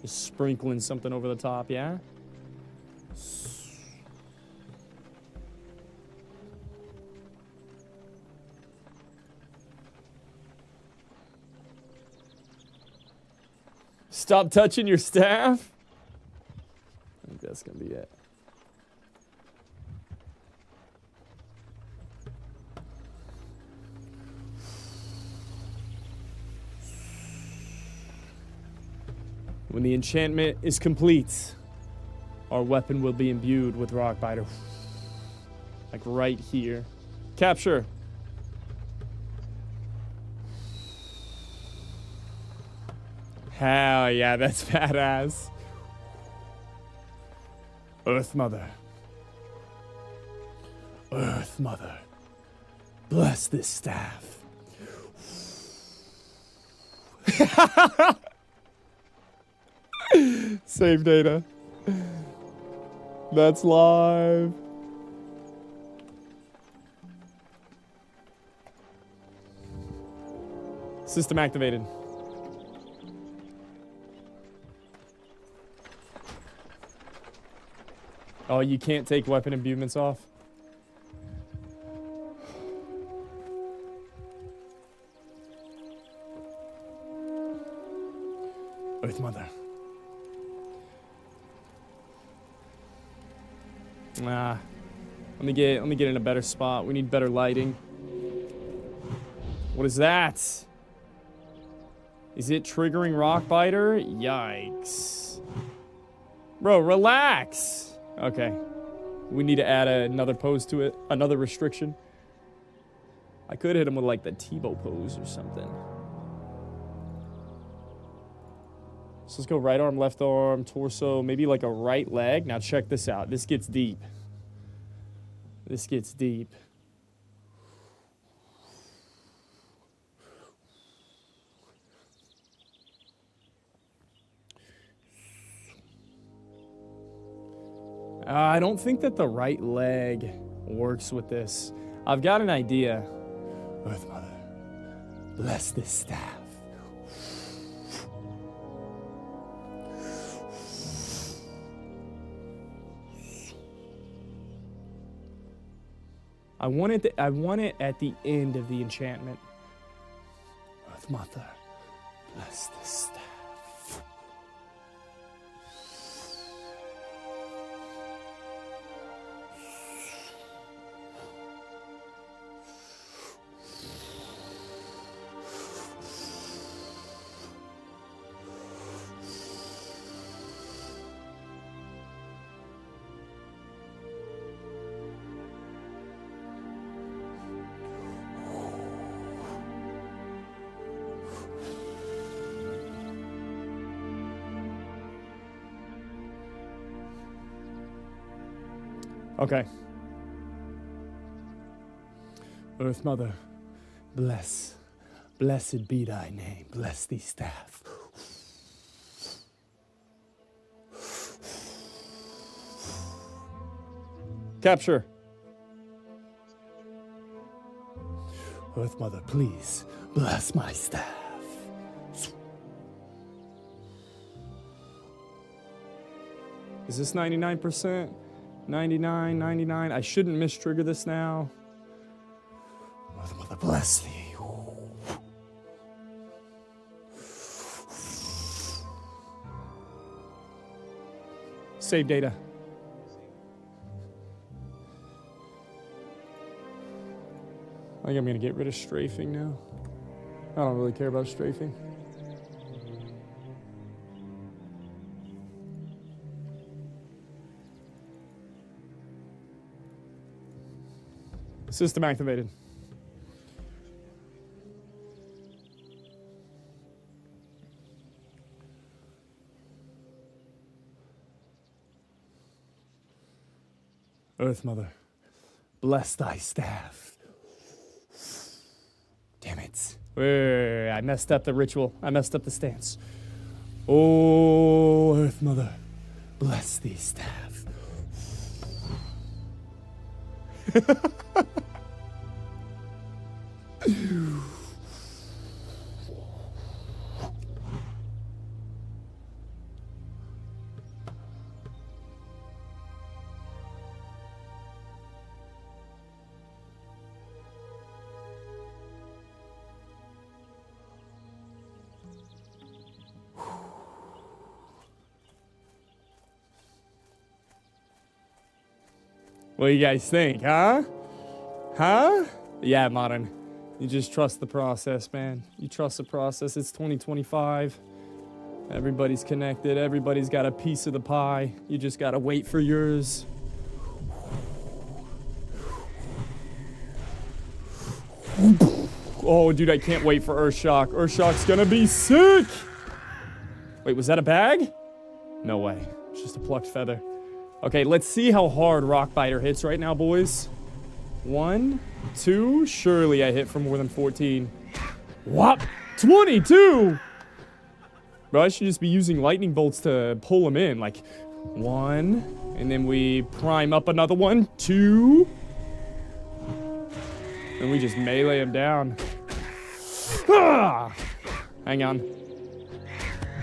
Just sprinkling something over the top, yeah? Stop touching your staff? I think that's gonna be it. When the enchantment is complete, our weapon will be imbued with rock biter. Like right here. Capture. Hell yeah, that's badass. Earth Mother. Earth Mother. Bless this staff. Save data. That's live. System activated. Oh, you can't take weapon imbuements off? Earth Mother. Nah. Let me get in a better spot. We need better lighting. What is that? Is it triggering rock biter? Yikes. Bro, relax. Okay. We need to add another pose to it. Another restriction. I could hit him with like the Tebow pose or something. So let's go right arm, left arm, torso, maybe like a right leg. Now check this out. This gets deep. This gets deep. I don't think that the right leg works with this. I've got an idea. Earth Mother, bless this staff. I want it at the end of the enchantment. Earth Mother, bless this staff. Okay. Earth Mother, blessed be thy name. Bless thee staff. Capture. Earth Mother, please bless my staff. Is this 99%? 99, 99. I shouldn't mistrigger this now. Earth Mother, bless thee. Save data. I think I'm gonna get rid of strafing now. I don't really care about strafing. System activated. Earth Mother, bless thy staff. Damn it. Wait, I messed up the ritual. I messed up the stance. Oh, Earth Mother, bless thee staff. What do you guys think, huh? Huh? Yeah, Modern. You just trust the process, man. You trust the process. It's 2025. Everybody's connected. Everybody's got a piece of the pie. You just gotta wait for yours. Oh, dude, I can't wait for Earthshock. Earthshock's gonna be sick! Wait, was that a bag? No way. It's just a plucked feather. Okay, let's see how hard Rockbiter hits right now, boys. 1, 2, surely I hit for more than 14. Whop! 22! Bro, I should just be using lightning bolts to pull him in. Like, 1, and then we prime up another one. 2. And we just melee him down. Ah! Hang on.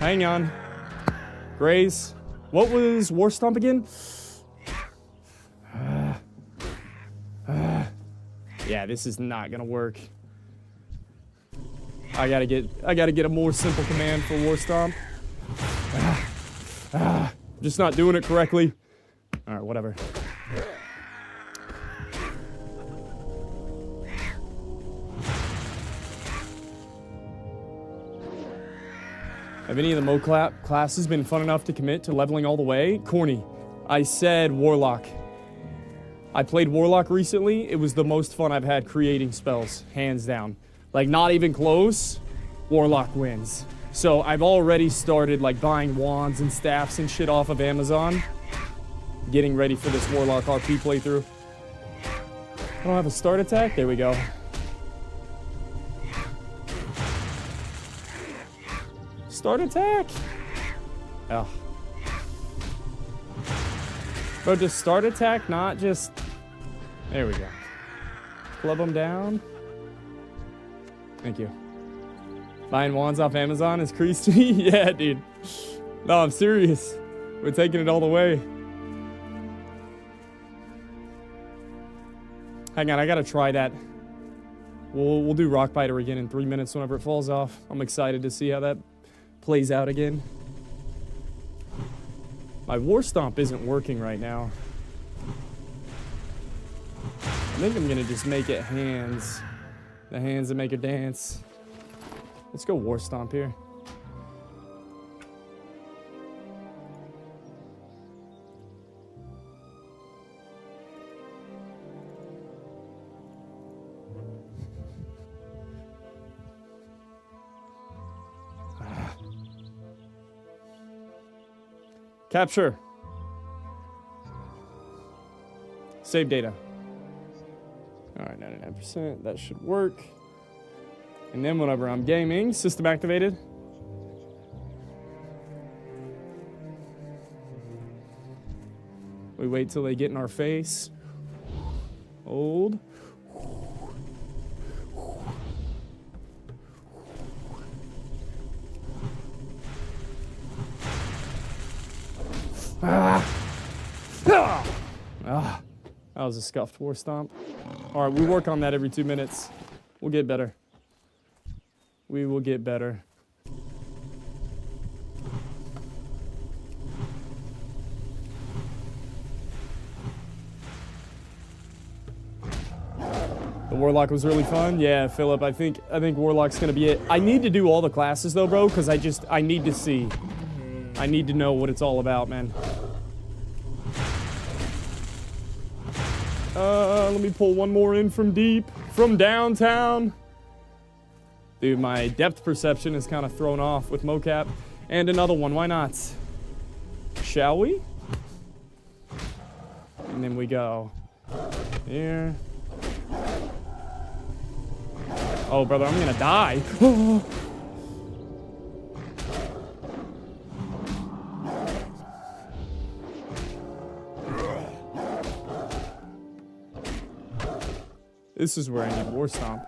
Hang on. Graze. What was War Stomp again? Yeah, this is not gonna work. I gotta get a more simple command for War Stomp. Just not doing it correctly. All right, whatever. Have any of the Mo classes been fun enough to commit to leveling all the way? Corny. I said Warlock. I played Warlock recently. It was the most fun I've had creating spells, hands down. Like, not even close. Warlock wins. So I've already started, like, buying wands and staffs and shit off of Amazon. Getting ready for this Warlock RP playthrough. I don't have a start attack? There we go. Start attack? Oh. Bro, just start attack, not just... There we go. Club them down. Thank you. Buying wands off Amazon is creased me? Yeah, dude. No, I'm serious. We're taking it all the way. Hang on, I gotta try that. We'll do Rockbiter again in 3 minutes whenever it falls off. I'm excited to see how that plays out again. My War Stomp isn't working right now. I think I'm gonna just make it hands. The hands that make her dance. Let's go War Stomp here. Capture. Save data. All right. right, 99%. That should work. And then whenever I'm gaming, system activated. We wait till they get in our face. Hold. That was a scuffed war stomp. All right, we work on that every 2 minutes. We'll get better. We will get better. The Warlock was really fun. Yeah, Philip, I think Warlock's gonna be it. I need to do all the classes though, bro, because I need to see. I need to know what it's all about, man. Let me pull one more in from deep, from downtown. Dude, my depth perception is kind of thrown off with mocap. And another one, why not? Shall we? And then we go here. Oh, brother, I'm gonna die. This is where I need War Stomp.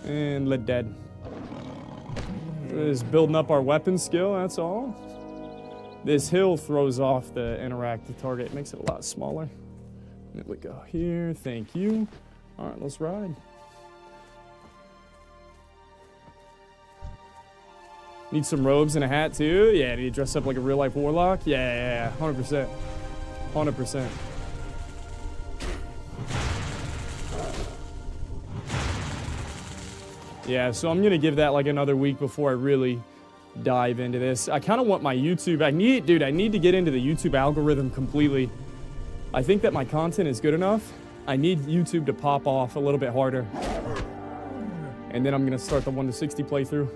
And let dead. Just building up our weapon skill, that's all. This hill throws off the interactive target, makes it a lot smaller. There we go here, thank you. All right, let's ride. Need some robes and a hat too? Yeah, do you dress up like a real life warlock? Yeah, 100%. 100%. Yeah, so I'm gonna give that like another week before I really dive into this. I kind of want my YouTube, I need to get into the YouTube algorithm completely. I think that my content is good enough. I need YouTube to pop off a little bit harder. And then I'm gonna start the 1 to 60 playthrough.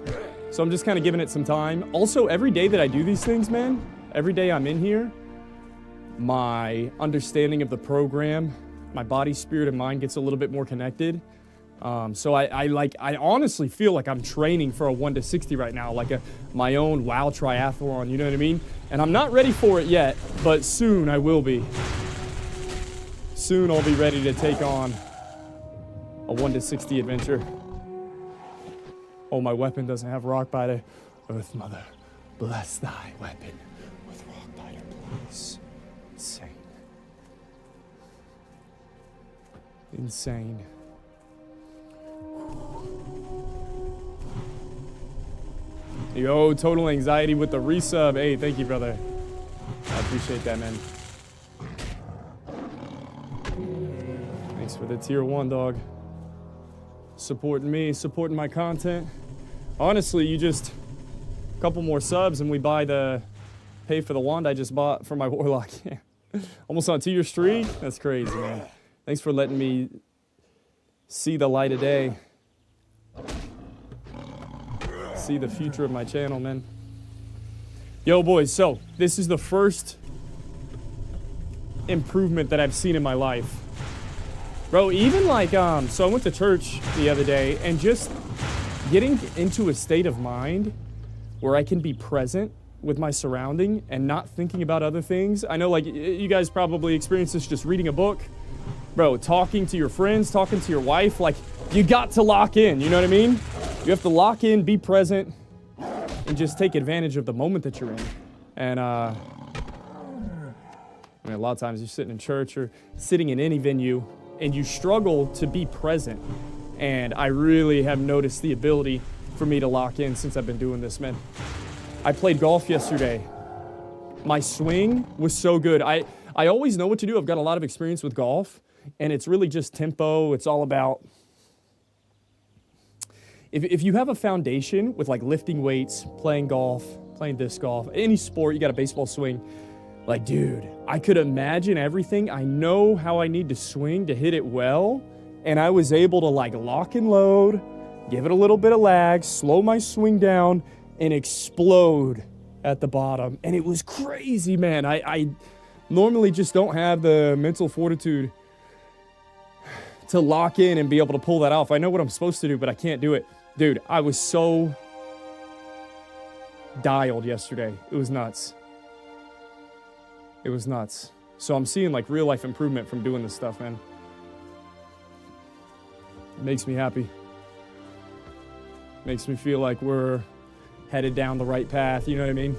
So I'm just kind of giving it some time. Also, every day that I do these things, man, every day I'm in here, my understanding of the program, my body, spirit, and mind gets a little bit more connected. So I honestly feel like I'm training for a 1 to 60 right now, like my own WoW triathlon, you know what I mean? And I'm not ready for it yet, but soon I will be. Soon I'll be ready to take on a 1 to 60 adventure. Oh, my weapon doesn't have rock biter. Earth Mother, bless thy weapon with rock biter, please. Insane. Insane. Yo, total anxiety with the resub. Hey, thank you, brother. I appreciate that, man. Thanks for the tier 1, dog. Supporting me, supporting my content. Honestly, you just a couple more subs and we pay for the wand I just bought for my warlock. Almost on a 2-year streak. That's crazy, man. Thanks for letting me see the light of day. See the future of my channel, man. Yo, boys, so this is the first improvement that I've seen in my life. Bro, even like, so I went to church the other day and just getting into a state of mind where I can be present with my surrounding and not thinking about other things. I know like you guys probably experience this just reading a book. Bro, talking to your friends, talking to your wife, like you got to lock in, you know what I mean? You have to lock in, be present, and just take advantage of the moment that you're in. And I mean, a lot of times you're sitting in church or sitting in any venue and you struggle to be present. And I really have noticed the ability for me to lock in since I've been doing this, man. I played golf yesterday. My swing was so good. I always know what to do. I've got a lot of experience with golf, and it's really just tempo. It's all about, if you have a foundation with like lifting weights, playing golf, playing disc golf, any sport, you got a baseball swing, like, dude, I could imagine everything. I know how I need to swing to hit it well, and I was able to like lock and load, give it a little bit of lag, slow my swing down, and explode at the bottom. And it was crazy, man. I normally just don't have the mental fortitude to lock in and be able to pull that off. I know what I'm supposed to do, but I can't do it. Dude, I was so dialed yesterday. It was nuts. It was nuts. So I'm seeing like real life improvement from doing this stuff, man. It makes me happy. Makes me feel like we're headed down the right path, you know what I mean?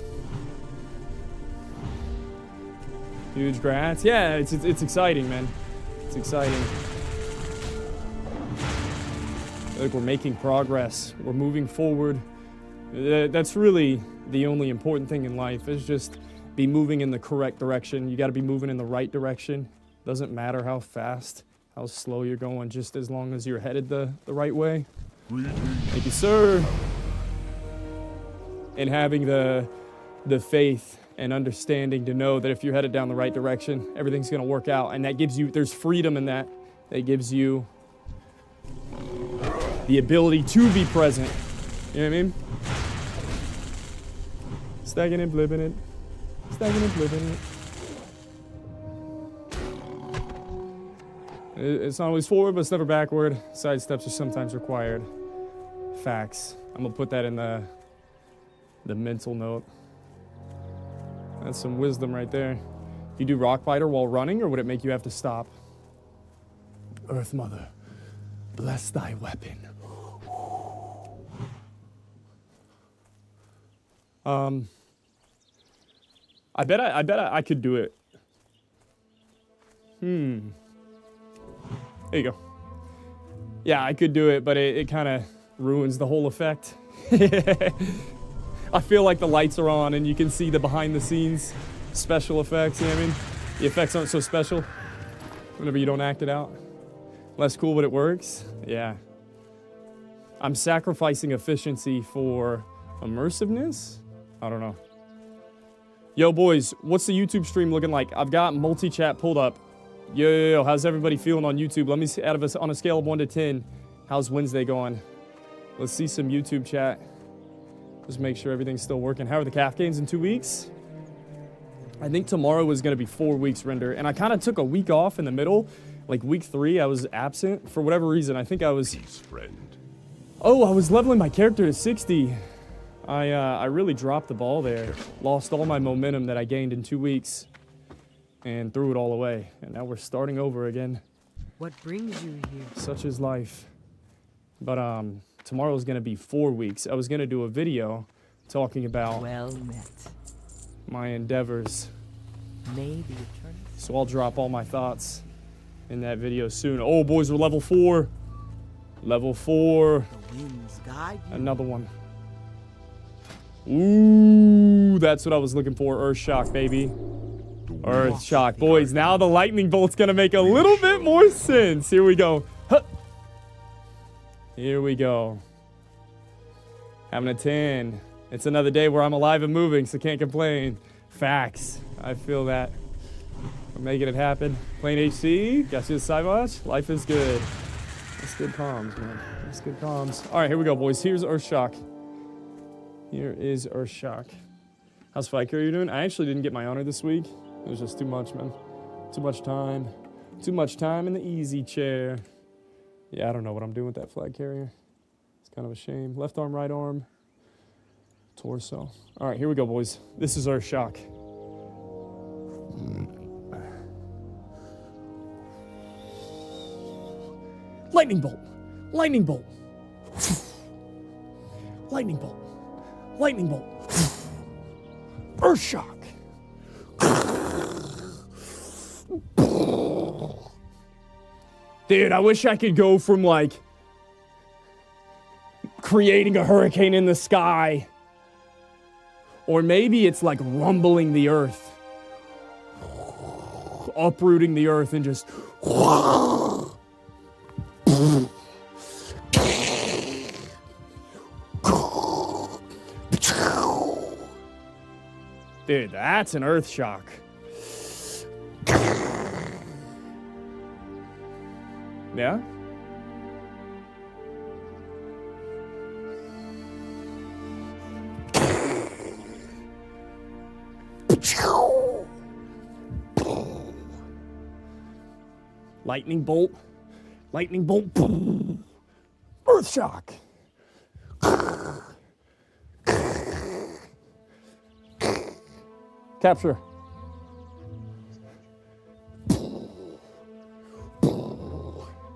Huge grats. Yeah, it's exciting, man. It's exciting. Like we're making progress. We're moving forward. That's really the only important thing in life, is just be moving in the correct direction. You got to be moving in the right direction. Doesn't matter how fast, how slow you're going, just as long as you're headed the right way. Thank you, sir. And having the faith and understanding to know that if you're headed down the right direction, everything's going to work out. And that gives you, there's freedom in that. That gives you the ability to be present. You know what I mean? Stacking it, blipping it. Stacking it, blipping it. It's not always forward, but it's never backward. Side steps are sometimes required. Facts. I'm gonna put that in the mental note. That's some wisdom right there. You do rock biter while running, or would it make you have to stop? Earth Mother, bless thy weapon. I bet I could do it. There you go. Yeah, I could do it, but it kind of ruins the whole effect. I feel like the lights are on and you can see the behind the scenes special effects, you know what I mean? The effects aren't so special whenever you don't act it out. Less cool, but it works. Yeah. I'm sacrificing efficiency for immersiveness? I don't know. Yo, boys, what's the YouTube stream looking like? I've got multi-chat pulled up. Yo, how's everybody feeling on YouTube? Let me see, out of us on a scale of 1 to 10, how's Wednesday going? Let's see some YouTube chat. Just make sure everything's still working. How are the calf games in 2 weeks? I think tomorrow was going to be 4 weeks render, and I kind of took a week off in the middle. Like week 3, I was absent for whatever reason. I think I was... Oh, I was leveling my character to 60. I really dropped the ball there. Lost all my momentum that I gained in 2 weeks and threw it all away. And now we're starting over again. What brings you here? Such is life. But tomorrow's going to be 4 weeks. I was going to do a video talking about Well met. my endeavors. May the eternity. So I'll drop all my thoughts in that video soon. Oh, boys, we're level 4. Level 4. The winds guide you. Another one. Ooh, that's what I was looking for. Earth Shock, baby. Earth Shock. Boys, now the lightning bolt's gonna make a little bit more sense. Here we go. Huh. Here we go. Having a 10. It's another day where I'm alive and moving, so can't complain. Facts. I feel that. We're making it happen. Playing HC. Got you the side watch. Life is good. That's good comms, man. That's good comms. All right, here we go, boys. Here's Earth Shock. Here is Earth Shock. How's Fight Carrier doing? I actually didn't get my honor this week. It was just too much, man. Too much time. Too much time in the easy chair. Yeah, I don't know what I'm doing with that flag carrier. It's kind of a shame. Left arm, right arm. Torso. All right, here we go, boys. This is Earth Shock. Lightning bolt. Lightning bolt. Lightning bolt. Lightning bolt. Earth Shock. Dude, I wish I could go from like creating a hurricane in the sky, or maybe it's like rumbling the earth, uprooting the earth and just dude, that's an Earth Shock. Yeah? Lightning bolt. Lightning bolt. Earth shock. Capture.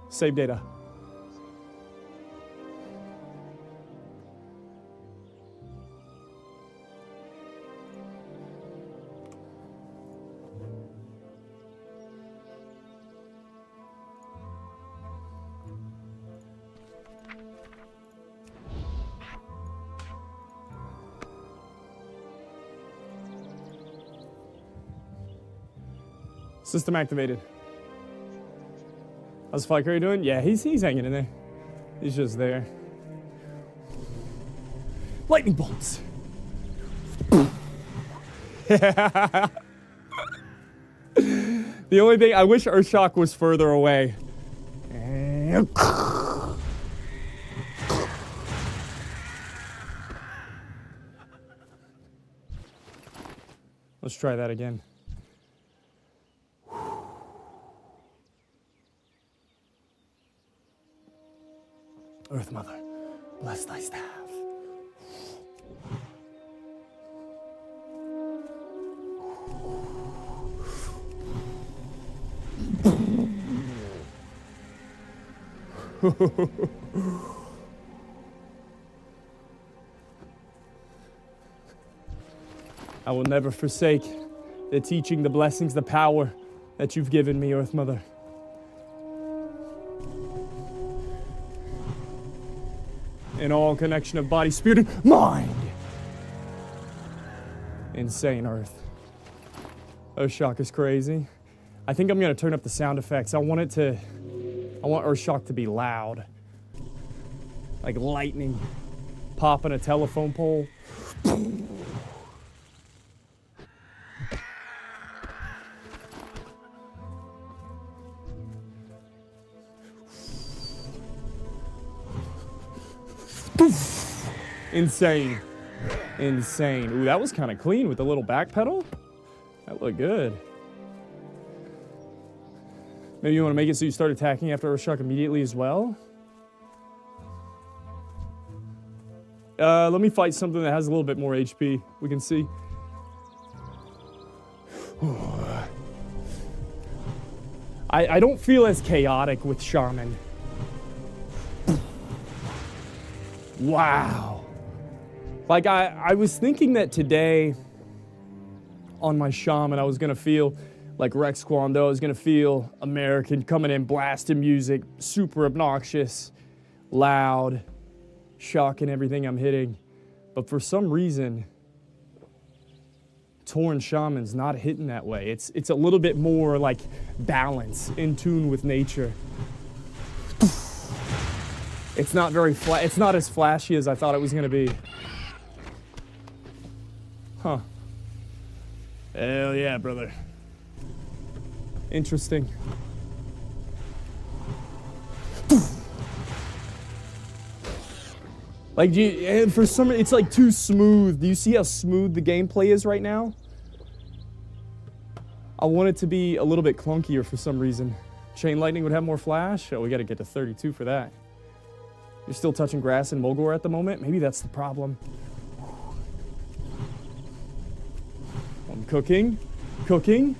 Save data. System activated. How's Fly Curry doing? Yeah, he's hanging in there. He's just there. Lightning bolts. The only thing, I wish Earthshock was further away. Let's try that again. Earth Mother, bless thy staff. I will never forsake the teaching, the blessings, the power that you've given me, Earth Mother. In all connection of body, spirit, and mind. Insane, Earth. Earthshock is crazy. I think I'm gonna turn up the sound effects. I want Earthshock to be loud. Like lightning popping a telephone pole. Insane. Insane. Ooh, that was kind of clean with the little back pedal. That looked good. Maybe you want to make it so you start attacking after Earthshock immediately as well? Let me fight something that has a little bit more HP. We can see. I don't feel as chaotic with Shaman. Wow. Like, I was thinking that today on my Shaman, I was going to feel like Rex Kwando. I was going to feel American coming in, blasting music, super obnoxious, loud, shocking everything I'm hitting. But for some reason, Torn Shaman's not hitting that way. It's a little bit more like balance, in tune with nature. It's not very it's not as flashy as I thought it was gonna be. Huh. Hell yeah, brother. Interesting. Like, and for some, it's like too smooth. Do you see how smooth the gameplay is right now? I want it to be a little bit clunkier for some reason. Chain Lightning would have more flash. Oh, we gotta get to 32 for that. You're still touching grass in Mulgore at the moment? Maybe that's the problem. I'm cooking. Cooking.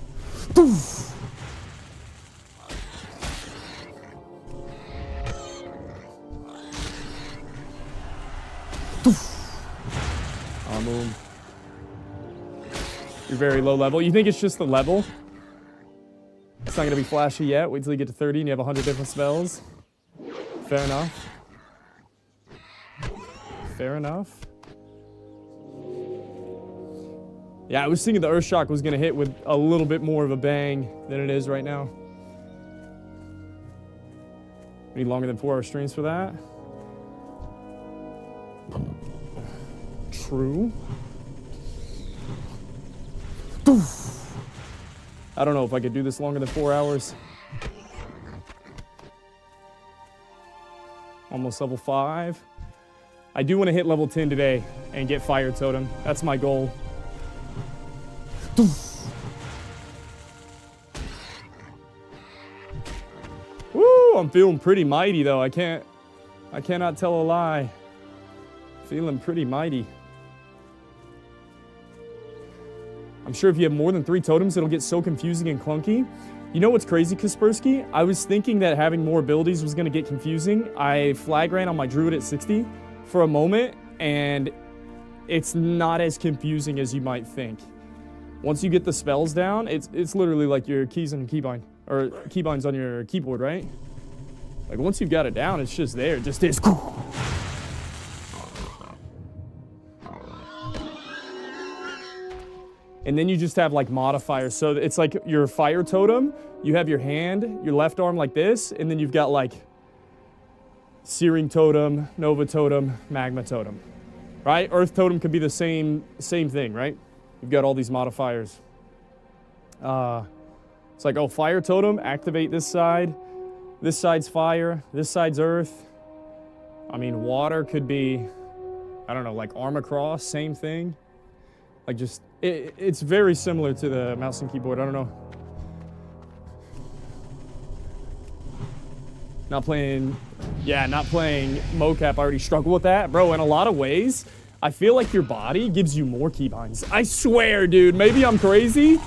Boom. You're very low level. You think it's just the level? It's not going to be flashy yet. Wait till you get to 30 and you have 100 different spells. Fair enough. Fair enough. Yeah, I was thinking the Earthshock was going to hit with a little bit more of a bang than it is right now. We need longer than 4-hour streams for that. True. I don't know if I could do this longer than 4 hours. Almost level 5. I do want to hit level 10 today and get Fire Totem. That's my goal. Woo! I'm feeling pretty mighty though. I cannot tell a lie. Feeling pretty mighty. I'm sure if you have more than 3 totems, it'll get so confusing and clunky. You know what's crazy, Kaspersky? I was thinking that having more abilities was going to get confusing. I flag ran on my druid at 60 for a moment, and it's not as confusing as you might think. Once you get the spells down, it's literally like your keys and keybind, or keybinds on your keyboard, right? Like once you've got it down, it's just there. It just is. And then you just have like modifiers. So it's like your fire totem, you have your hand, your left arm like this, and then you've got like searing totem, nova totem, magma totem, right? Earth totem could be the same thing, right? You've got all these modifiers. It's like, oh, fire totem, activate this side. This side's fire, this side's earth. I mean, water could be, I don't know, like arm across, same thing. Like just, it's very similar to the mouse and keyboard, I don't know. Not playing mocap, I already struggle with that. Bro, in a lot of ways, I feel like your body gives you more keybinds. I swear, dude, maybe I'm crazy.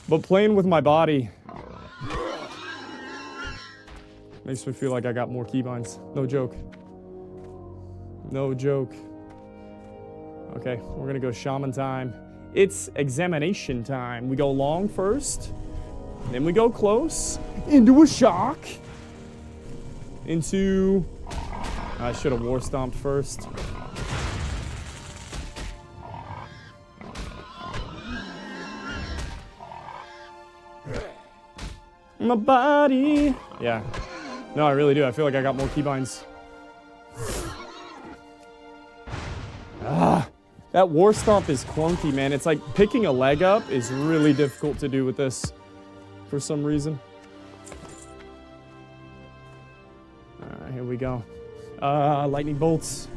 But playing with my body makes me feel like I got more keybinds. No joke. No joke. Okay, we're gonna go shaman time. It's examination time. We go long first, then we go close, into a shock, into... I should have war stomped first. My body. Yeah. No, I really do. I feel like I got more keybinds. That war stomp is clunky, man. It's like picking a leg up is really difficult to do with this for some reason. Alright, here we go. Lightning bolts.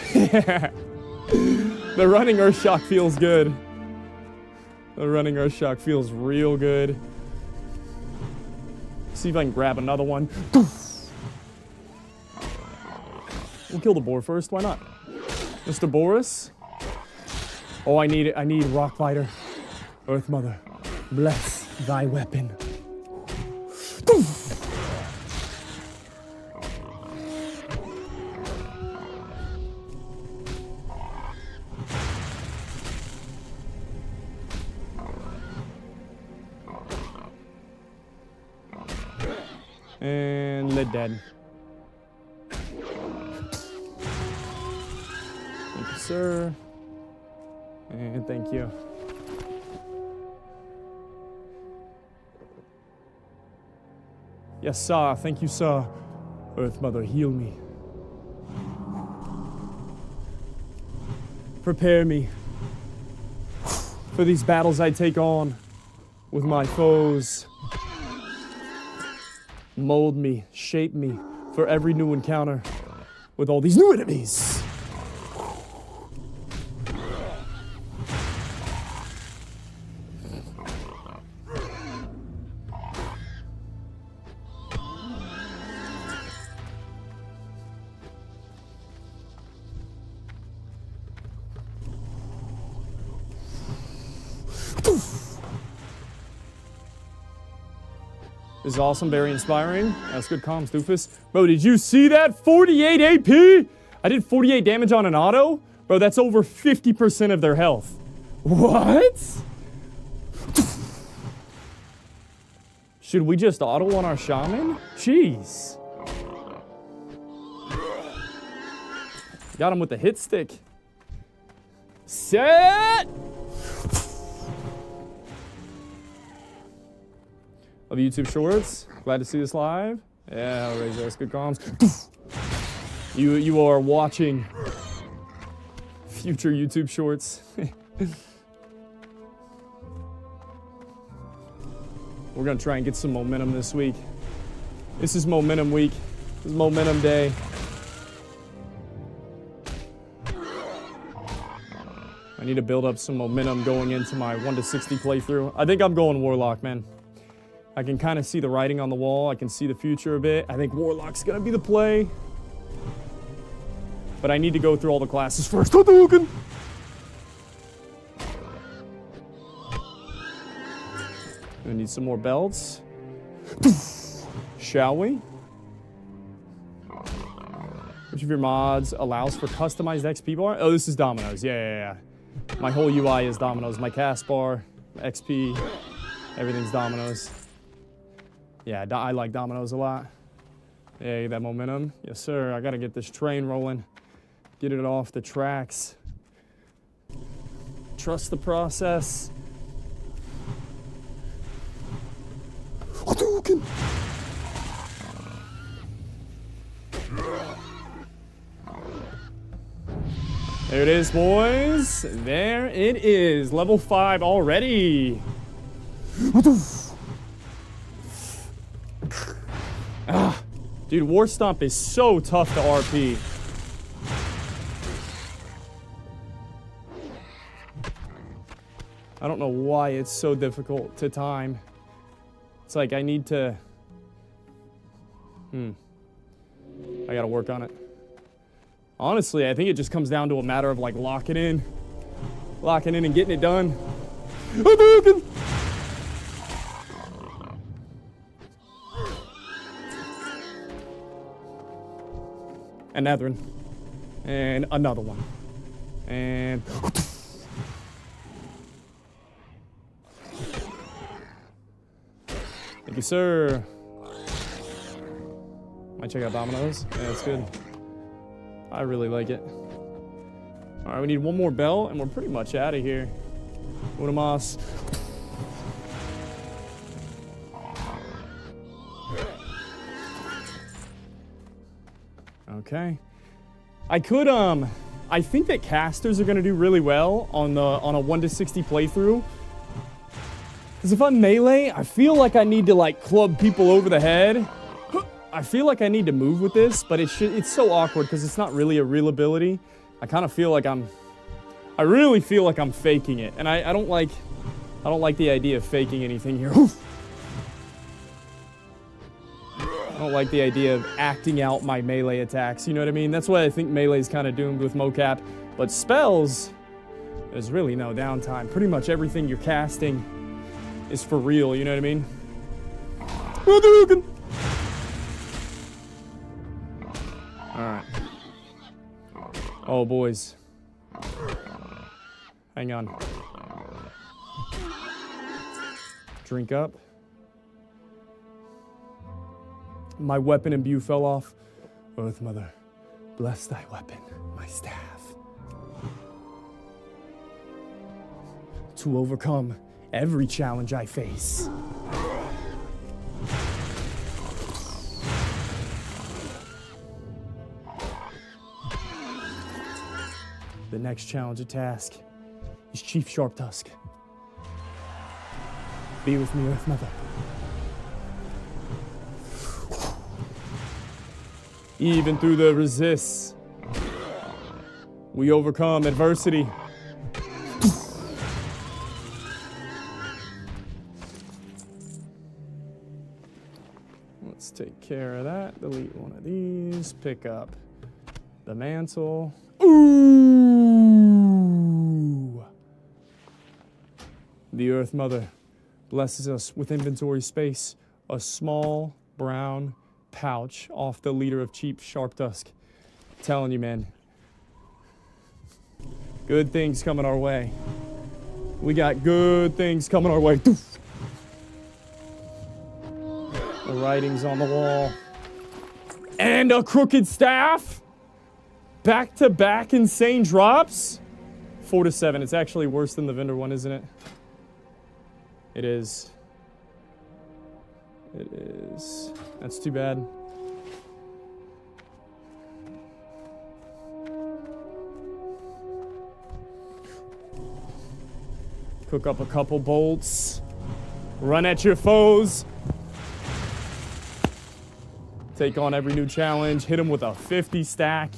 The running earth shock feels good. The running earth shock feels real good. See if I can grab another one. We'll kill the boar first, why not? Mr. Boris? Oh, I need Rock Fighter. Earth Mother, bless thy weapon. And lid dead. Thank you, sir. And thank you. Yes, sir. Thank you, sir. Earth Mother, heal me. Prepare me for these battles I take on with my foes. Mold me, shape me for every new encounter with all these new enemies. This is awesome, very inspiring. That's good comms, doofus. Bro, did you see that? 48 AP? I did 48 damage on an auto? Bro, that's over 50% of their health. What? Should we just auto on our shaman? Jeez. Got him with the hit stick. Set! Love YouTube Shorts. Glad to see this live. Yeah, Razor, that's good comms. You are watching future YouTube Shorts. We're gonna try and get some momentum this week. This is momentum week. This is momentum day. I need to build up some momentum going into my 1 to 60 playthrough. I think I'm going Warlock, man. I can kind of see the writing on the wall. I can see the future a bit. I think Warlock's gonna be the play. But I need to go through all the classes first. Hadouken! We need some more belts. Shall we? Which of your mods allows for customized XP bar? Oh, this is Dominoes. Yeah. My whole UI is Dominoes. My cast bar, XP, everything's Dominoes. Yeah, I like Dominoes a lot. Yeah, that momentum. Yes, sir. I gotta get this train rolling. Get it off the tracks. Trust the process. Hadouken! There it is, boys. There it is. Level 5 already. Dude, War Stomp is so tough to RP. I don't know why it's so difficult to time. It's like I need to... I gotta work on it. Honestly, I think it just comes down to a matter of like locking in and getting it done. Another one. And another one. And... Thank you, sir. Might check out Dominoes. Yeah, that's good. I really like it. All right, we need one more bell, and we're pretty much out of here. Una más. Okay. I could, I think that casters are gonna do really well on a 1 to 60 playthrough. Because if I'm melee, I feel like I need to like club people over the head. I feel like I need to move with this, but it's so awkward because it's not really a real ability. I kind of feel like I really feel like I'm faking it, and I don't like the idea of faking anything here. I don't like the idea of acting out my melee attacks, you know what I mean? That's why I think melee is kind of doomed with mocap. But spells, there's really no downtime. Pretty much everything you're casting is for real, you know what I mean? Alright. Oh, boys. Hang on. Drink up. My weapon imbue fell off. Earth Mother, bless thy weapon, my staff. To overcome every challenge I face. The next challenge or task is Chief Sharptusk. Be with me, Earth Mother. Even through the resists, we overcome adversity. Let's take care of that. Delete one of these. Pick up the mantle. Ooh! The Earth Mother blesses us with inventory space, a small brown pouch off the leader of Chief Sharptusk. Telling you, man. Good things coming our way. We got good things coming our way. The writing's on the wall. And a crooked staff. Back-to-back insane drops. 4 to 7. It's actually worse than the vendor one, isn't it? It is. It is. That's too bad. Cook up a couple bolts. Run at your foes. Take on every new challenge. Hit them with a 50 stack.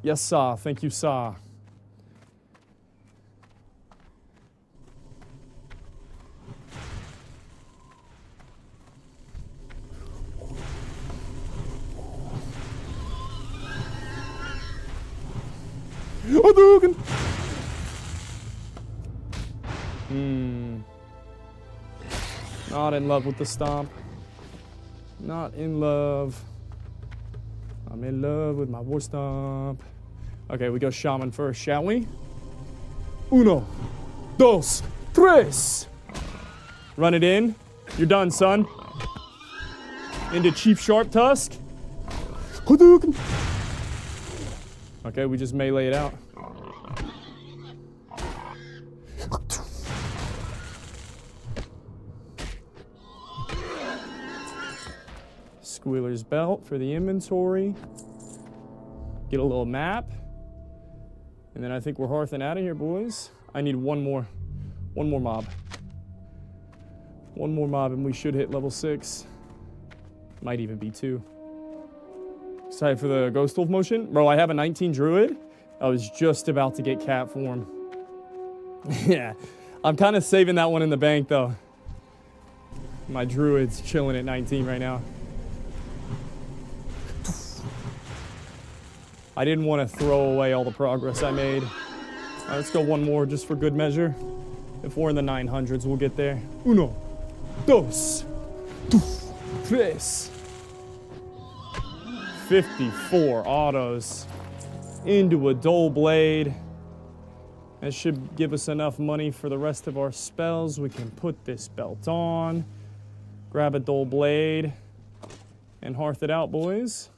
Yes, sir. Thank you, sir. Hadouken! Not in love with the stomp. Not in love. I'm in love with my war stomp. Okay, we go shaman first, shall we? Uno, dos, tres. Run it in. You're done, son. Into Chief Sharp Tusk. Hadouken. Okay, we just melee it out. Squealer's Belt for the inventory. Get a little map. And then I think we're hearthing out of here, boys. I need one more mob. One more mob and we should hit level 6. Might even be 2. Excited for the Ghost Wolf motion. Bro, I have a 19 Druid. I was just about to get cat form. Yeah, I'm kind of saving that one in the bank though. My Druid's chilling at 19 right now. I didn't want to throw away all the progress I made. Let's go one more just for good measure. If we're in the 900s, we'll get there. Uno, dos, tres. 54 autos into a Dull Blade. That should give us enough money for the rest of our spells. We can put this belt on, grab a Dull Blade, and hearth it out, boys.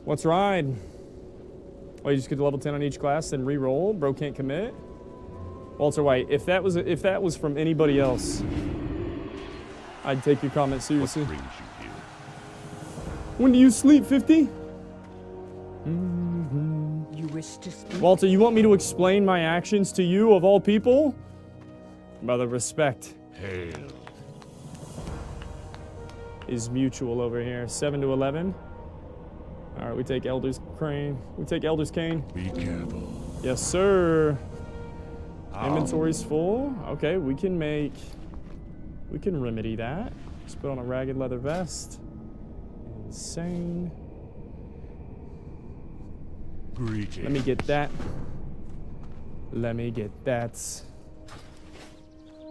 What's ride? Oh, you just get to level 10 on each class, then re-roll. Bro can't commit. Walter White, if that was from anybody else, I'd take your comment seriously. What brings you here? When do you sleep, 50? You wish to speak? Walter, you want me to explain my actions to you, of all people? Brother, respect Hail. is mutual over here. 7 to 11. All right, we take Elder's Crane. We take Elder's Cane. Be careful. Yes, sir. Ow. Inventory's full. Okay, we can remedy that. Let's put on a ragged leather vest. Insane. Greetings. Let me get that. Let me get that.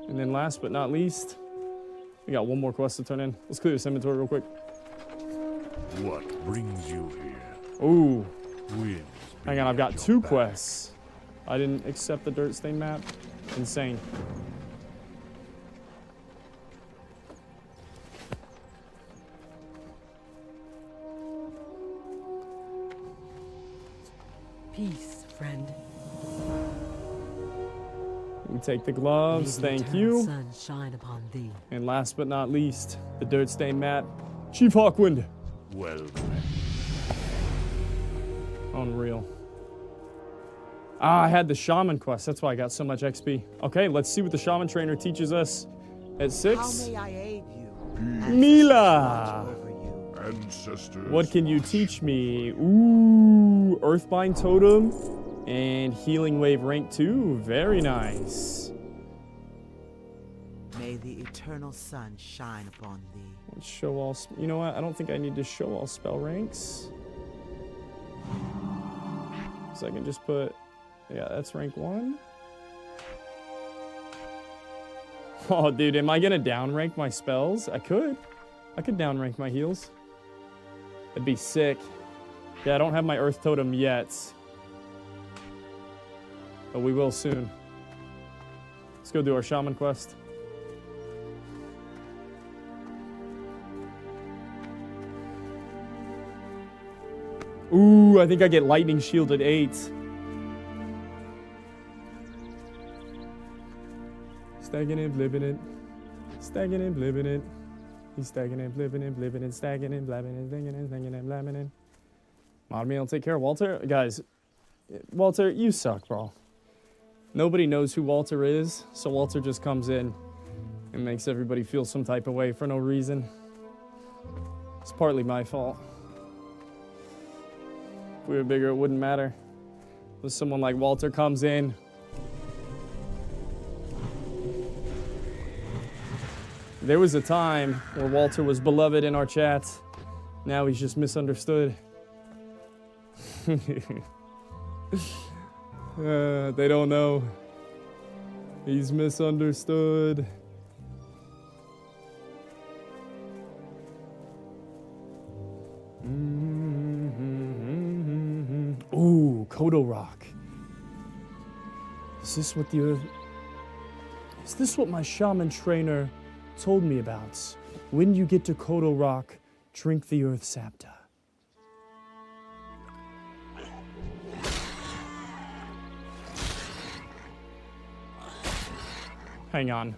And then last but not least, we got one more quest to turn in. Let's clear this inventory real quick. What brings you here? Ooh, Winds hang on, I've got beneath 2 your back. quests. I didn't accept the dirt stain map. Insane. Peace, friend. We take the gloves, May the thank eternal you. sun shine upon thee. And last but not least, the dirt stain map. Chief Hawkwind. Well met. Unreal. Ah, I had the Shaman quest. That's why I got so much XP. Okay, let's see what the Shaman trainer teaches us at 6. How may I aid you? Mila! Over you. Ancestors. What can you teach me? Ooh, Earthbind Totem and Healing Wave rank 2. Very nice. May the eternal sun shine upon thee. Let's show all. You know what? I don't think I need to show all spell ranks. So I can just put. Yeah, that's rank 1. Oh, dude, am I gonna downrank my spells? I could. I could downrank my heals. That'd be sick. Yeah, I don't have my Earth Totem yet. But we will soon. Let's go do our Shaman quest. Ooh, I think I get Lightning Shield at 8. Stagging and blibbing it. Stagging and blibbing it. He's stagging and blibbing it, blibbing it, stagging and blabbing and stinging and stinging and blabbing it. Mod me, I'll take care of Walter. Guys, Walter, you suck, bro. Nobody knows who Walter is, so Walter just comes in and makes everybody feel some type of way for no reason. It's partly my fault. If we were bigger, it wouldn't matter. If someone like Walter comes in, there was a time where Walter was beloved in our chat. Now he's just misunderstood. They don't know. He's misunderstood. Ooh, Kodo Rock. Is this what the earth... Is this what my shaman trainer told me about? When you get to Kodo Rock, drink the earth sapta. Hang on.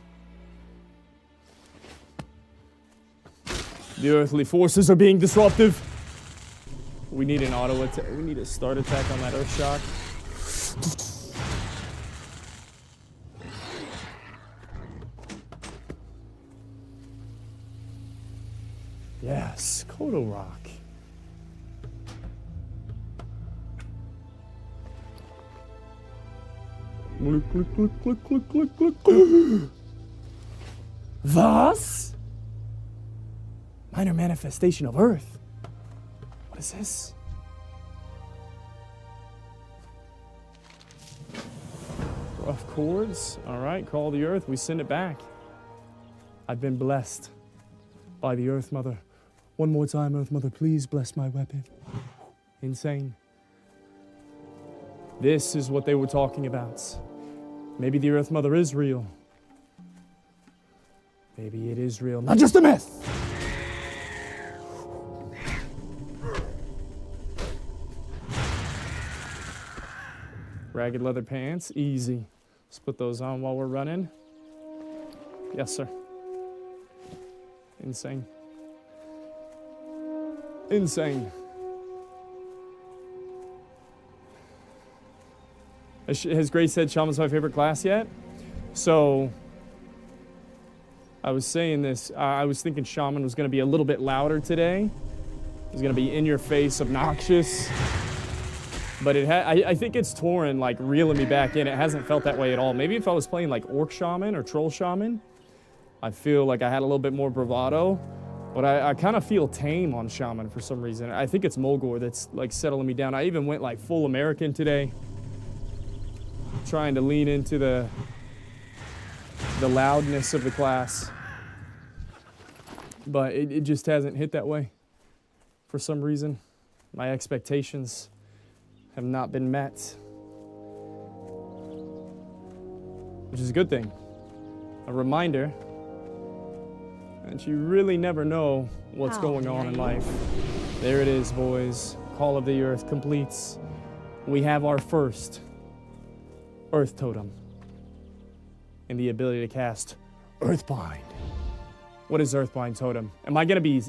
The earthly forces are being disruptive. We need an auto attack. We need a start attack on that earth shock. Yes, Kodo Rock. Click, click, click, click, click, click, click. Was? Minor manifestation of Earth. What is this? Rough chords. All right, call the Earth. We send it back. I've been blessed by the Earth Mother. One more time, Earth Mother, please bless my weapon. Insane. This is what they were talking about. Maybe the Earth Mother is real. Maybe it is real, not just a myth! Ragged leather pants, easy. Let's put those on while we're running. Yes, sir. Insane. Insane. Has Grace said Shaman's my favorite class yet? So, I was saying this, I was thinking Shaman was going to be a little bit louder today. It was going to be in your face, obnoxious. But I think it's Tauren like reeling me back in. It hasn't felt that way at all. Maybe if I was playing like Orc Shaman or Troll Shaman, I feel like I had a little bit more bravado. But I kind of feel tame on Shaman for some reason. I think it's Mulgore that's like settling me down. I even went like full American today. Trying to lean into the loudness of the class. But it just hasn't hit that way for some reason. My expectations have not been met. Which is a good thing. A reminder that you really never know what's going on in life. There it is, boys. Call of the Earth completes. We have our first Earth Totem and the ability to cast Earthbind. What is Earthbind Totem? Am I gonna be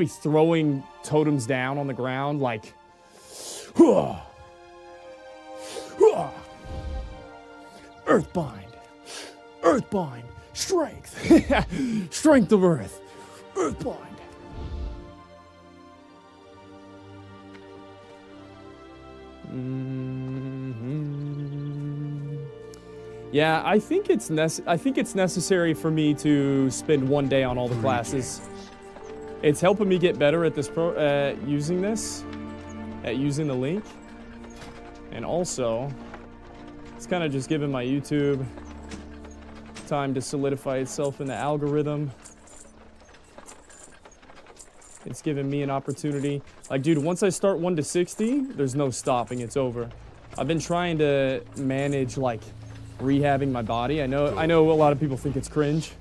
throwing totems down on the ground like Earthbind, Earthbind, strength, strength of Earth, Earthbind. Yeah, I think it's necessary for me to spend one day on all the classes. It's helping me get better at this using the link, and also it's kind of just giving my YouTube time to solidify itself in the algorithm. It's giving me an opportunity. Like, dude, once I start 1 to 60, there's no stopping. It's over. I've been trying to manage like rehabbing my body. I know a lot of people think it's cringe.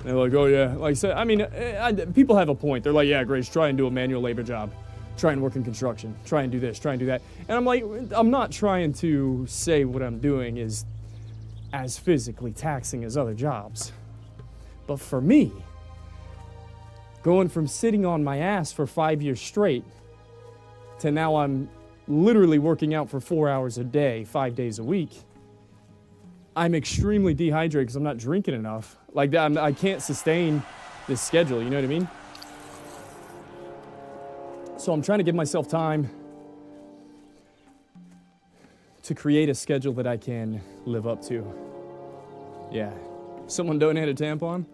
They're like, oh yeah, like I said, I mean, people have a point. They're like, yeah, Grace, try and do a manual labor job. Try and work in construction. Try and do this, try and do that. And I'm like, I'm not trying to say what I'm doing is as physically taxing as other jobs. But for me, going from sitting on my ass for 5 years straight to now I'm literally working out for 4 hours a day, 5 days a week, I'm extremely dehydrated because I'm not drinking enough. Like, I can't sustain this schedule, you know what I mean? So I'm trying to give myself time to create a schedule that I can live up to. Yeah. Someone donate a tampon?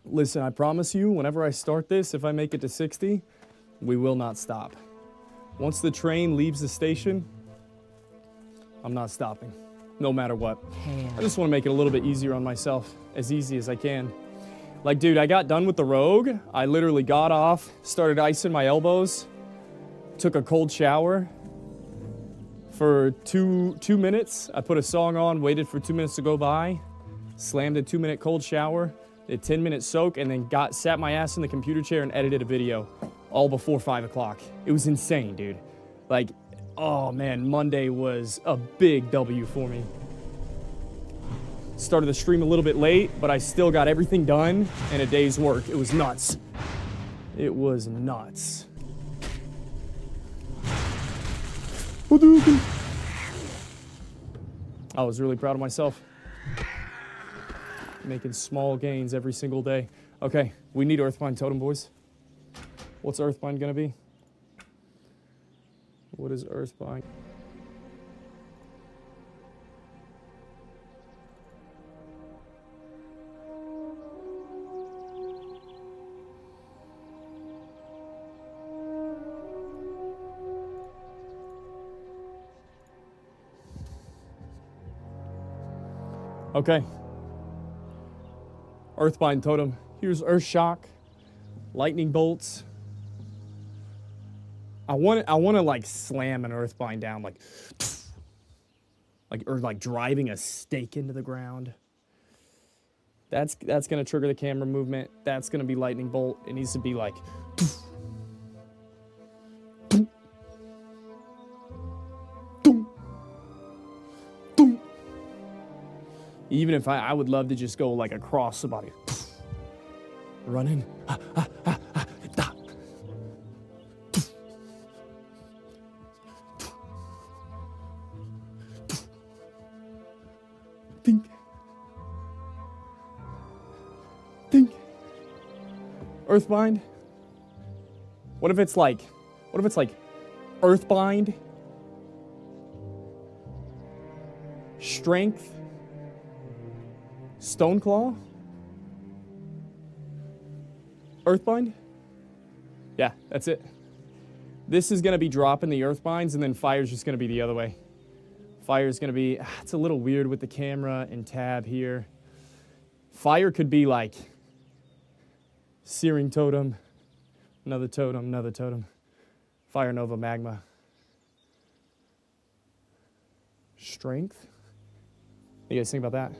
Listen, I promise you, whenever I start this, if I make it to 60, We will not stop. Once the train leaves the station, I'm not stopping, no matter what. I just want to make it a little bit easier on myself, as easy as I can. Like, dude, I got done with the Rogue. I literally got off, started icing my elbows, took a cold shower for two minutes. I put a song on, waited for 2 minutes to go by, slammed a 2-minute cold shower, a 10-minute soak, and then sat my ass in the computer chair and edited a video all before 5 o'clock. It was insane, dude. Like, oh man, Monday was a big W for me. Started the stream a little bit late, but I still got everything done in a day's work. It was nuts. It was nuts. I was really proud of myself. Making small gains every single day. Okay, we need Earthbind Totem, boys. What's Earthbind gonna be? What is Earthbind? Okay. Earthbind Totem. Here's Earth Shock. Lightning bolts. I want to like slam an Earthbind down like driving a stake into the ground. That's going to trigger the camera movement. That's going to be lightning bolt. It needs to be like even if I would love to just go like across somebody. Running. Think. Think. Earthbind. What if it's like Earthbind? Strength. Stoneclaw? Earthbind? Yeah, that's it. This is going to be dropping the Earthbinds, and then Fire's just going to be the other way. Fire's going to be... It's a little weird with the camera and tab here. Fire could be like... Searing Totem. Another Totem, another Totem. Fire Nova Magma. Strength? What do you guys think about that?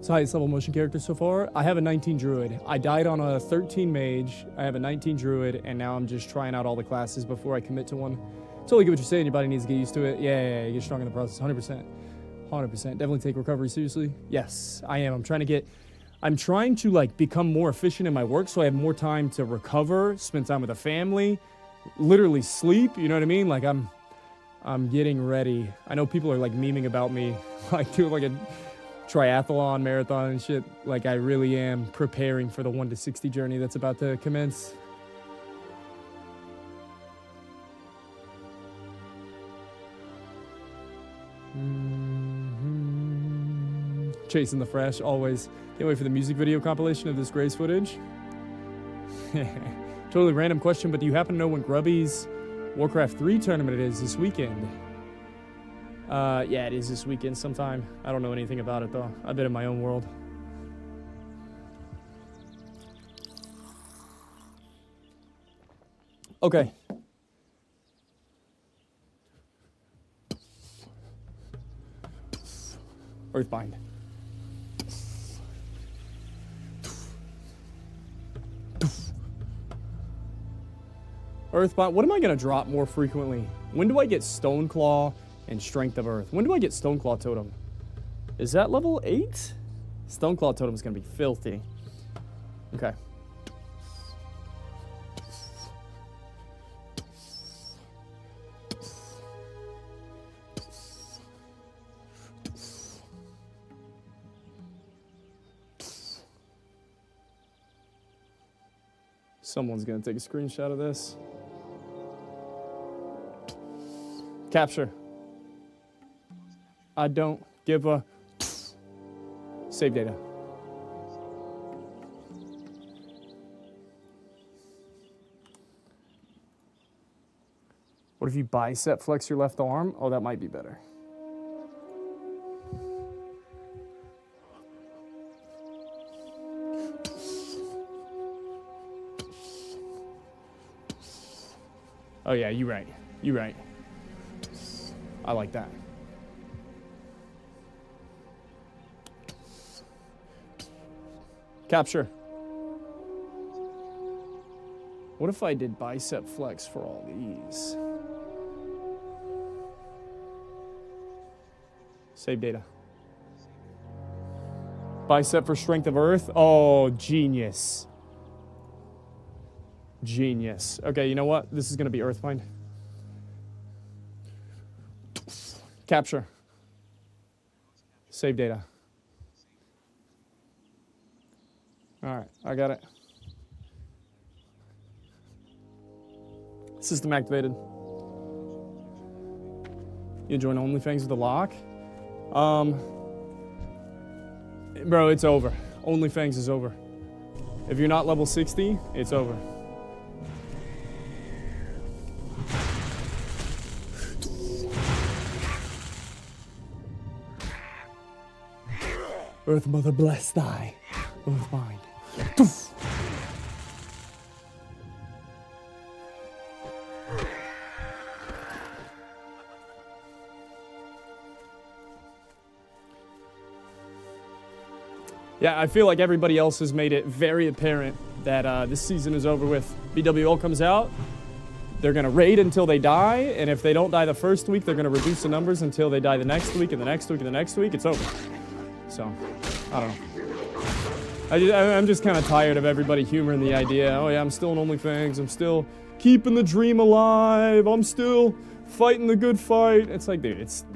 So highest level motion character so far, I have a 19 druid. I died on a 13 mage, I have a 19 druid, and now I'm just trying out all the classes before I commit to one. Totally get what you're saying, your body needs to get used to it. Yeah, you get strong in the process, 100%. 100%. Definitely take recovery seriously. Yes, I am. I'm trying to like become more efficient in my work so I have more time to recover, spend time with the family, literally sleep, you know what I mean? Like I'm getting ready. I know people are like memeing about me, like doing like a triathlon, marathon and shit. Like I really am preparing for the 1 to 60 journey that's about to commence. Chasing the fresh, always. Can't wait for the music video compilation of this Grace footage. Totally random question, but do you happen to know when Grubby's Warcraft 3 tournament is this weekend? Yeah, it is this weekend sometime. I don't know anything about it, though. I've been in my own world. Okay. Earthbind. Earthbind. What am I going to drop more frequently? When do I get Stoneclaw and Strength of Earth? When do I get Stoneclaw Totem? Is that level 8? Stoneclaw Totem is going to be filthy. Okay. Someone's going to take a screenshot of this. Capture. I don't give a... Save data. What if you bicep flex your left arm? Oh, that might be better. Oh yeah, you're right. You're right. I like that. Capture. What if I did bicep flex for all these? Save data. Bicep for strength of earth. Oh, genius. Genius. Okay, you know what? This is going to be Earthbind. Capture. Save data. All right, I got it. System activated. You join OnlyFans with a lock? Bro, it's over. OnlyFans is over. If you're not level 60, it's over. Earth Mother bless thy. Earth mind. Yeah, I feel like everybody else has made it very apparent that this season is over with. BWL comes out, they're going to raid until they die, and if they don't die the first week, they're going to reduce the numbers until they die the next week, and the next week, and the next week. It's over. So, I don't know. I'm just kind of tired of everybody humoring the idea, oh yeah, I'm still in OnlyFans, I'm still keeping the dream alive, I'm still fighting the good fight. It's like, dude, it's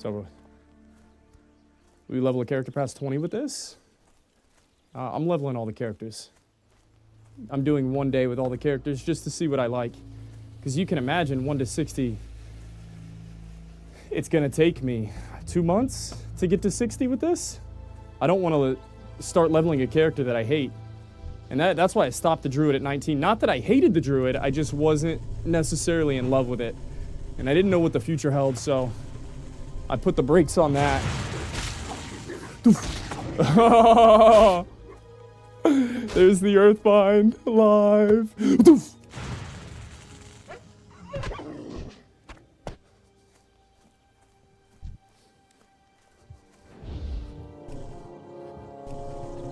over with. We level a character past 20 with this? I'm leveling all the characters. I'm doing 1 day with all the characters just to see what I like. Because you can imagine 1 to 60, it's going to take me 2 months to get to 60 with this. I don't want to start leveling a character that I hate. And that's why I stopped the Druid at 19. Not that I hated the Druid, I just wasn't necessarily in love with it. And I didn't know what the future held, so I put the brakes on that. There's the Earthbind alive.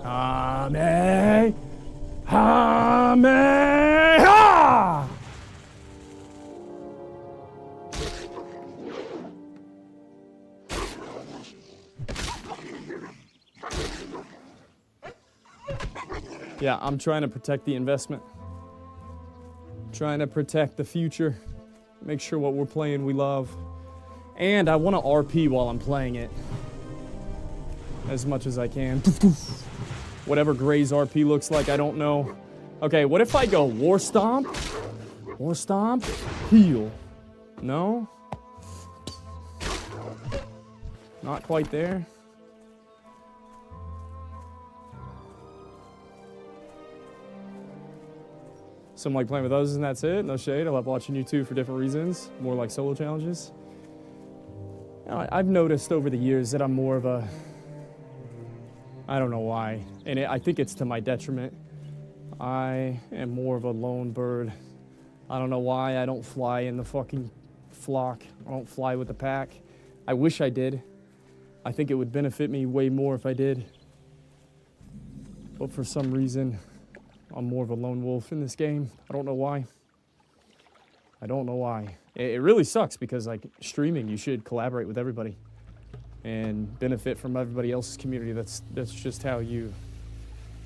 Hame! Hame! Ha! Yeah, I'm trying to protect the investment. Trying to protect the future. Make sure what we're playing we love. And I want to RP while I'm playing it. As much as I can. Whatever Gray's RP looks like, I don't know. Okay, what if I go War Stomp? War Stomp? Heal. No? Not quite there. Some like playing with others and that's it. No shade. I love watching you too for different reasons. More like solo challenges. I've noticed over the years that I'm more of a... I don't know why. And I think it's to my detriment. I am more of a lone bird. I don't know why I don't fly in the fucking flock. I don't fly with the pack. I wish I did. I think it would benefit me way more if I did. But for some reason... I'm more of a lone wolf in this game. I don't know why. I don't know why. It really sucks because, like, streaming, you should collaborate with everybody and benefit from everybody else's community. That's just how you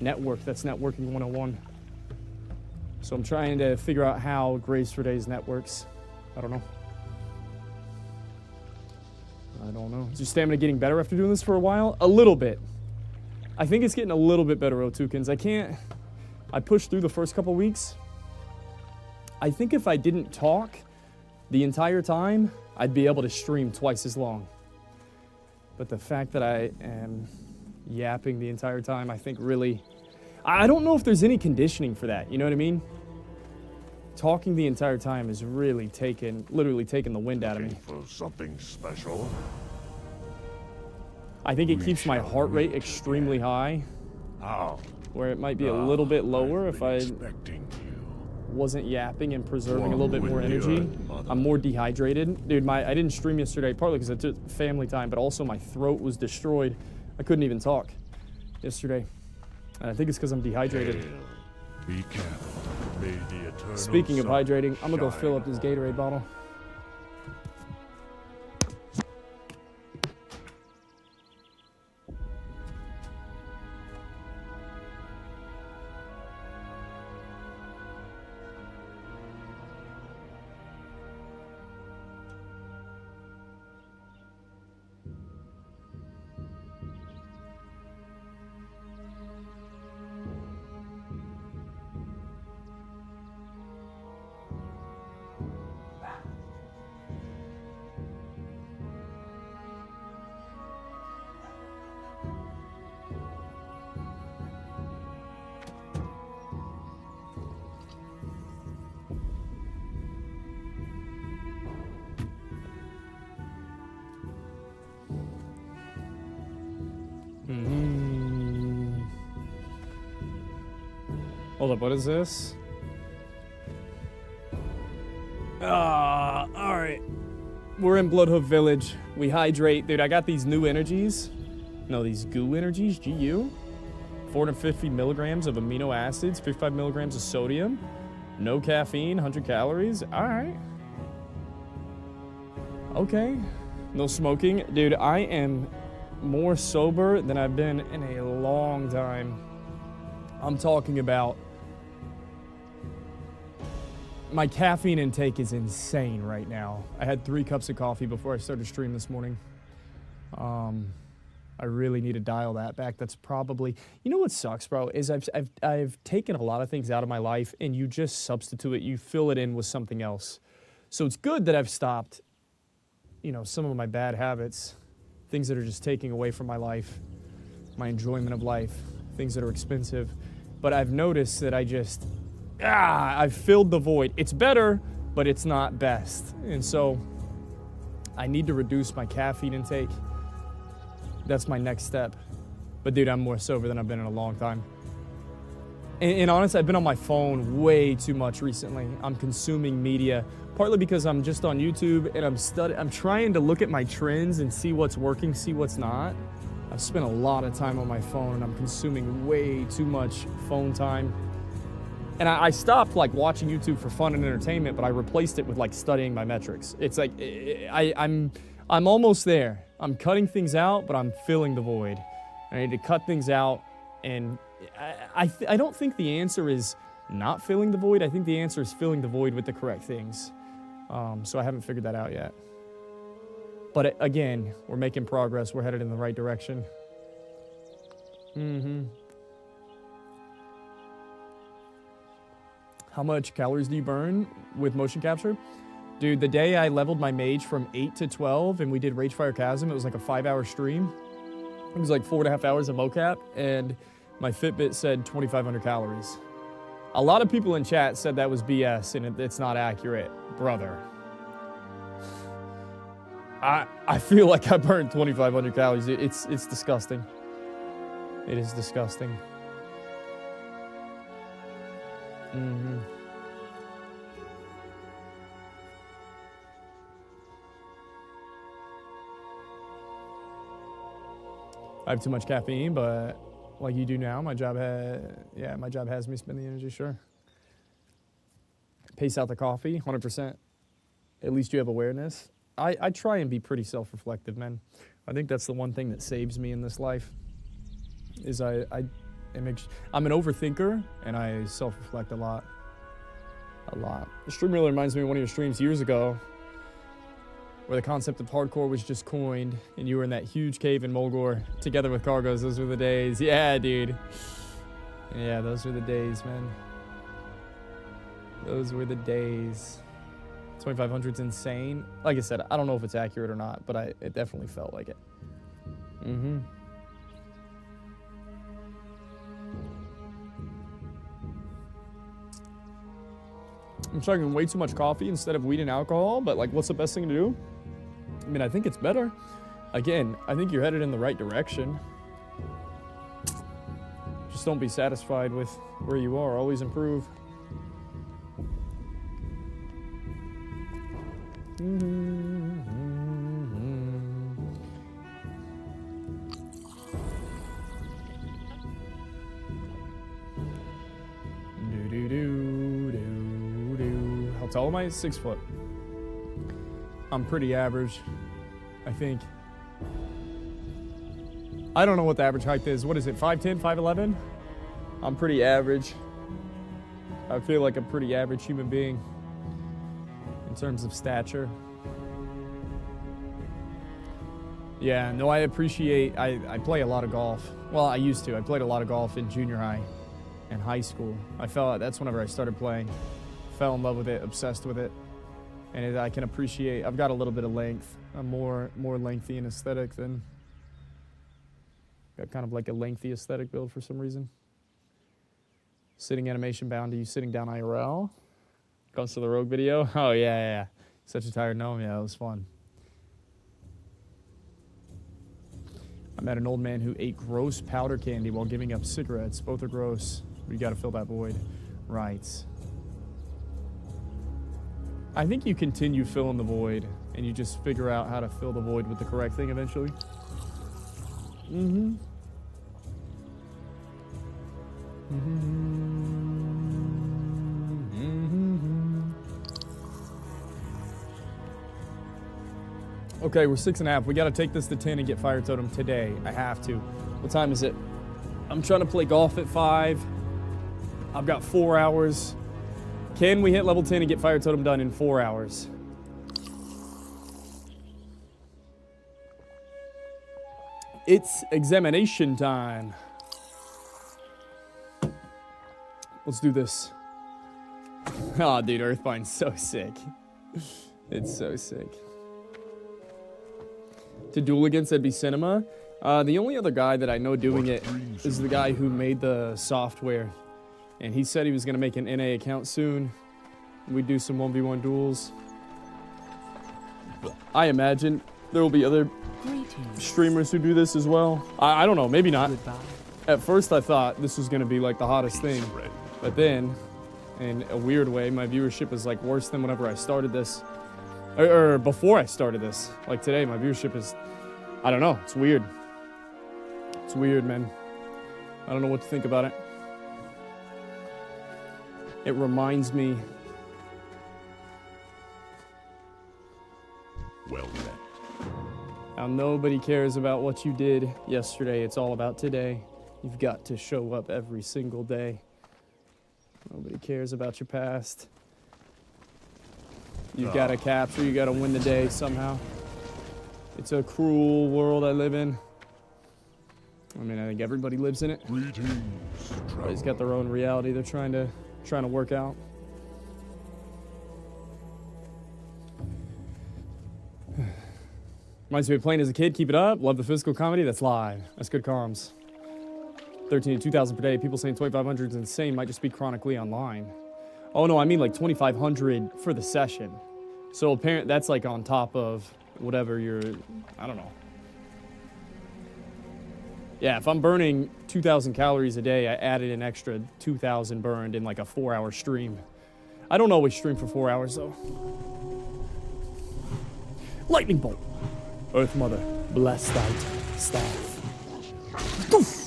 network. That's networking 101. So I'm trying to figure out how Grace for Days networks. I don't know. I don't know. Is your stamina getting better after doing this for a while? A little bit. I think it's getting a little bit better, Otukins. I pushed through the first couple weeks. I think if I didn't talk the entire time, I'd be able to stream twice as long. But the fact that I am yapping the entire time, I think really... I don't know if there's any conditioning for that, you know what I mean? Talking the entire time is really literally taking the wind out of me. For something special. I think it We keeps my shall heart rate meet extremely high, How? where it might be a little bit lower I've if been I expecting you. wasn't yapping and preserving a One little bit with more the energy. earth, mother. I'm more dehydrated. Dude, I didn't stream yesterday, partly because I took family time, but also my throat was destroyed. I couldn't even talk yesterday. And I think it's because I'm dehydrated. Hail. Be careful. May the eternal Speaking of sun hydrating, I'm gonna go shine fill up this Gatorade bottle. Hold up, what is this? Alright. We're in Bloodhoof Village. We hydrate. Dude, I got these new energies. No, these goo energies, GU. 450 milligrams of amino acids, 55 milligrams of sodium. No caffeine, 100 calories. Alright. Okay. No smoking. Dude, I am more sober than I've been in a long time. I'm talking about my caffeine intake is insane right now. I had 3 cups of coffee before I started stream this morning. I really need to dial that back. That's probably, you know what sucks, bro, is I've taken a lot of things out of my life and you just substitute it, you fill it in with something else. So it's good that I've stopped, you know, some of my bad habits, things that are just taking away from my life, my enjoyment of life, things that are expensive. But I've noticed that I've filled the void. It's better, but it's not best. And so I need to reduce my caffeine intake. That's my next step. But dude, I'm more sober than I've been in a long time. And honestly, I've been on my phone way too much recently. I'm consuming media, partly because I'm just on YouTube and I'm trying to look at my trends and see what's working, see what's not. I've spent a lot of time on my phone and I'm consuming way too much phone time. And I stopped like watching YouTube for fun and entertainment, but I replaced it with like studying my metrics. It's like I'm almost there. I'm cutting things out, but I'm filling the void. I need to cut things out, and I don't think the answer is not filling the void. I think the answer is filling the void with the correct things. So I haven't figured that out yet. But again, we're making progress. We're headed in the right direction. How much calories do you burn with motion capture? Dude, the day I leveled my mage from 8 to 12 and we did Ragefire Chasm, it was like a 5-hour stream. It was like 4.5 hours of mocap, and my Fitbit said 2,500 calories. A lot of people in chat said that was BS and it's not accurate. Brother. I feel like I burned 2,500 calories. It's disgusting. It is disgusting. I have too much caffeine, but like you do now, my job has me spend the energy, sure. Pace out the coffee, 100%. At least you have awareness. I try and be pretty self-reflective, man. I think that's the one thing that saves me in this life, is I'm an overthinker, and I self-reflect a lot. The stream really reminds me of one of your streams years ago, where the concept of hardcore was just coined, and you were in that huge cave in Mulgore together with Cargos. Those were the days. Yeah, dude. Yeah, those were the days, man. Those were the days. 2,500's insane. Like I said, I don't know if it's accurate or not, but it definitely felt like it. I'm drinking way too much coffee instead of weed and alcohol, but like, what's the best thing to do? I mean, I think it's better. Again, I think you're headed in the right direction. Just don't be satisfied with where you are. Always improve. How tall am I? 6 foot. I'm pretty average, I think. I don't know what the average height is. What is it, 5'10", 5'11"? I'm pretty average. I feel like a pretty average human being in terms of stature. Yeah, no, I appreciate, I play a lot of golf. Well, I used to. I played a lot of golf in junior high and high school. That's whenever I started playing. Fell in love with it, obsessed with it. And I can appreciate, I've got a little bit of length. I'm more lengthy and aesthetic than, got kind of like a lengthy aesthetic build for some reason. Sitting animation bound to you sitting down IRL. Comes to the Rogue video. Oh, yeah. Such a tired gnome. Yeah, it was fun. I met an old man who ate gross powder candy while giving up cigarettes. Both are gross. We got to fill that void. Right. I think you continue filling the void, and you just figure out how to fill the void with the correct thing eventually. Mm-hmm. Okay, we're 6.5. We got to take this to 10 and get Fire Totem today. I have to. What time is it? I'm trying to play golf at 5. I've got 4 hours. Can we hit level 10 and get Fire Totem done in 4 hours? It's examination time. Let's do this. Oh, dude, Earthbind's so sick. It's so sick. To duel against, that'd be Cinema. The only other guy that I know doing it is the guy who made the software. And he said he was going to make an NA account soon. We'd do some 1v1 duels. I imagine there will be other streamers who do this as well. I don't know, maybe not. Goodbye. At first I thought this was going to be like the hottest thing. But then, in a weird way, my viewership is like worse than whenever I started this. Or before I started this. Like today, my viewership is, I don't know, it's weird. It's weird, man. I don't know what to think about it. It reminds me. Well met. How nobody cares about what you did yesterday. It's all about today. You've got to show up every single day. Nobody cares about your past. You've got to capture, you got to win the day somehow. It's a cruel world I live in. I mean, I think everybody lives in it. Greetings. Everybody's got their own reality they're trying to work out. Reminds me of playing as a kid. Keep it up. Love the physical comedy. That's live. That's good comms. 13 to 2,000 per day. People saying 2,500 is insane. Might just be chronically online. Oh no, I mean like 2,500 for the session. So apparently that's like on top of whatever you're, I don't know. Yeah, if I'm burning 2,000 calories a day, I added an extra 2,000 burned in like a 4-hour stream. I don't always stream for 4 hours though. Lightning bolt. Earth Mother, bless thy staff. Doof.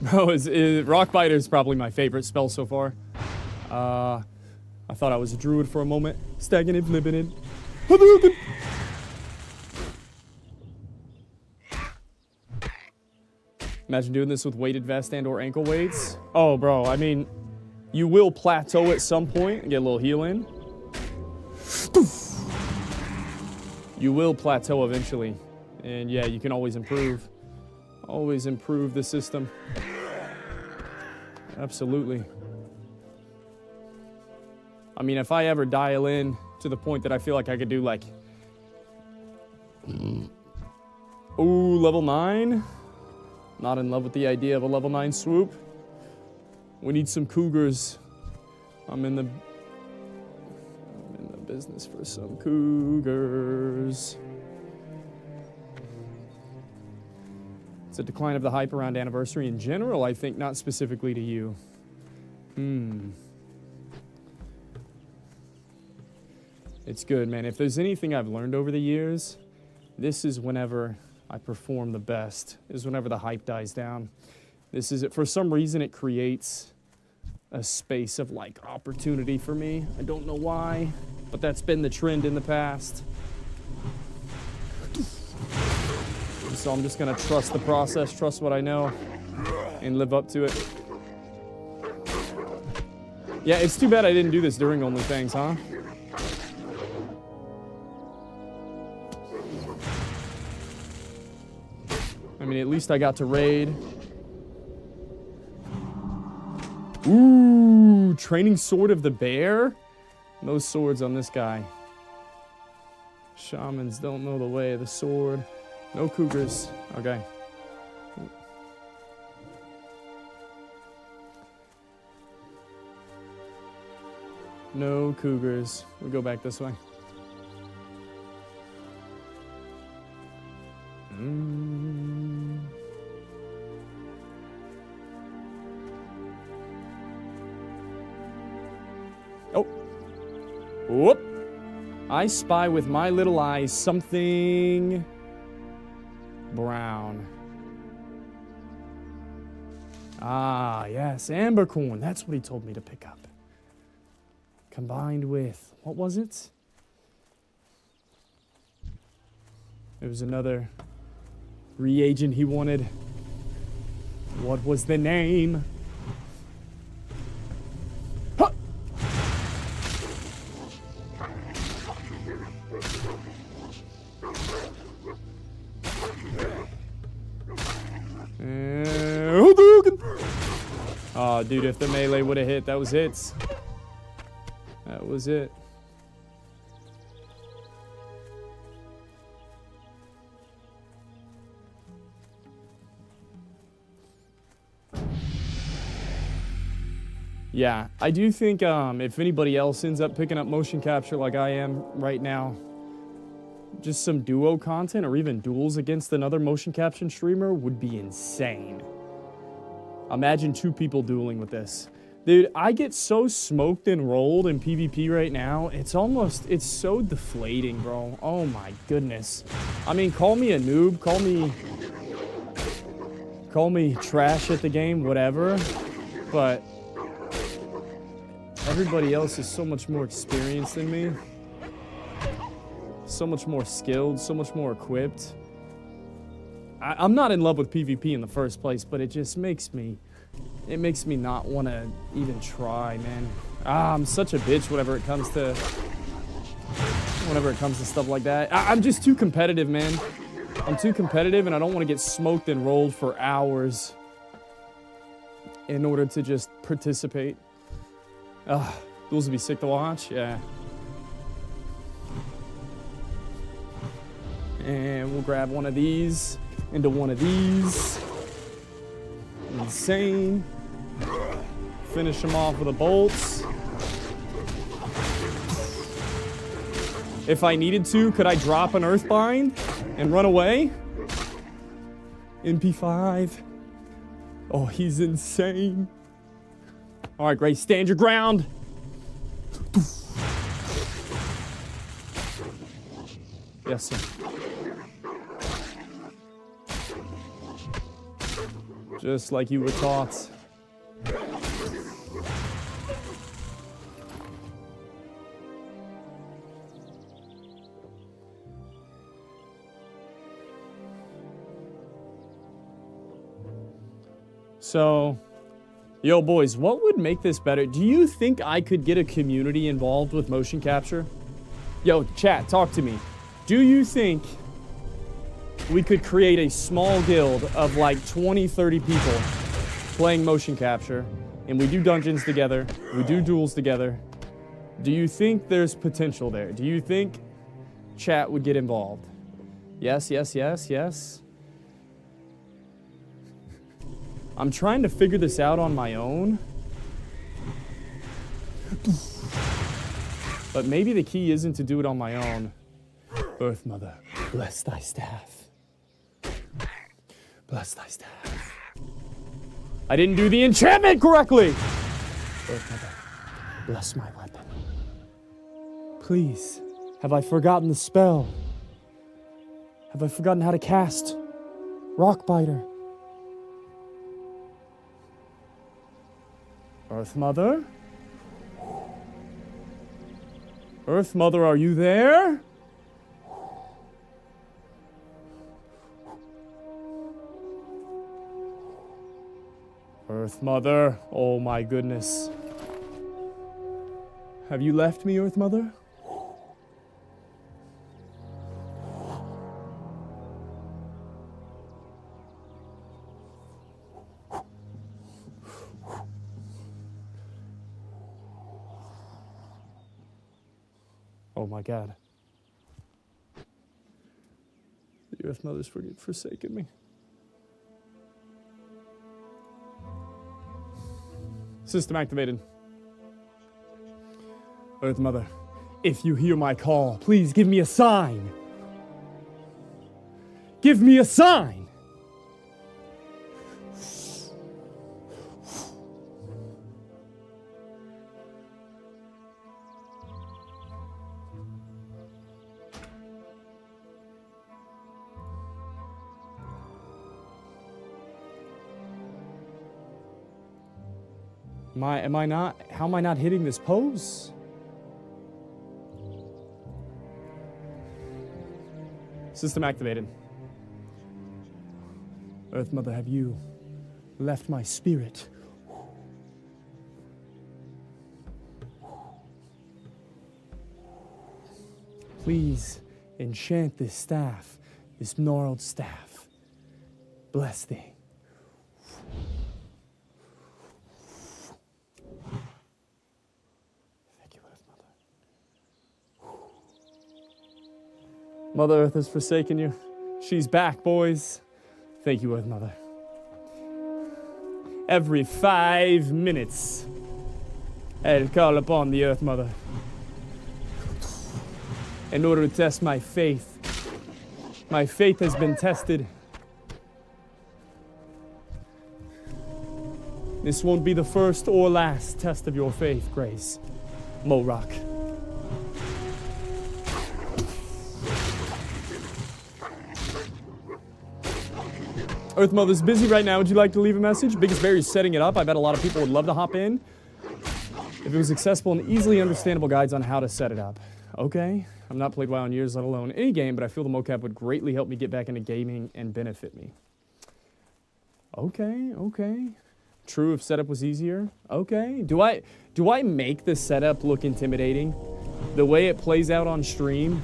Bro, Rock Biter is probably my favorite spell so far. I thought I was a druid for a moment. Stagnant, limited. Imagine doing this with weighted vest and or ankle weights. Oh, bro, I mean, you will plateau at some point and get a little heal in. You will plateau eventually. And yeah, you can always improve. Always improve the system. Absolutely. I mean, if I ever dial in to the point that I feel like I could do like... Ooh, level 9? Not in love with the idea of a level 9 swoop. We need some cougars. I'm in the business for some cougars. It's a decline of the hype around Anniversary in general, I think, not specifically to you. It's good, man. If there's anything I've learned over the years, this is whenever I perform the best, is whenever the hype dies down. This is it. For some reason, it creates a space of, like, opportunity for me. I don't know why, but that's been the trend in the past. So I'm just gonna trust the process, trust what I know, and live up to it. Yeah, it's too bad I didn't do this during OnlyFans, huh? I mean, at least I got to raid. Ooh, training sword of the bear? No swords on this guy. Shamans don't know the way of the sword. No cougars. Okay. No cougars. We'll go back this way. Oh. Whoop. I spy with my little eyes something brown. Ah, yes, ambercorn. That's what he told me to pick up. Combined with, what was it? It was another reagent he wanted. What was the name? Huh! Oh, dude, if the melee would have hit, that was hits. That was it. Yeah, I do think if anybody else ends up picking up motion capture like I am right now, just some duo content or even duels against another motion capture streamer would be insane. Imagine 2 people dueling with this. Dude, I get so smoked and rolled in PvP right now, it's so deflating, bro. Oh my goodness. I mean, call me a noob, call me trash at the game, whatever, but everybody else is so much more experienced than me. So much more skilled, so much more equipped. I'm not in love with PvP in the first place, but it just makes me not want to even try, man. I'm such a bitch whenever it comes to stuff like that. I'm just too competitive, man. I'm too competitive, and I don't want to get smoked and rolled for hours in order to just participate. Those would be sick to watch, yeah. And we'll grab one of these into one of these. Insane. Finish them off with the bolts. If I needed to, could I drop an Earthbind and run away? MP5. Oh, he's insane. All right, great. Stand your ground. Yes, sir. Just like you were taught. So, yo boys, what would make this better? Do you think I could get a community involved with motion capture? Yo, chat, talk to me. Do you think we could create a small guild of like 20, 30 people playing motion capture, and we do dungeons together, we do duels together? Do you think there's potential there? Do you think chat would get involved? Yes, yes, yes, yes. I'm trying to figure this out on my own. But maybe the key isn't to do it on my own. Earth Mother, bless thy staff. Bless thy staff. I didn't do the enchantment correctly! Earth Mother, bless my weapon. Please, have I forgotten the spell? Have I forgotten how to cast Rockbiter? Earth Mother? Earth Mother, are you there? Earth Mother, oh my goodness. Have you left me, Earth Mother? Oh my God. The Earth Mother's forsaken me. System activated. Earth Mother, if you hear my call, please give me a sign. Give me a sign. How am I not hitting this pose? System activated. Earth Mother, have you left my spirit? Please enchant this staff, this gnarled staff. Bless thee. Mother Earth has forsaken you. She's back, boys. Thank you, Earth Mother. Every 5 minutes, I'll call upon the Earth Mother in order to test my faith. My faith has been tested. This won't be the first or last test of your faith, Grace. Morak. Earth Mother's busy right now. Would you like to leave a message? Biggest Berry's setting it up. I bet a lot of people would love to hop in if it was accessible and easily understandable guides on how to set it up. Okay, I've not played WoW in years, let alone any game, but I feel the mocap would greatly help me get back into gaming and benefit me. Okay. True, if setup was easier. Okay. Do I make the setup look intimidating? The way it plays out on stream,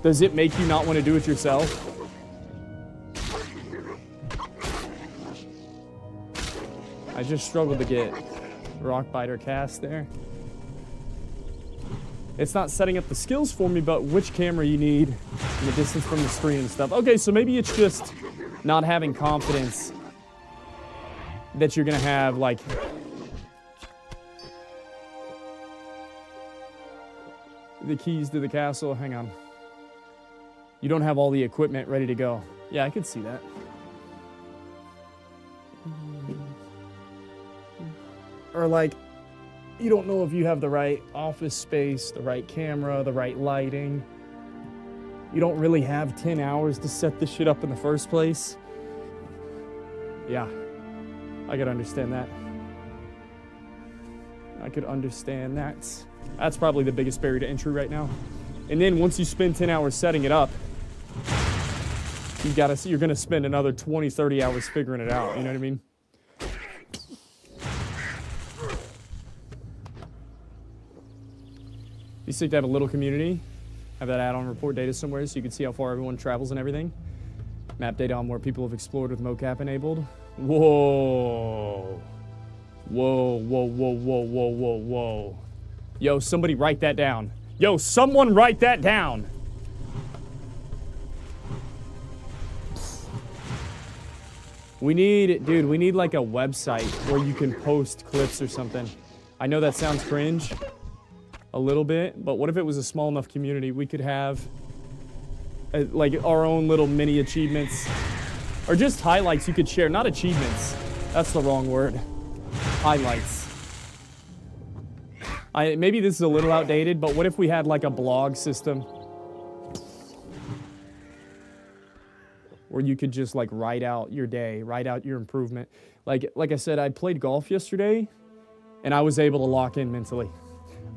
does it make you not want to do it yourself? I just struggled to get Rockbiter cast there. It's not setting up the skills for me, but which camera you need and the distance from the screen and stuff. Okay, so maybe it's just not having confidence that you're gonna have, like, the keys to the castle. Hang on. You don't have all the equipment ready to go. Yeah, I could see that. Or like, you don't know if you have the right office space, the right camera, the right lighting. You don't really have 10 hours to set this shit up in the first place. Yeah, I could understand that. I could understand that. That's probably the biggest barrier to entry right now. And then once you spend 10 hours setting it up, you're gonna spend another 20, 30 hours figuring it out, you know what I mean? Be sick to have a little community. Have that add-on report data somewhere so you can see how far everyone travels and everything. Map data on where people have explored with mocap enabled. Whoa. Whoa. Yo, somebody write that down. Yo, someone write that down. We need like a website where you can post clips or something. I know that sounds cringe a little bit, but what if it was a small enough community we could have like our own little mini achievements or just highlights you could share, not achievements. That's the wrong word. Highlights. Maybe this is a little outdated, but what if we had like a blog system where you could just like write out your day, write out your improvement. Like I said, I played golf yesterday and I was able to lock in mentally.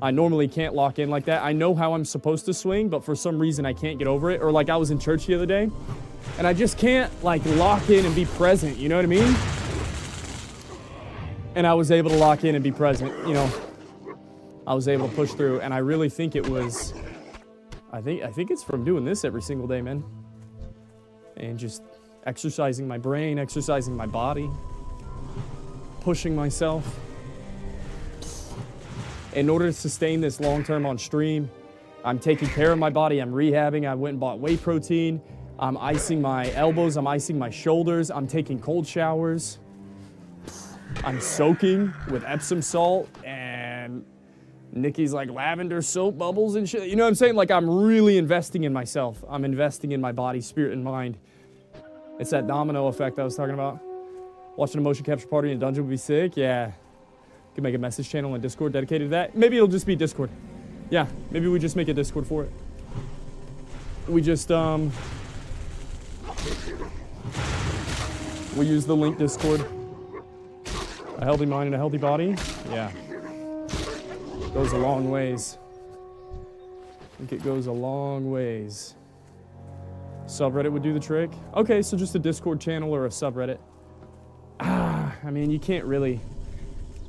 I normally can't lock in like that. I know how I'm supposed to swing, but for some reason I can't get over it. Or like I was in church the other day and I just can't like lock in and be present, you know what I mean? And I was able to lock in and be present, you know. I was able to push through, and I really think it was, I think it's from doing this every single day, man. And just exercising my brain, exercising my body, pushing myself. In order to sustain this long-term on stream, I'm taking care of my body, I'm rehabbing, I went and bought whey protein, I'm icing my elbows, I'm icing my shoulders, I'm taking cold showers, I'm soaking with Epsom salt, and Nikki's like lavender soap bubbles and shit. You know what I'm saying? Like I'm really investing in myself. I'm investing in my body, spirit, and mind. It's that domino effect I was talking about. Watching a motion capture party in a dungeon would be sick. Yeah. Could make a message channel in Discord dedicated to that. Maybe it'll just be Discord. Yeah, maybe we just make a Discord for it. We just, we use the link Discord. A healthy mind and a healthy body. Yeah. Goes a long ways. I think it goes a long ways. Subreddit would do the trick. Okay, so just a Discord channel or a subreddit. I mean, you can't really.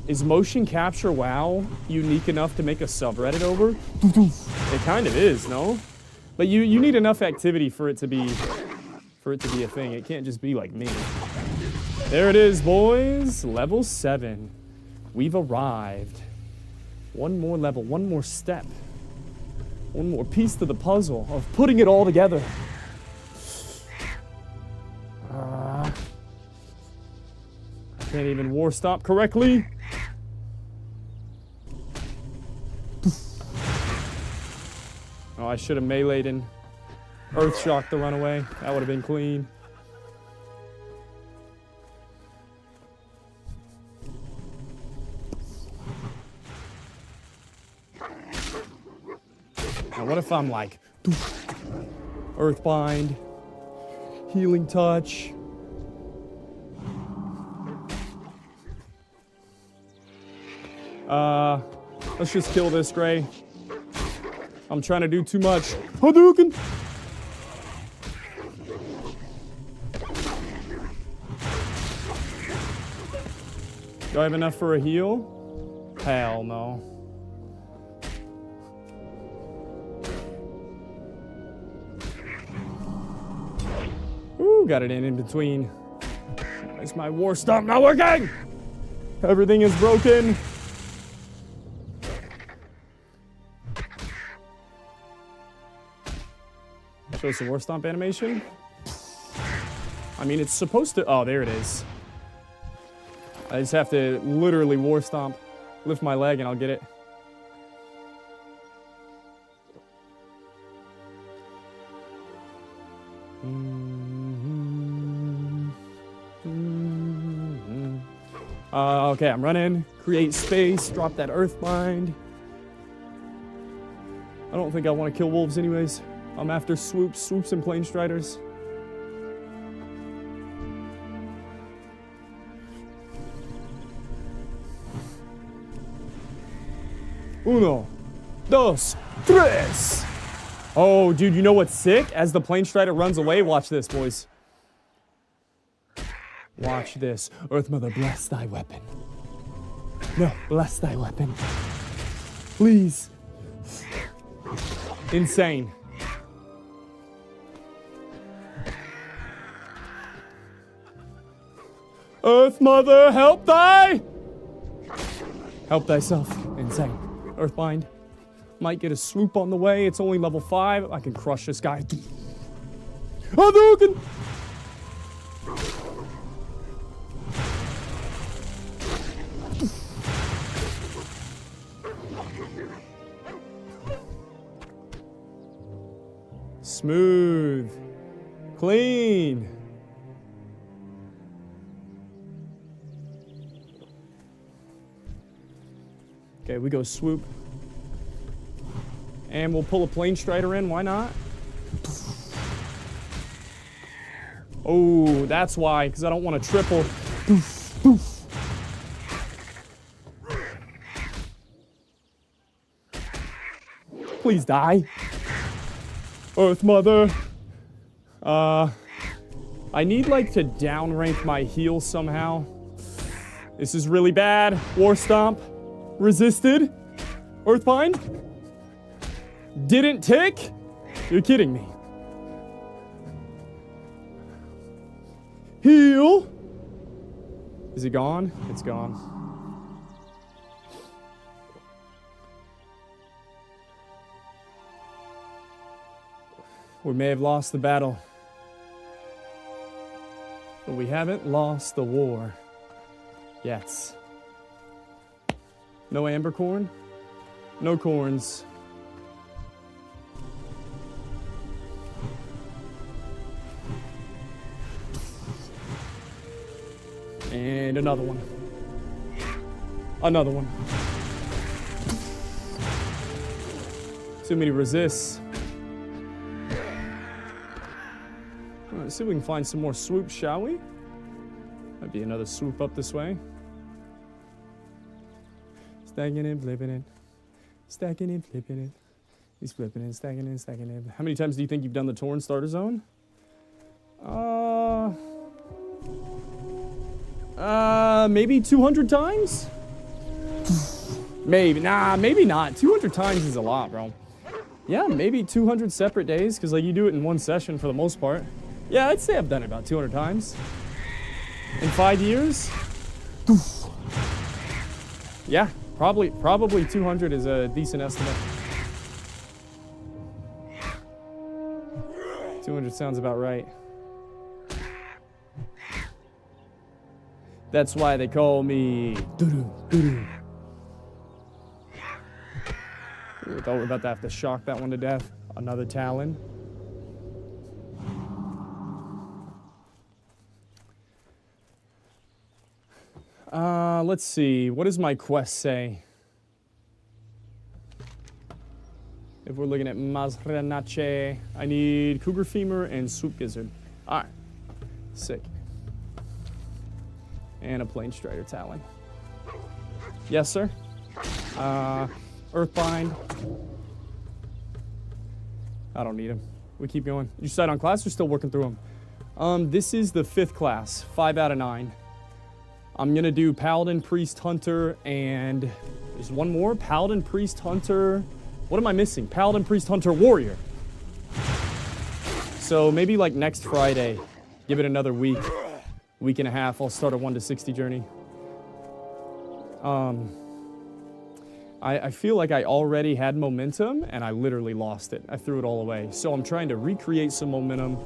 Is motion capture WoW unique enough to make a subreddit over? It kind of is, no? But you need enough activity for it to be a thing. It can't just be like me. There it is, boys. Level 7. We've arrived. One more level, one more step. One more piece to the puzzle of putting it all together. I can't even war stop correctly. Oh, I should have meleeed and earth shocked the runaway. That would have been clean. Now what if I'm like, Earthbind, Healing Touch. Let's just kill this Gray. I'm trying to do too much. Hadouken! Do I have enough for a heal? Hell no. Ooh, got it in between. Why is my war stomp not working? Everything is broken. Shows the war stomp animation. I mean, it's supposed to. Oh, there it is. I just have to literally war stomp, lift my leg, and I'll get it. Okay, I'm running. Create space. Drop that Earthbind. I don't think I want to kill wolves anyways. I'm after swoops and plane striders. Uno, dos, tres. Oh, dude, you know what's sick? As the plane strider runs away, watch this, boys. Watch this. Earth Mother, bless thy weapon. No, bless thy weapon. Please. Insane. Earth Mother, help thy! Help thyself. Insane. Earthbind. Might get a swoop on the way. It's only level 5. I can crush this guy. Hadouken! Smooth. Clean. Okay, we go swoop. And we'll pull a plane strider in, why not? Oh, that's why, because I don't want to triple. Please die. Earth Mother. I need like to downrank my heal somehow. This is really bad. War Stomp. Resisted. Earthbind. Didn't tick? You're kidding me. Heal. Is it gone? It's gone. We may have lost the battle, but we haven't lost the war yet. No amber corn, no corns. And another one. Another one. Too many resists. Let's see if we can find some more swoops, shall we? Might be another swoop up this way. Stacking it, flipping it. Stacking it, flipping it. He's flipping it, stacking it, stacking it. How many times do you think you've done the Torn starter zone? Maybe 200 times? Maybe. Nah, maybe not. 200 times is a lot, bro. Yeah, maybe 200 separate days, because like you do it in one session for the most part. Yeah, I'd say I've done it about 200 times. In 5 years? Yeah, probably 200 is a decent estimate. 200 sounds about right. That's why they call me doo-doo, doo-doo. Ooh, I thought we were about to have to shock that one to death. Another Talon. Let's see. What does my quest say? If we're looking at Mazranache, I need Cougar Femur and Swoop Gizzard. Alright. Sick. And a Plane Strider Talon. Yes, sir. Earthbind. I don't need him. We keep going. You decide on class or still working through them? This is the 5th class. 5 out of 9. I'm gonna do Paladin, Priest, Hunter, and there's one more. Paladin, Priest, Hunter. What am I missing? Paladin, Priest, Hunter, Warrior. So maybe like next Friday, give it another week and a half, I'll start a 1 to 60 journey. I feel like I already had momentum and I literally lost it. I threw it all away. So I'm trying to recreate some momentum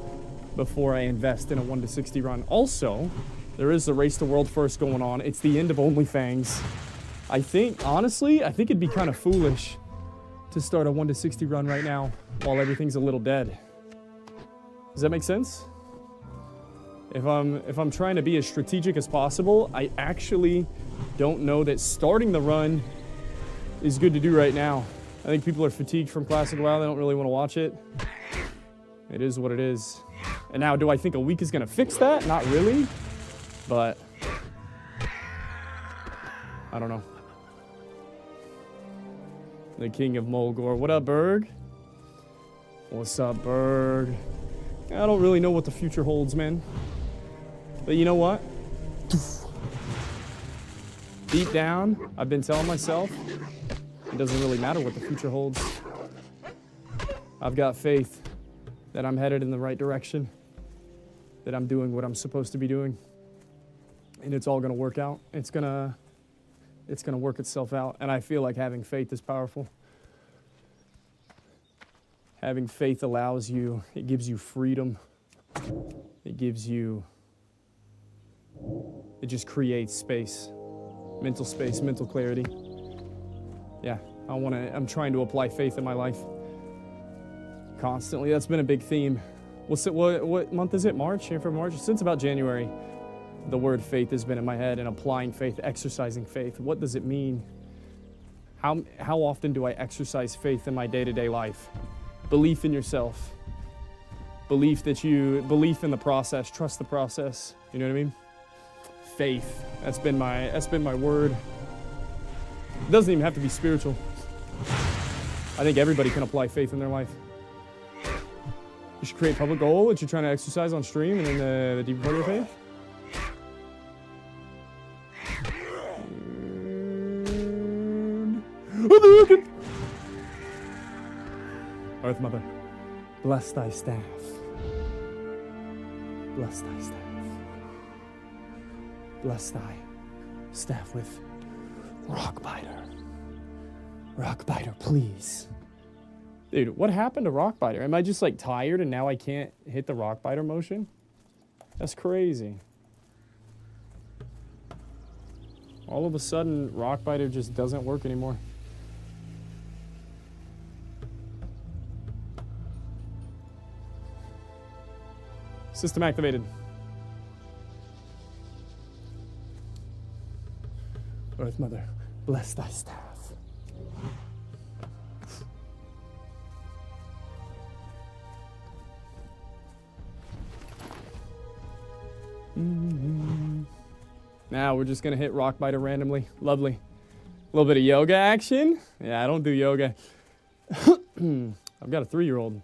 before I invest in a 1 to 60 run. Also, there is the Race to World First going on. It's the end of OnlyFangs. Honestly, I think it'd be kind of foolish to start a 1 to 60 run right now while everything's a little dead. Does that make sense? If I'm trying to be as strategic as possible, I actually don't know that starting the run is good to do right now. I think people are fatigued from Classic WoW. They don't really want to watch it. It is what it is. And now, do I think a week is going to fix that? Not really. But I don't know. The King of Mulgore. What up, Berg? What's up, Berg? I don't really know what the future holds, man. But you know what? Deep down, I've been telling myself it doesn't really matter what the future holds. I've got faith that I'm headed in the right direction, that I'm doing what I'm supposed to be doing, and it's all gonna work out. It's gonna work itself out, and I feel like having faith is powerful. Having faith allows you, it gives you freedom. It just creates space, mental clarity. Yeah, I'm trying to apply faith in my life constantly. That's been a big theme. What month is it? March? April, March? Since about January, the word faith has been in my head, and applying faith, exercising faith. What does it mean? How often do I exercise faith in my day-to-day life? Belief in yourself. Belief in the process, trust the process. You know what I mean? Faith. That's been my word. It doesn't even have to be spiritual. I think everybody can apply faith in their life. You should create a public goal that you're trying to exercise on stream, and then the deeper part of your faith. Earth Mother, bless thy staff. Bless thy staff. Bless thy staff with Rockbiter. Rockbiter, please. Dude, what happened to Rockbiter? Am I just like tired and now I can't hit the Rockbiter motion? That's crazy. All of a sudden, Rockbiter just doesn't work anymore. System activated. Earth Mother, bless thy staff. Now we're just gonna hit Rockbiter randomly. Lovely. A little bit of yoga action. Yeah, I don't do yoga. I've got a 3-year-old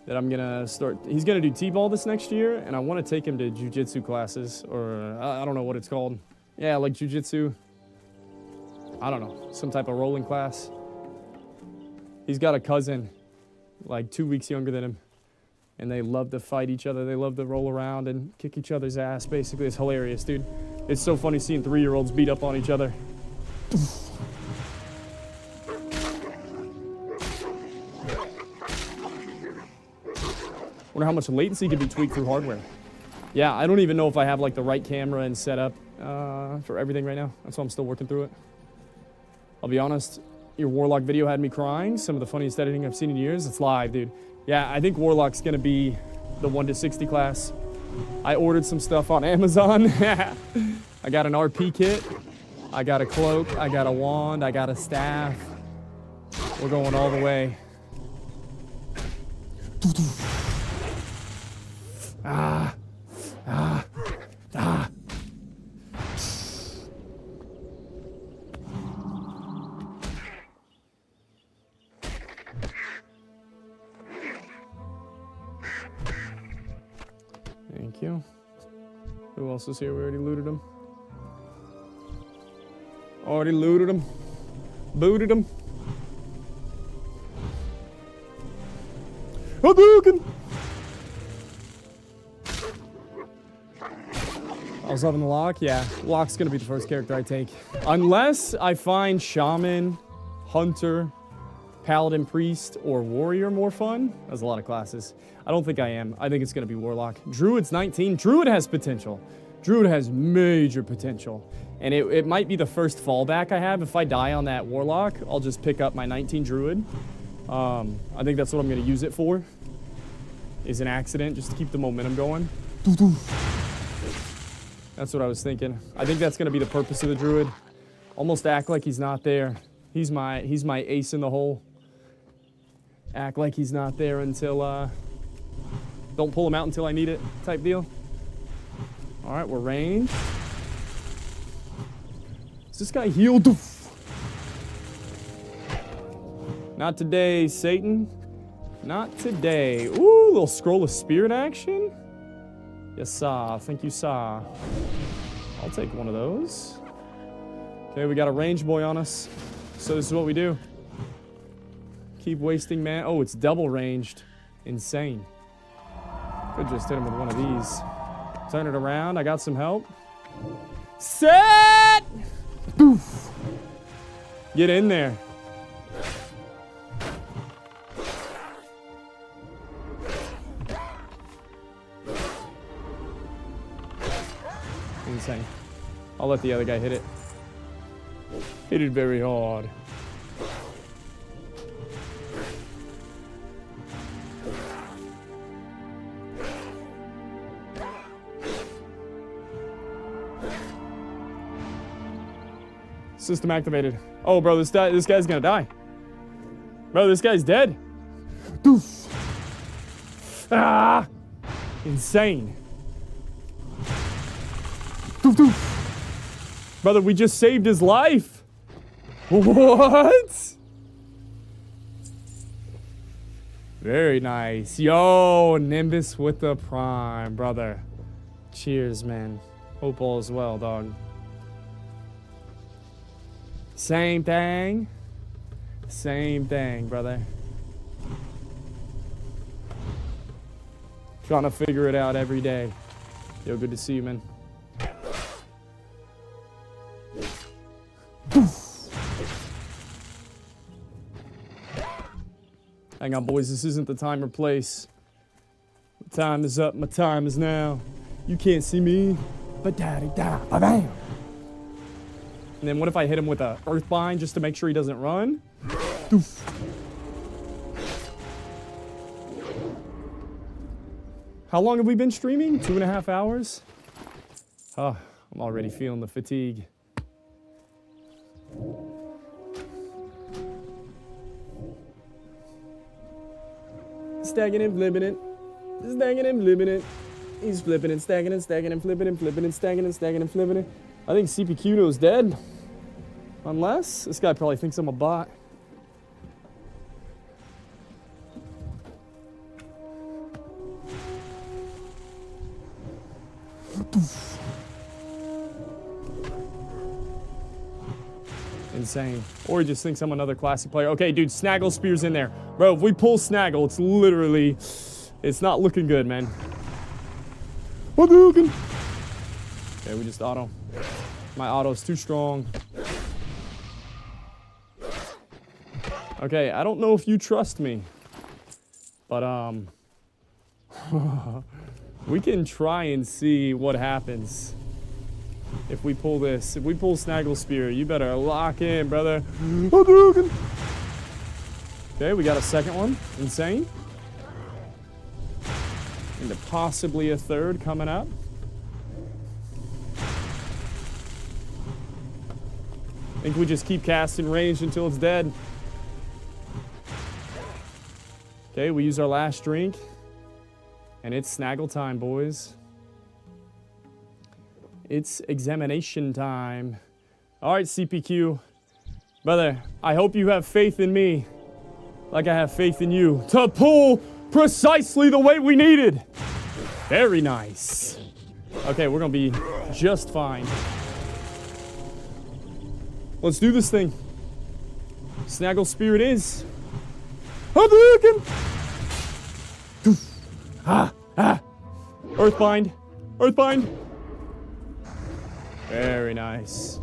that I'm gonna start. He's gonna do T-ball this next year, and I want to take him to jiu-jitsu classes, or I don't know what it's called. Yeah, like jiu-jitsu. I don't know, some type of rolling class. He's got a cousin, like 2 weeks younger than him, and they love to fight each other. They love to roll around and kick each other's ass. Basically, it's hilarious, dude. It's so funny seeing 3-year-olds beat up on each other. Wonder how much latency can be tweaked through hardware. Yeah, I don't even know if I have like the right camera and setup for everything right now. That's why I'm still working through it. I'll be honest, your Warlock video had me crying. Some of the funniest editing I've seen in years. It's live, dude. Yeah, I think Warlock's gonna be the 1 to 60 class. I ordered some stuff on Amazon. I got an RP kit. I got a cloak. I got a wand. I got a staff. We're going all the way. Ah. Ah. Ah. Thank you. Who else is here? We already looted him. Already looted him. Booted him. Hadouken! I was loving the lock. Yeah, lock's gonna be the first character I take. Unless I find Shaman, Hunter, Paladin, Priest, or Warrior more fun. That's a lot of classes. I don't think I am. I think it's gonna be Warlock. Druid's 19. Druid has potential. Druid has major potential. And it might be the first fallback I have. If I die on that Warlock, I'll just pick up my 19 Druid. I think that's what I'm gonna use it for. Is an accident, just to keep the momentum going. That's what I was thinking. I think that's gonna be the purpose of the Druid. Almost act like he's not there. He's my ace in the hole. Act like he's not there until, don't pull him out until I need it type deal. All right, we're ranged. Is this guy healed? Not today, Satan. Not today. Ooh, little scroll of spirit action. Yes, sir. Thank you, sir. I'll take one of those. Okay, we got a range boy on us. So this is what we do. Keep wasting man. Oh, it's double ranged. Insane. Could just hit him with one of these. Turn it around. I got some help. Set! Boof. Get in there. Insane. I'll let the other guy hit it. Hit it very hard. System activated. Oh, bro, this guy's gonna die. Bro, this guy's dead. Doof. Ah! Insane. Doof, doof. Brother, we just saved his life. What? Very nice. Yo, Nimbus with the prime, brother. Cheers, man. Hope all is well, dog. Same thing. Same thing, brother. Trying to figure it out every day. Yo, good to see you, man. Hang on, boys. This isn't the time or place. My time is up. My time is now. You can't see me. But daddy da ba bam. And then what if I hit him with a earthbind just to make sure he doesn't run? Doof. How long have we been streaming? 2.5 hours? Oh, I'm already feeling the fatigue. Stacking and flipping it. Stacking and flipping it. He's flipping it, stacking and stacking and flipping and flipping and stacking and stacking and flipping it. I think CPQ's dead. Unless this guy probably thinks I'm a bot. Insane. Or he just thinks I'm another classic player. Okay, dude, Snaggle Spear's in there. Bro, if we pull Snaggle, it's literally... It's not looking good, man. Okay, we just auto. My auto's too strong. Okay, I don't know if you trust me. But, we can try and see what happens. If we pull this. If we pull Snaggle Spear, you better lock in, brother. Okay, we got a second one. Insane. And possibly a third coming up. I think we just keep casting range until it's dead. Okay, we use our last drink. And it's Snaggle time, boys. It's examination time. All right, CPQ. Brother, I hope you have faith in me. Like I have faith in you. To pull precisely the way we needed. Very nice. Okay, we're gonna be just fine. Let's do this thing. Snaggle Spear it is. Hadouken! Ah, ah. Earthbind. Earthbind. Very nice.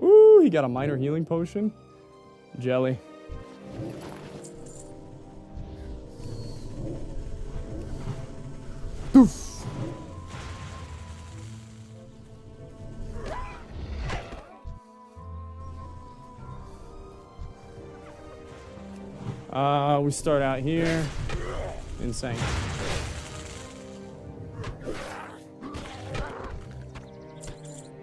Ooh, he got a minor healing potion. Jelly. Doof. We start out here. Insane.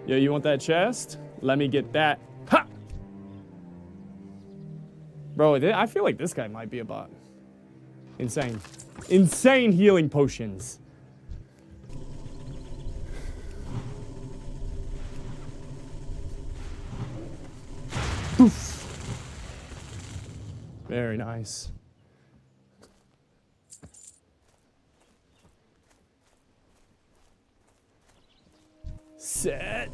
Yo, you want that chest? Let me get that. Ha! Bro, I feel like this guy might be a bot. Insane. Insane healing potions. Poof. Very nice. Set.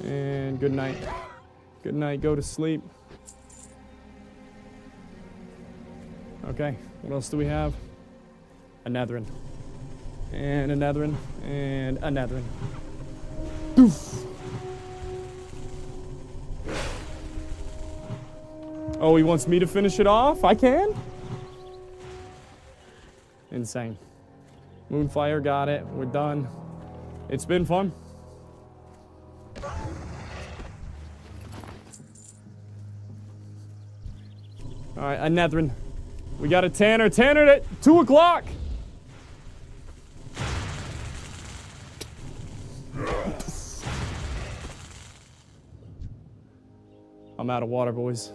And good night. Good night, go to sleep. Okay, what else do we have? A Netherin. And a Netherin. And a Netherin. Doof. Oh, he wants me to finish it off? I can? Insane. Moonfire got it. We're done. It's been fun. All right, Anethrin. We got a Tanner. Tanner at 2 o'clock. I'm out of water, boys.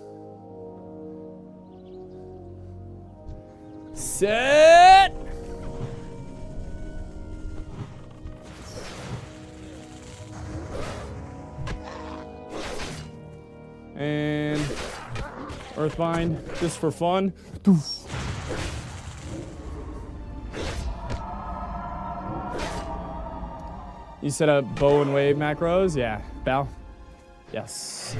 Set. And Earthbind, just for fun. You set up bow and wave macros? Yeah. Bow? Yes.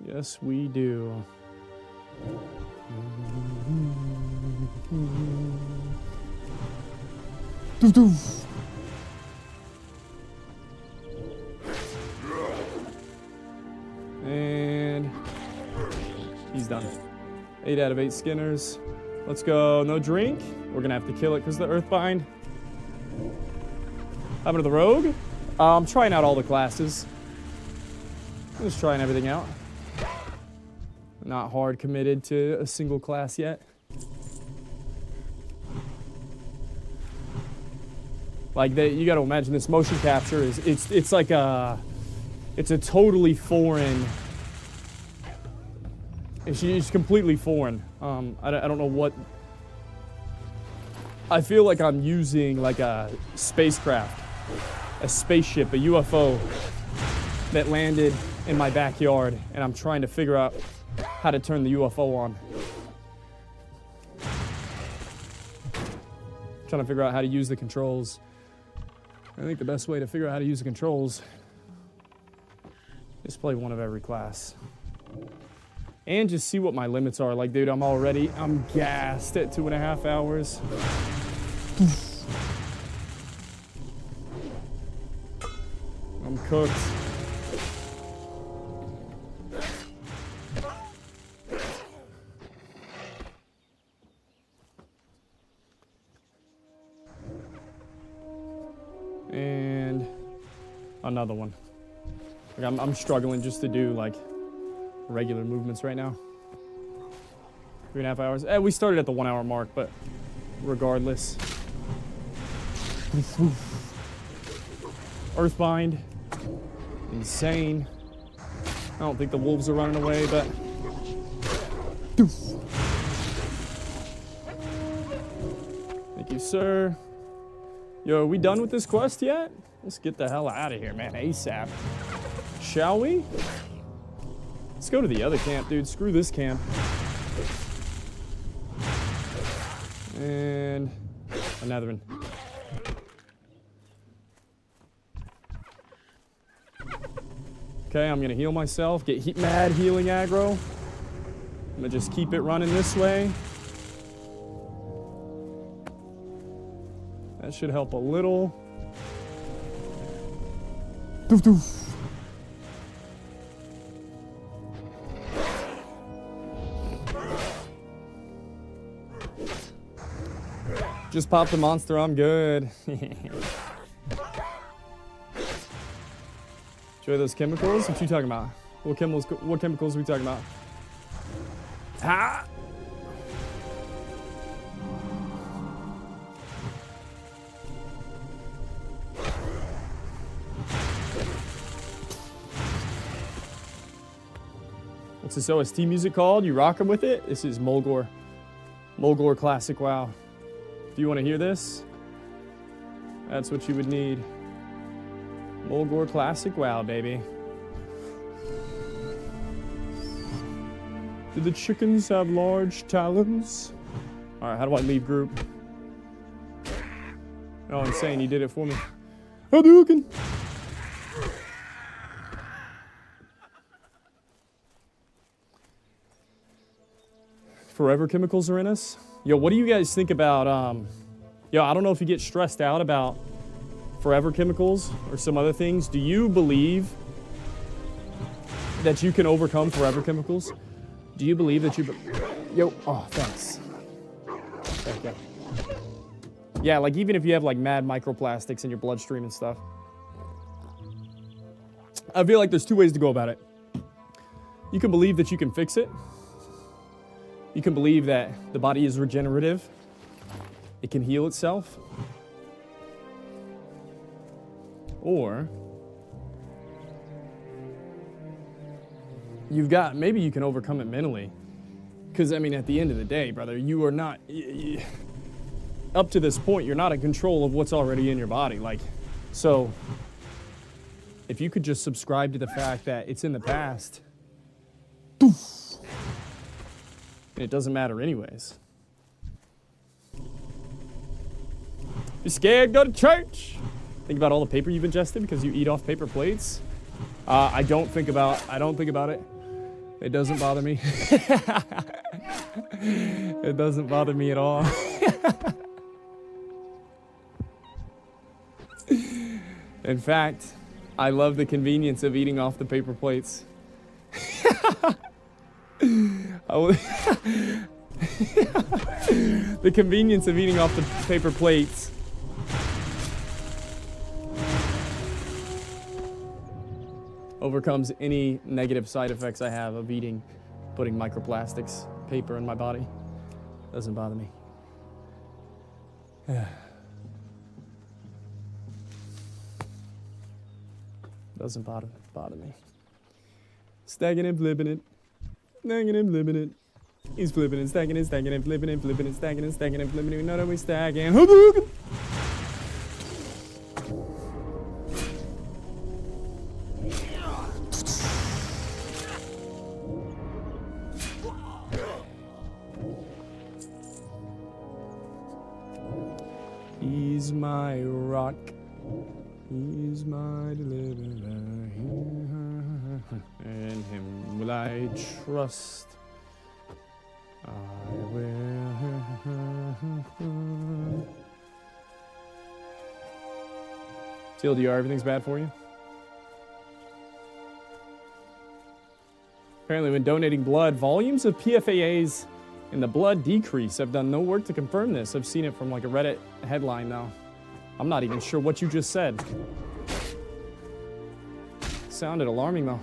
Yes, we do. Doof doof. And he's done. 8 out of 8 skinners. Let's go. No drink. We're gonna have to kill it because of the Earthbind. Happened to the rogue. I'm trying out all the classes. I'm just trying everything out. Not hard committed to a single class yet. Like you got to imagine this motion capture is it's like it's a totally foreign. It's completely foreign. I don't know what. I feel like I'm using like a spacecraft, a spaceship, a UFO that landed in my backyard, and I'm trying to figure out how to turn the UFO on. Trying to figure out how to use the controls. I think the best way to figure out how to use the controls is play one of every class. And just see what my limits are. Like, dude, I'm gassed at 2.5 hours. I'm cooked. And another one. Like I'm struggling just to do like regular movements right now. 3.5 hours. We started at the 1 hour mark, but regardless. Earthbind. Insane. I don't think the wolves are running away, but thank you, sir. Yo, are we done with this quest yet? Let's get the hell out of here, man, ASAP. Shall we? Let's go to the other camp, dude. Screw this camp. And another one. Okay, I'm gonna heal myself. Get mad healing aggro. I'm gonna just keep it running this way. That should help a little. Doof doof. Just popped the monster, I'm good. Enjoy those chemicals? What you talking about? What chemicals are we talking about? Ah! What's this OST music called? You rockin' with it? This is Mulgore. Mulgore Classic WoW. If you want to hear this, that's what you would need. Mulgore Classic WoW, baby. Do the chickens have large talons? Alright, how do I leave group? Oh, insane, you did it for me. Hadouken! Forever chemicals are in us. Yo, what do you guys think about, yo, I don't know if you get stressed out about forever chemicals or some other things. Do you believe that you can overcome forever chemicals? Do you believe that you, yo, oh, thanks. Okay. Yeah, like even if you have like mad microplastics in your bloodstream and stuff. I feel like there's two ways to go about it. You can believe that you can fix it. You can believe that the body is regenerative. It can heal itself. Or maybe you can overcome it mentally. Because, I mean, at the end of the day, brother, you are not, up to this point, you're not in control of what's already in your body. Like, so, if you could just subscribe to the fact that it's in the past, poof, and it doesn't matter anyways. You're scared, go to church. Think about all the paper you've ingested because you eat off paper plates. I don't think about it. It doesn't bother me. It doesn't bother me at all. In fact, I love the convenience of eating off the paper plates. The convenience of eating off the paper plates overcomes any negative side effects I have of putting microplastics, paper in my body. Doesn't bother me. Doesn't bother me. Stacking and flipping it. Stacking and flipping it. He's flipping and stacking and flipping and stacking and flipping it. We know that we stacking. He's my rock. He's my deliverer. In him will I trust. I will. TLDR, everything's bad for you? Apparently, when donating blood, volumes of PFAAs in the blood decrease. I've done no work to confirm this. I've seen it from like a Reddit headline now. I'm not even sure what you just said. Sounded alarming though.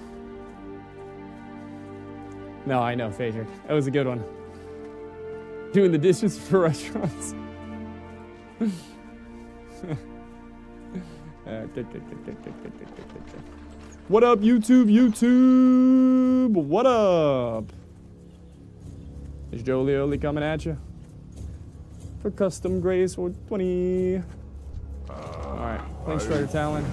No, I know, Phaedric. That was a good one. Doing the dishes for restaurants. What up, YouTube? YouTube! What up? Is Jolie Oli coming at you? For custom Grace 420. Alright, thanks for your talent.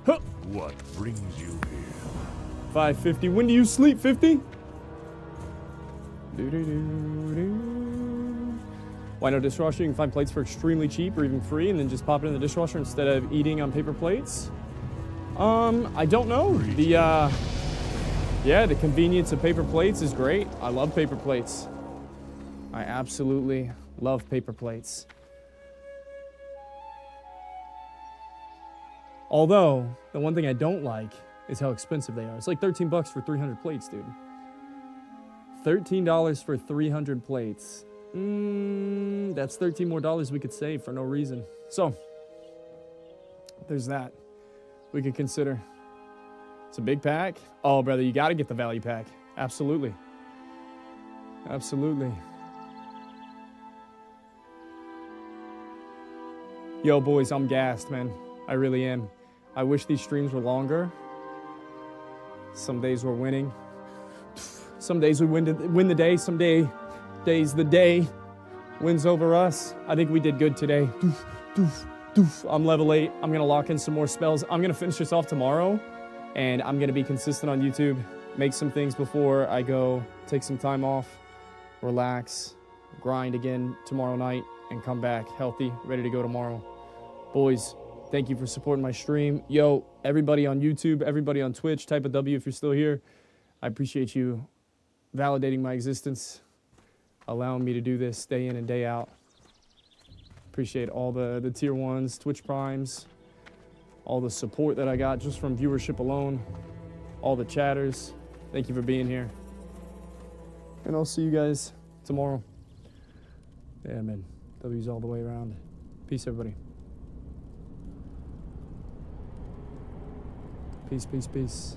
Huh. What brings you here? 550. When do you sleep, 50? Why no dishwasher? You can find plates for extremely cheap or even free and then just pop it in the dishwasher instead of eating on paper plates. I don't know. The convenience of paper plates is great. I love paper plates. I absolutely love paper plates. Although, the one thing I don't like is how expensive they are. It's like 13 bucks for 300 plates, dude. $13 for 300 plates. That's $13 more we could save for no reason. So, there's that. We could consider. It's a big pack. Oh, brother, you got to get the value pack. Absolutely. Absolutely. Yo, boys, I'm gassed, man. I really am. I wish these streams were longer. Some days we're winning. Some days we win the day. Some days the day wins over us. I think we did good today. I'm level 8. I'm going to lock in some more spells. I'm going to finish this off tomorrow. And I'm going to be consistent on YouTube. Make some things before I go. Take some time off. Relax. Grind again tomorrow night. And come back healthy. Ready to go tomorrow. Boys, thank you for supporting my stream. Yo, everybody on YouTube. Everybody on Twitch. Type a W if you're still here. I appreciate you validating my existence. Allowing me to do this day in and day out. Appreciate all the tier 1s, Twitch Primes, all the support that I got just from viewership alone, all the chatters. Thank you for being here. And I'll see you guys tomorrow. Yeah, man. W's all the way around. Peace, everybody. Peace, peace, peace.